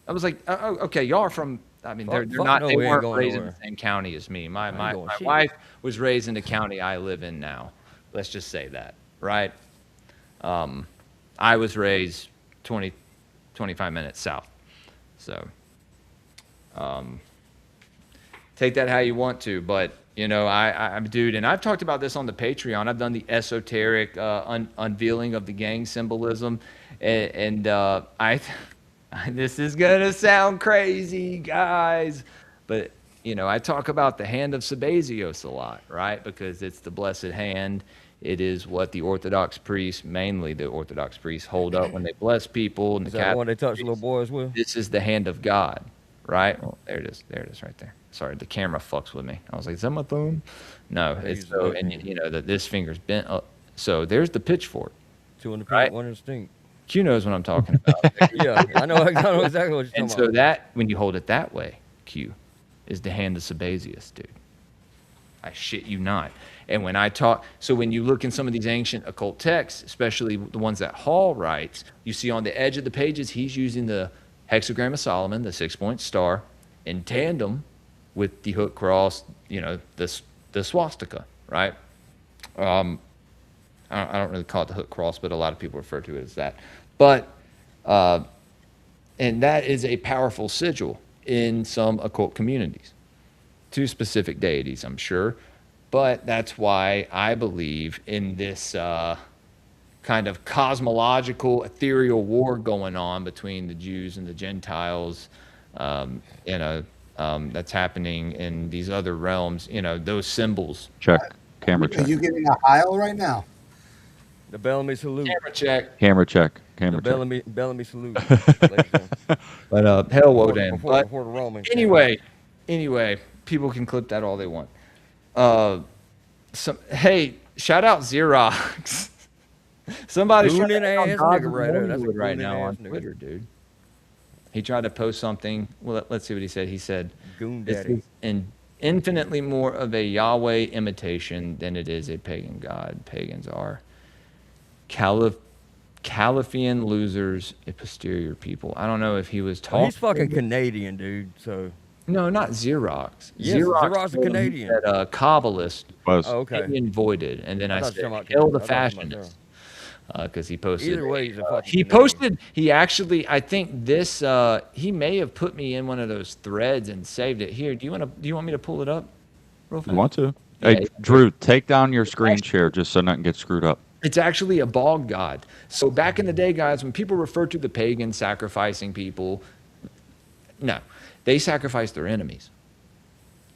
I was like, "Oh, okay, y'all are from." I mean, they're Fuck not. no, They we ain't weren't going raised in the nowhere. same county as me. My I ain't my going my shit. wife was raised in the county I live in now. Let's just say that, right? I was raised 20, 25 minutes south. So, take that how you want to, but I'm dude, and I've talked about this on the Patreon. I've done the esoteric unveiling of the gang symbolism, and I, this is gonna sound crazy, guys, but I talk about the hand of Sabazios a lot, right? Because it's the blessed hand. It is what the Orthodox priests, mainly the Orthodox priests, hold up when they bless people, and the Is that the one Catholic they touch little priests. boys with? This is the hand of God, right? Well, there it is. There it is right there. Sorry, the camera fucks with me. I was like, is that my thumb? No, I it's use the so, right and hand. that this finger's bent up. So there's the pitchfork, Two in the right? pink, one in the stink. Q knows what I'm talking about. Yeah, I know. I know exactly what you're And talking so about. that, when you hold it that way, Q, is the hand of Sabazius, dude. I shit you not. And when I talk, so when you look in some of these ancient occult texts, especially the ones that Hall writes, you see on the edge of the pages, he's using the hexagram of Solomon, the 6-point star, in tandem with the hook cross, the swastika, right? I don't really call it the hook cross, but a lot of people refer to it as that. But, and that is a powerful sigil in some occult communities to specific deities, I'm sure. But that's why I believe in this kind of cosmological, ethereal war going on between the Jews and the Gentiles, um, that's happening in these other realms, those symbols. Check. Camera Are check. you giving a Heil right now? The Bellamy salute. Camera check. Camera check. The Camera check. Bellamy salute. ladies and gentlemen. But hell, Before, Wodan. before, But before the Roman. anyway, people can clip that all they want. Hey, shout out Xerox. Somebody shout Goonin' out ass Dodge nigga right there. That's a Morningwood right goonin' now on ass nigga. Twitter, dude. He tried to post something. Well, let's see what he said. He said, Goon "This daddy. is infinitely more of a Yahweh imitation than it is a pagan god. Pagans are Califian losers, a posterior people." I don't know if he was Well, talking. he's fucking Canadian, dude. So No, not Xerox. Yes, Xerox is told him he Canadian. said, Kabbalist, Was. oh, okay. opinion voided, and then I I thought you said, were talking "Hell, about the Canada. I thought you were talking about fashionist," because he posted. Either way, he's a fucking he Canadian. posted. He actually, I think this. He may have put me in one of those threads and saved it. Here, do you want me to pull it up? Real You fast? want to? Yeah, Hey, Drew, take down your screen share just so nothing gets screwed up. It's actually a bog god. So back in the day, guys, when people refer to the pagans sacrificing people, no, they sacrificed their enemies.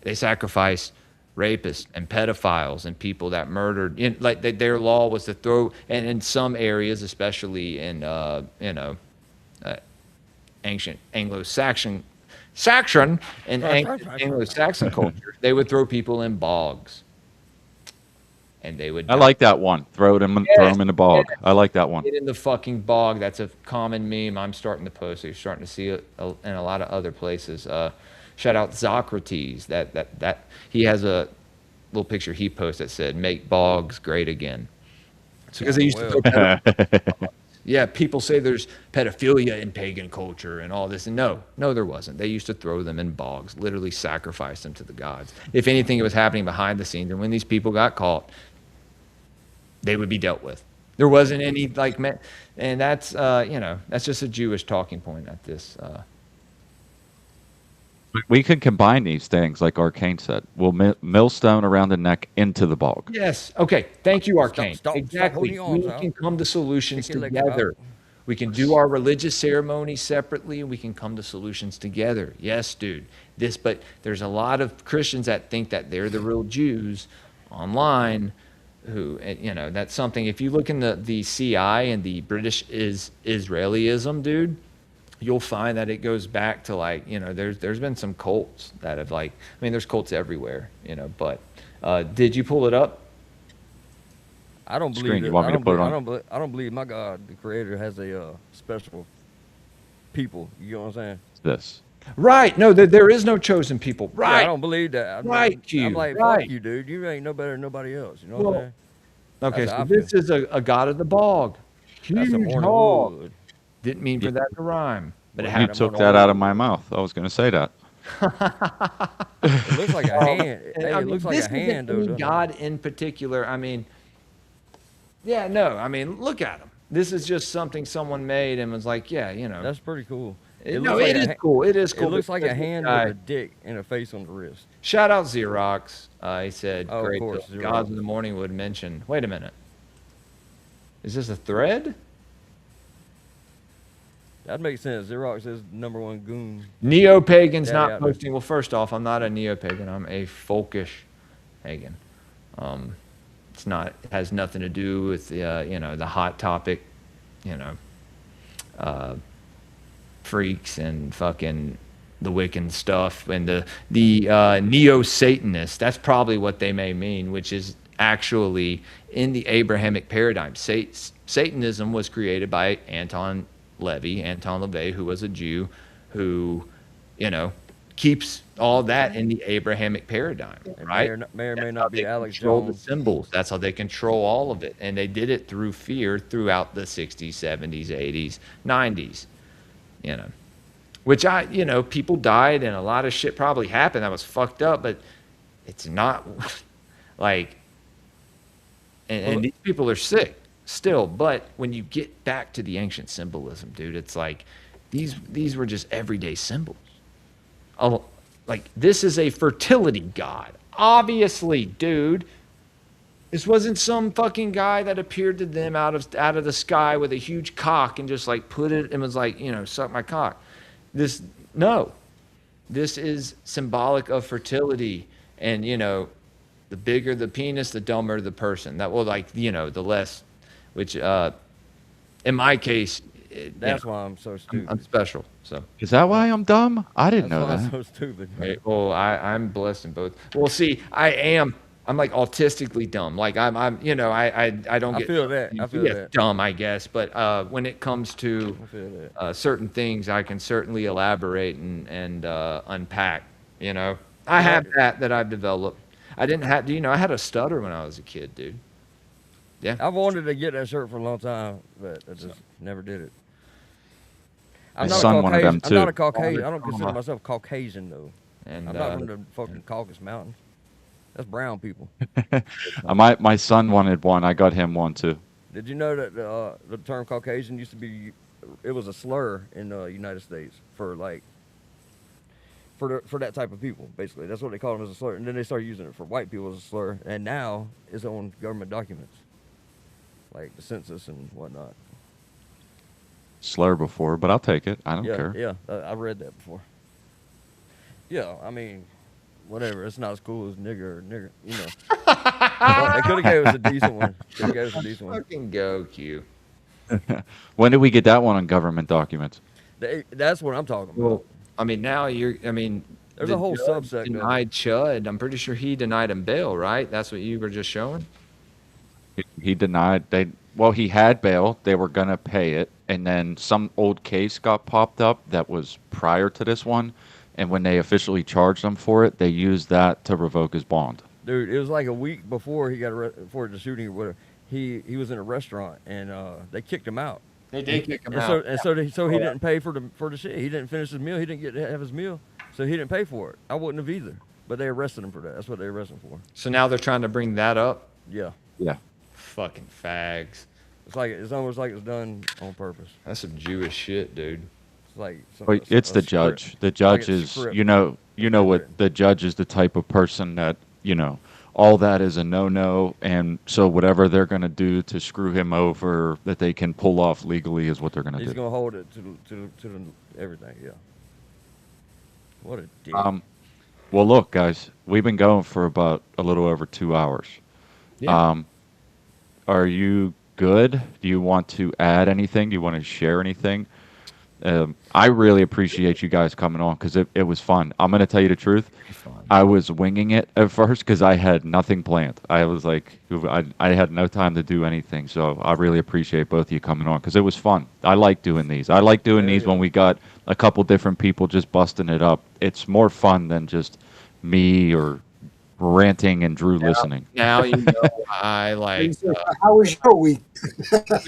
They sacrificed rapists and pedophiles and people that murdered. Their law was to throw, and in some areas, especially in ancient Saxon and ancient Anglo-Saxon culture, they would throw people in bogs, and they would. I like that one. Throw them in the bog. Yes. I like that one. Get in the fucking bog. That's a common meme. I'm starting to post. You're starting to see it in a lot of other places. Shout out Socrates. That he has a little picture he posted that said "Make bogs great again." because they used to throw yeah, people say there's pedophilia in pagan culture and all this. And no, there wasn't. They used to throw them in bogs, literally sacrifice them to the gods. If anything, it was happening behind the scenes. And when these people got caught, they would be dealt with. There wasn't any and that's that's just a Jewish talking point at this. We can combine these things, like Arcane said. We'll millstone around the neck into the bog. Yes. Okay. Thank you, Arcane. Stop Exactly. holding your arms We out. can come to solutions Kick your legs out. together. We can do our religious ceremonies separately, and we can come to solutions together. Yes, dude. But there's a lot of Christians that think that they're the real Jews online, who that's something. If you look in the CI and the British Israelism, dude, you'll find that it goes back to there's been some cults that have there's cults everywhere, but did you pull it up? I don't Screen, believe you it. want me I to don't put it believe, on? I don't believe my God, the Creator, has a special people. You know what I'm saying? This. Right. No, there is no chosen people. Yeah, Right. I don't believe that. Right, Q. I'm like, Right. fuck you, dude. You ain't no better than nobody else. You know Well, what I'm saying? Okay, That's so how I this is a god of the bog. That's a Huge morning hog. wood. Didn't mean for that to rhyme, but it You Right, happened. I'm took on that the out wood. of my mouth. I was going to say that. It looks like a hand. And, Hey, I it mean, looks like this a hand, isn't though. any doesn't it? god in particular. I mean, yeah, no. I mean, look at him. This is just something someone made and was like, yeah, That's pretty cool. No, looks like it a is ha- cool. It is It cool. looks but like a this hand guy- with a dick and a face on the wrist. Shout out Xerox. He said, Oh, of great. course, The gods Xerox. of the morning would mention. Wait a minute. Is this a thread? That makes sense. Xerox is #1 goon. Neo-pagans Daddy not out there. posting. Well, first off, I'm not a neo-pagan. I'm a folkish pagan. It's not. It has nothing to do with the hot topic, freaks and fucking the Wiccan stuff and the neo-Satanists. That's probably what they may mean, which is actually in the Abrahamic paradigm. Satanism was created by Anton LaVey, who was a Jew, who, keeps all that in the Abrahamic paradigm, And right? may or may That's how not be they Alex control the Jones. symbols. That's how they control all of it. And they did it through fear throughout the 60s, 70s, 80s, 90s, Which people died and a lot of shit probably happened that was fucked up, but it's not like, and these people are sick still. But when you get back to the ancient symbolism, dude, it's like these were just everyday symbols. Oh, like this is a fertility god. Obviously, dude. This wasn't some fucking guy that appeared to them out of the sky with a huge cock and just put it and was like, suck my cock. This is symbolic of fertility, and the bigger the penis, the dumber the person. That will the less, which in my case, That's why I'm so stupid. I'm special. So Is that why I'm dumb? I didn't That's know why that. I'm so stupid. right. Well, I'm blessed in both. Well, see, I'm like autistically dumb. Like I don't I get. feel that. I feel yeah, that. dumb, I guess. But when it comes to I feel that. certain things, I can certainly elaborate and unpack. I have that I've developed. I didn't have. I had a stutter when I was a kid, dude. Yeah. I've wanted to get that shirt for a long time, but I just never did it. My son wanted them I'm not a too. Caucasian. I don't consider myself Caucasian though. And I'm not from the fucking Caucasus Mountains. That's brown people. My son wanted one. I got him one too. Did you know that the term Caucasian used to be, it was a slur in the United States for for that type of people, basically. That's what they call them, as a slur. And then they started using it for white people as a slur. And now it's on government documents, like the census and whatnot. Slur before, but I'll take it. I don't Yeah, care. yeah, I read that before. Yeah, I mean, whatever. It's not as cool as nigger or nigger, Well, they could have gave us a decent one. Could have gave us a decent one. fucking go, Q. When did we get that one on government documents? That's what I'm talking about. Well, I mean, now there's There's a whole subsect of it. denied Chud. I'm pretty sure he denied him bail, right? That's what you were just showing. He denied he had bail. They were gonna pay it, and then some old case got popped up that was prior to this one, and when they officially charged him for it, they used that to revoke his bond. Dude, it was like a week before he got arrested, before the shooting or whatever. he was in a restaurant and they kicked him out. They did kick him And out. so he didn't pay for the shit. He didn't finish his meal. He didn't get to have his meal, so he didn't pay for it. I wouldn't have either. But they arrested him for that. That's what they arrested him for. So now they're trying to bring that up. Yeah, Yeah. Fucking fags. it's almost like it's done on purpose. That's some Jewish shit, dude. It's like Well, it's the judge. The judge a is, script. what the judge is the type of person that, all that is a no-no, and so whatever they're going to do to screw him over that they can pull off legally is what they're going to He's do. gonna hold it to the everything. Yeah. What a dick. Well, look, guys, we've been going for about a little over 2 hours. Yeah. Are you good? Do you want to add anything? Do you want to share anything? I really appreciate you guys coming on because it was fun. I'm going to tell you the truth. Fun. I was winging it at first because I had nothing planned. I was like, I had no time to do anything. So I really appreciate both of you coming on because it was fun. I like doing these. I like doing these when we got a couple different people just busting it up. It's more fun than just me or ranting and Drew listening. Now you know I like How was your week?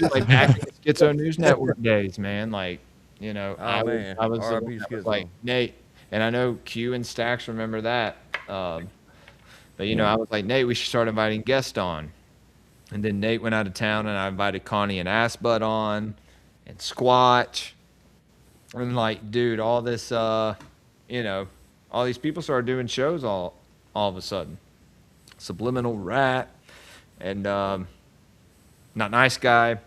like back in the Schizo News Network days, man. Like, I man. was R.I.P. that was Schizo. like Nate, and I know Q and Stacks remember that. But I was like, Nate, we should start inviting guests on. And then Nate went out of town, and I invited Connie and Assbutt on, and Squatch, and like, dude, all this, all these people started doing shows all of a sudden. Subliminal Rat, and Not Nice Guy.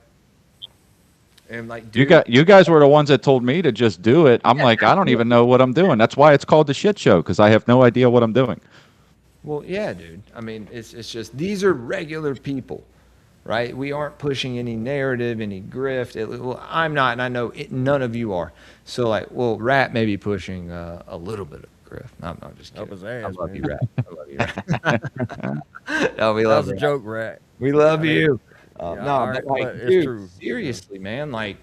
And like, dude, You guys were the ones that told me to just do it. I'm like, I don't even know what I'm doing. That's why it's called the shit show because I have no idea what I'm doing. well, yeah, dude. I mean, it's just these are regular people, right? We aren't pushing any narrative, any grift. Well, I'm not, and I know none of you are. So like, well, Rat may be pushing a little bit of grift. No, I'm just Up kidding. his ass, I love man. you, Rat. I love you, Rat. No, we That love was a you. joke, Rat. We love you. Yeah, No, all right, but like, but it's dude, true. seriously, man, like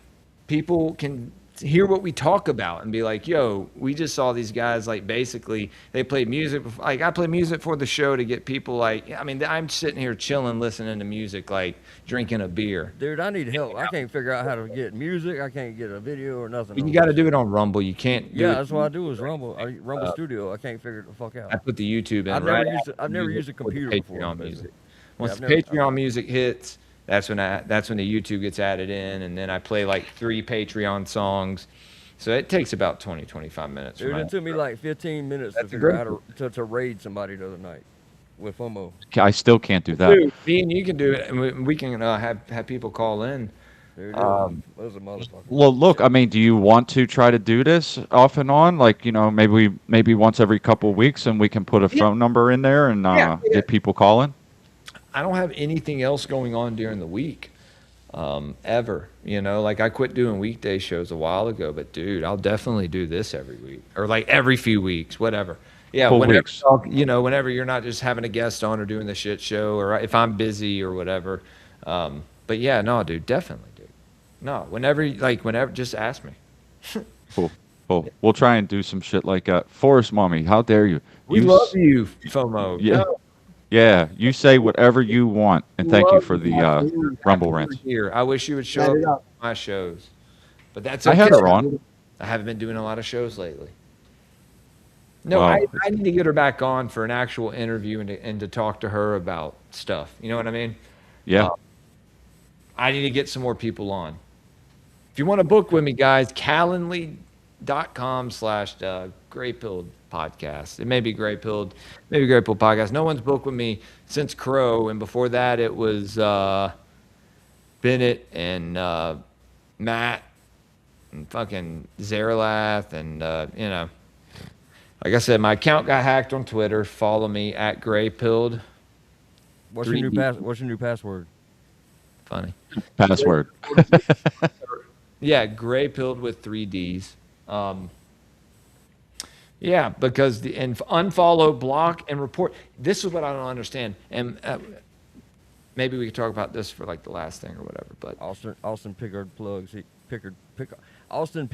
people can hear what we talk about and be like, yo, we just saw these guys, like, basically they played music. Like, I play music for the show to get people, like, I mean, I'm sitting here chilling, listening to music, like drinking a beer. Dude, I need help. I can't figure out how to get music. I can't get a video or nothing. You got to do it on Rumble. You can't do Yeah, it. that's what I do is Rumble. Rumble Studio. I can't figure it the fuck out. I put the YouTube in. I've right never used it. I've never music used a with the computer before. Patreon basically. music. Once I've the never- Patreon music hits, that's when the YouTube gets added in, and then I play like 3 Patreon songs. So it takes about 25 minutes. Dude, for my- it took me like 15 minutes That's a to figure great out how to raid somebody the other night with FOMO. I still can't do that. Dude, me and you can do it, and we can have people call in. Dude, it was a motherfucker. Well, look, I mean, do you want to try to do this off and on? Like, maybe once every couple of weeks, and we can put a phone number in there and get people calling. I don't have anything else going on during the week, ever. Like I quit doing weekday shows a while ago, but dude, I'll definitely do this every week or like every few weeks, whatever. Yeah, Full whenever, weeks. whenever you're not just having a guest on or doing the shit show, or if I'm busy or whatever. But yeah, no, dude, definitely, dude. No, whenever, just ask me. Cool. We'll try and do some shit like that. Forest Mommy, how dare you? We love you, FOMO. Yeah. No, Yeah, you say whatever you want, and thank you love for the Happy Rumble you're rants. Here, I wish you would show Set up it up. at my shows, but that's I okay. had her on. I haven't been doing a lot of shows lately. No, Well, I need to get her back on for an actual interview and to talk to her about stuff. You know what I mean? Yeah. I need to get some more people on. If you want to book with me, guys, calendly.com/Graypilled podcast. It may be Graypilled, maybe Graypilled podcast. No one's booked with me since Crow, and before that it was Bennett and Matt and fucking Zeralath and like I said, my account got hacked on Twitter. Follow me at Graypilled. What's your new password? Funny. Password. Yeah, Graypilled with 3 Ds. Yeah, because and unfollow, block, and report. This is what I don't understand. And maybe we could talk about this for like the last thing or whatever. But Austin Pickard plugs. Austin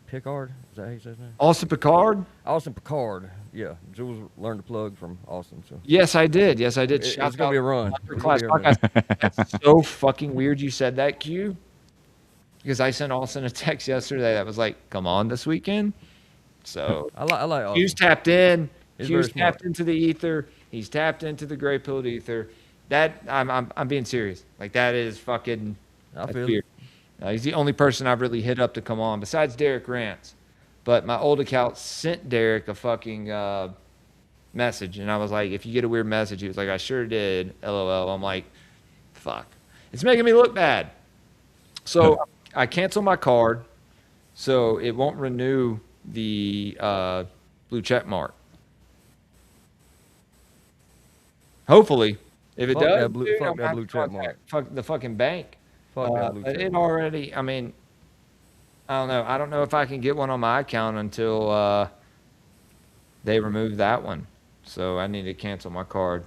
Picard. Is that how you say his name? Austin Picard. Austin Picard. Yeah, Jules learned to plug from Austin, so Yes, I did. Yes, I did. it's Shout gonna out be a run. It's gonna Underclass be a minute. Podcast. That's so fucking weird you said that, Q. Because I sent Austin a text yesterday that was like, "Come on this weekend." So I like Q's Austin. tapped in. He's Q's very smart. tapped into the ether. He's tapped into the gray pilled ether. That I'm being serious. Like that is fucking. I That's feel it. weird. He's the only person I've really hit up to come on besides Derek Rance. But my old account sent Derek a fucking message, and I was like, "If you get a weird message," he was like, "I sure did." LOL. I'm like, "Fuck." It's making me look bad. So I cancel my card, so it won't renew the blue check mark. Hopefully, if it Fuck does, that blue- dude, fuck I'm that gonna have blue to check contact mark. fuck the fucking bank. Fuck that blue But check it mark. already. I mean, I don't know. I don't know if I can get one on my account until they remove that one. So I need to cancel my card.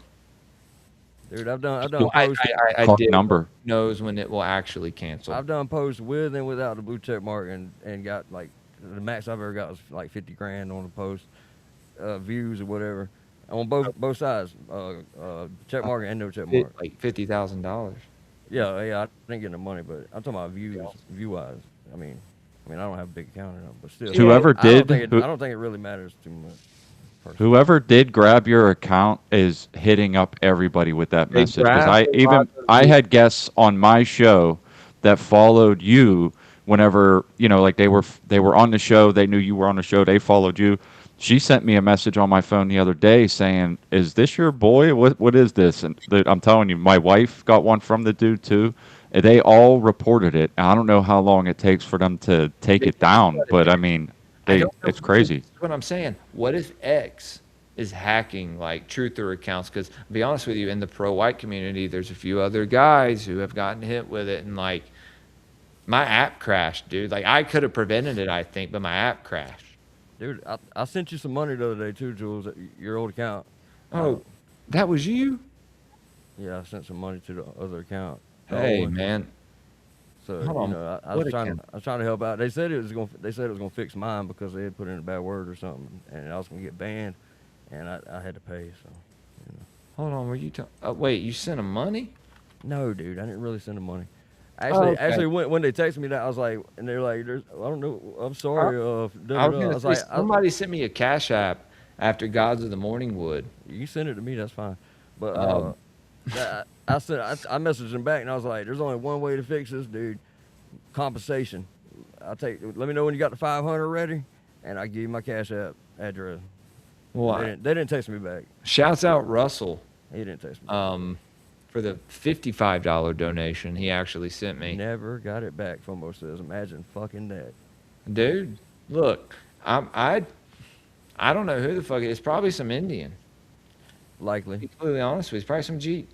Dude, I've done Well, I, posts. I Card did. number. Knows when it will actually cancel. I've done posts with and without the blue check mark, and got like the max I've ever got was like 50 grand on a post, views or whatever, on both sides, check mark and no check mark. Like $50,000. Yeah, I didn't get no money, but I'm talking about views, view wise. I mean, I don't have a big account enough, but still. Whoever I don't did, think I don't think it really matters too much. Personally. whoever did grab your account is hitting up everybody with that They message. Because grabbed a lot of I had guests on my show that followed you whenever like they were on the show. They knew you were on the show. They followed you. She sent me a message on my phone the other day saying, "Is this your boy? What is this?" And I'm telling you, my wife got one from the dude too. And they all reported it. I don't know how long it takes for them to take it down, but I mean, I don't know it's crazy. That's what I'm saying. What if X is hacking like truther accounts? Because to be honest with you, in the pro-white community, there's a few other guys who have gotten hit with it, and like my app crashed, dude. Like I could have prevented it, I think, but my app crashed. Dude, I sent you some money the other day too, Jules, at your old account. Oh, that was you? Yeah, I sent some money to the other account. the Hey, old one. man. So Hold on. I What was trying. account? I was trying to help out. They said it was going. They said it was going to fix mine because they had put in a bad word or something, and I was going to get banned, and I had to pay. So, Hold on. Were you talking? Wait, you sent him money? no, dude, I didn't really send them money. Okay. Actually, when they texted me that, I was like, and they're like, I don't know. I'm sorry. I was I gonna was say, like, somebody sent me a Cash App after Gods of the Morning Wood. you send it to me. That's fine. But Um, I said I messaged him back, and I was like, there's only one way to fix this, dude. Compensation. Let me know when you got the 500 ready, and I give you my Cash App address. Well, They didn't text me back. shouts out Russell He didn't text me. for the $55 donation he actually sent me. Never got it back. FOMO says, imagine fucking that. Dude, look, I don't know who the fuck it is. Probably some Indian. To be Likely. completely honest with you, it's probably some Jeep.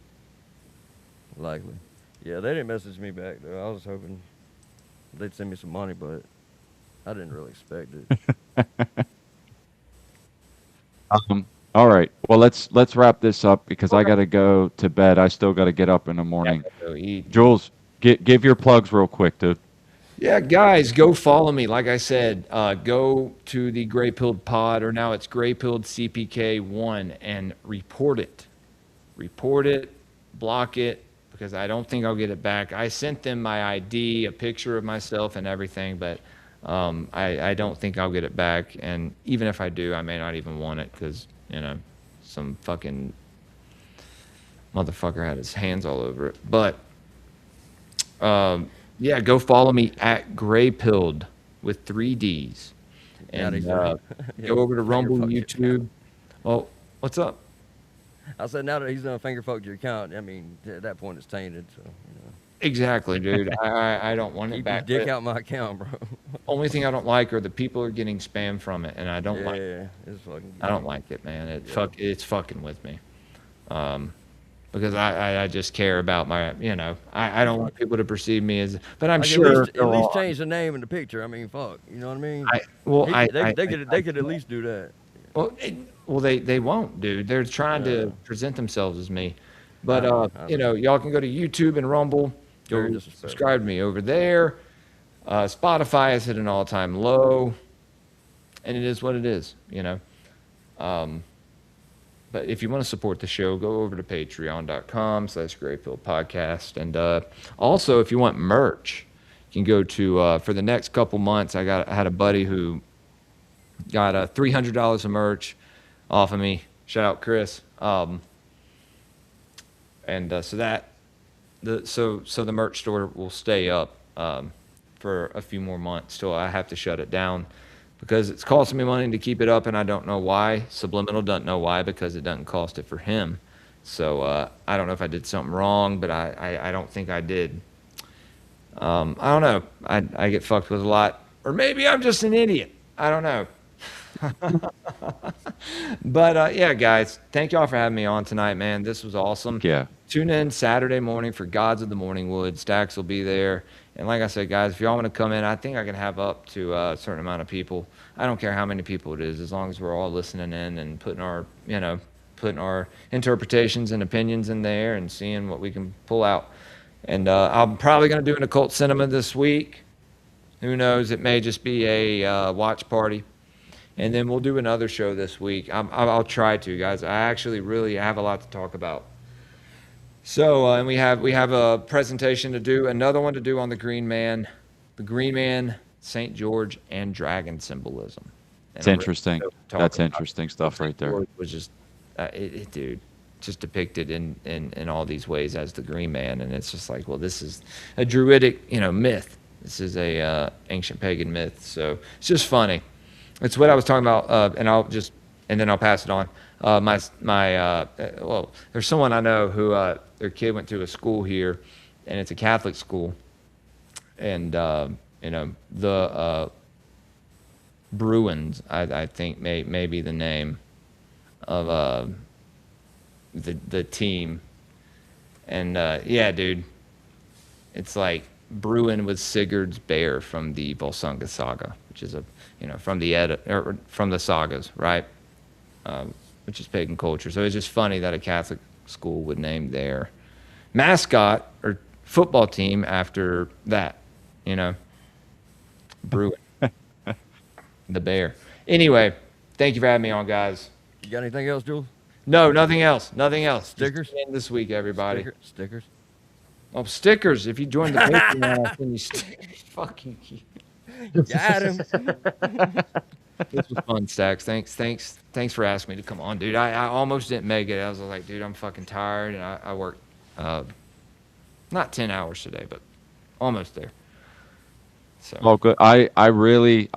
Likely. Yeah, they didn't message me back though. I was hoping they'd send me some money, but I didn't really expect it. All right. Well, let's wrap this up because I got to go to bed. I still got to get up in the morning. Go eat. Jules, give your plugs real quick, dude. Yeah, guys, go follow me. Like I said, go to the Gray Pilled Pod, or now it's Gray Pilled CPK1, and report it. Report it, block it, because I don't think I'll get it back. I sent them my ID, a picture of myself, and everything, but I don't think I'll get it back. And even if I do, I may not even want it because, some fucking motherfucker had his hands all over it. But yeah, go follow me at Gray Pilled with 3 Ds. Yeah, And they said- yeah, go over to finger Rumble, fuck your YouTube. Oh, what's up? I said now that he's done finger fucked your account, I mean, at that point it's tainted. So, Exactly, dude. I don't want it keep back. your dick But out my account, bro. only thing I don't like are the people are getting spam from it, and I don't like. Yeah, it's fucking. I don't like it, man. It's fucking with me. Because I just care about my, I don't want people to perceive me as, but I'm Like, sure. at least change the name and the picture. I mean, fuck, you know what I mean? They could at least do that. Well, they won't, dude. They're trying to present themselves as me. But, I know. y'all can go to YouTube and Rumble. Very Go disrespectful. subscribe to me over there. Spotify has hit an all-time low, and it is what it is, you know. Um, but if you want to support the show, go over to patreon.com/Grayfield Podcast. And also, if you want merch, you can go to, for the next couple months, I had a buddy who got $300 of merch off of me. Shout out Chris. And so the merch store will stay up for a few more months till I have to shut it down because it's costing me money to keep it up, and I don't know why. Subliminal doesn't know why because it doesn't cost it for him. So I don't know if I did something wrong, but I don't think I did. I don't know. I get fucked with a lot, or maybe I'm just an idiot. I don't know. But yeah, guys, thank y'all for having me on tonight, man. This was awesome. Yeah. Tune in Saturday morning for Gods of the Morning Wood. Stacks will be there. And like I said, guys, if y'all want to come in, I think I can have up to a certain amount of people. I don't care how many people it is, as long as we're all listening in and putting our interpretations and opinions in there and seeing what we can pull out. And I'm probably going to do an occult cinema this week. Who knows? It may just be a watch party. And then we'll do another show this week. I'll try to, guys. I actually really have a lot to talk about. So, and we have a presentation to do, another one to do on the Green Man, St. George, and dragon symbolism. It's interesting. That's interesting stuff right there. George was just, dude, just depicted in all these ways as the Green Man, and it's just like, well, this is a druidic, myth. This is a ancient pagan myth. So it's just funny. It's what I was talking about, and then I'll pass it on. Well, there's someone I know who their kid went to a school here, and it's a Catholic school, and the Bruins, I think may be the name of the team, and yeah, dude, it's like Bruin was Sigurd's bear from the Volsunga saga, which is from the sagas, right? Which is pagan culture. So it's just funny that a Catholic school would name their mascot or football team after that, Bruin, the bear. Anyway, thank you for having me on, guys. You got anything else, Jules? No, nothing else. Nothing else. Stickers? Just this week, everybody. Stickers? Oh, stickers. If you join the Patreon, I'll send you stickers. Fucking Got him. This was fun, Stacks. Thanks for asking me to come on, dude. I almost didn't make it. I was like, dude, I'm fucking tired, and I worked not 10 hours today, but almost there. So. Well, good. I really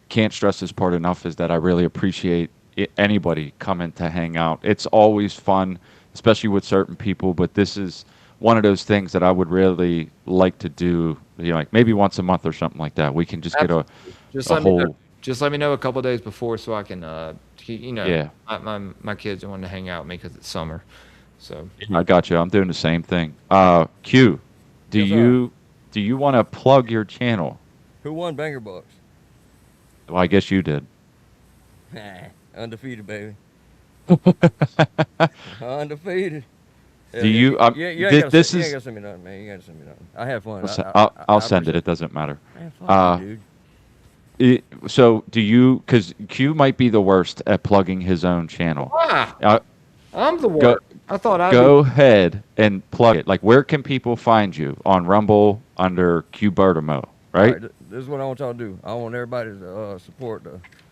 can't stress this part enough, is that I really appreciate anybody coming to hang out. It's always fun, especially with certain people, but this is one of those things that I would really like to do, like maybe once a month or something like that. We can just get a whole... Just let me know a couple of days before so I can, yeah. My kids want to hang out with me because it's summer. So I got you. I'm doing the same thing. Q, do you want to plug your channel? Who won Banger Bucks? Well, I guess you did. Undefeated, baby. Undefeated. Do you? This is. You ain't gotta send me nothing, man. You gotta send me nothing. I have fun. I'll send it. It doesn't matter. Man, fuck you, dude. So do you? Because Q might be the worst at plugging his own channel. I'm the worst. I thought I'd go ahead and plug it. Like, where can people find you? On Rumble under Q Bertamo, right? This is what I want y'all to do. I want everybody to support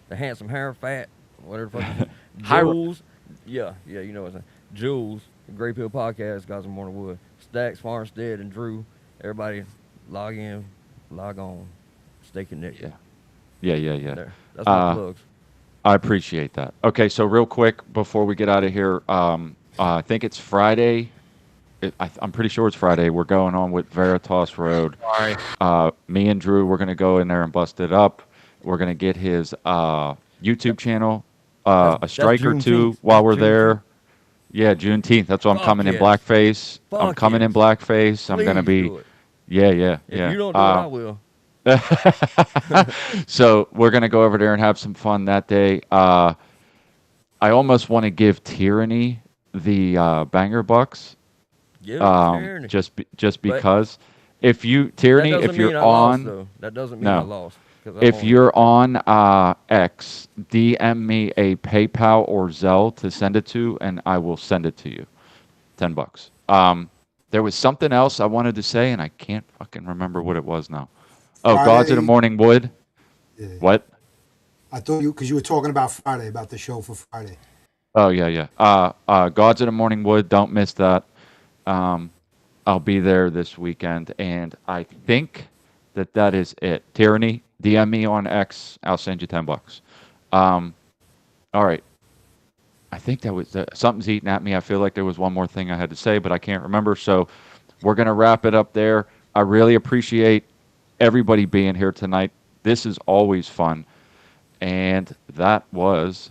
the handsome hair, fat, whatever the fuck. Jules, yeah, you know what I'm saying. Jules, the Gray Pill Podcast, Guys of Morning Wood, Stacks, Farnstead, and Drew. Everybody, log in, log on, stay connected. Yeah. There. That's my plugs. I appreciate that. Okay, so real quick before we get out of here, I think it's Friday. I'm pretty sure it's Friday. We're going on with Veritas Road. Sorry. Me and Drew, we're going to go in there and bust it up. We're going to get his YouTube channel, a strike or two while we're there. Yeah, Juneteenth. That's why I'm coming in blackface. I'm coming in blackface. I'm going to be... Yeah. If you don't do it, I will. So we're going to go over there and have some fun that day. I almost want to give Tyranny the Banger Bucks. Tyranny. Just because. If you That Tyranny, doesn't if you're mean I lost on though. That doesn't mean I no, lost because I'm if only you're 14. on X, DM me a PayPal or Zelle to send it to, and I will send it to you. $10. There was something else I wanted to say, and I can't fucking remember what it was now. Oh, Gods of the Friday. Morning Wood. Yeah. What? I thought you because you were talking about Friday, about the show for Friday. Oh yeah, yeah. Gods of the Morning Wood. Don't miss that. Um, I'll be there this weekend, and I think that is it. Tyranny, DM me on X. I'll send you $10. Um, all right. I think that was something's eating at me. I feel like there was one more thing I had to say, but I can't remember. So we're gonna wrap it up there. I really appreciate everybody being here tonight. This is always fun, and that was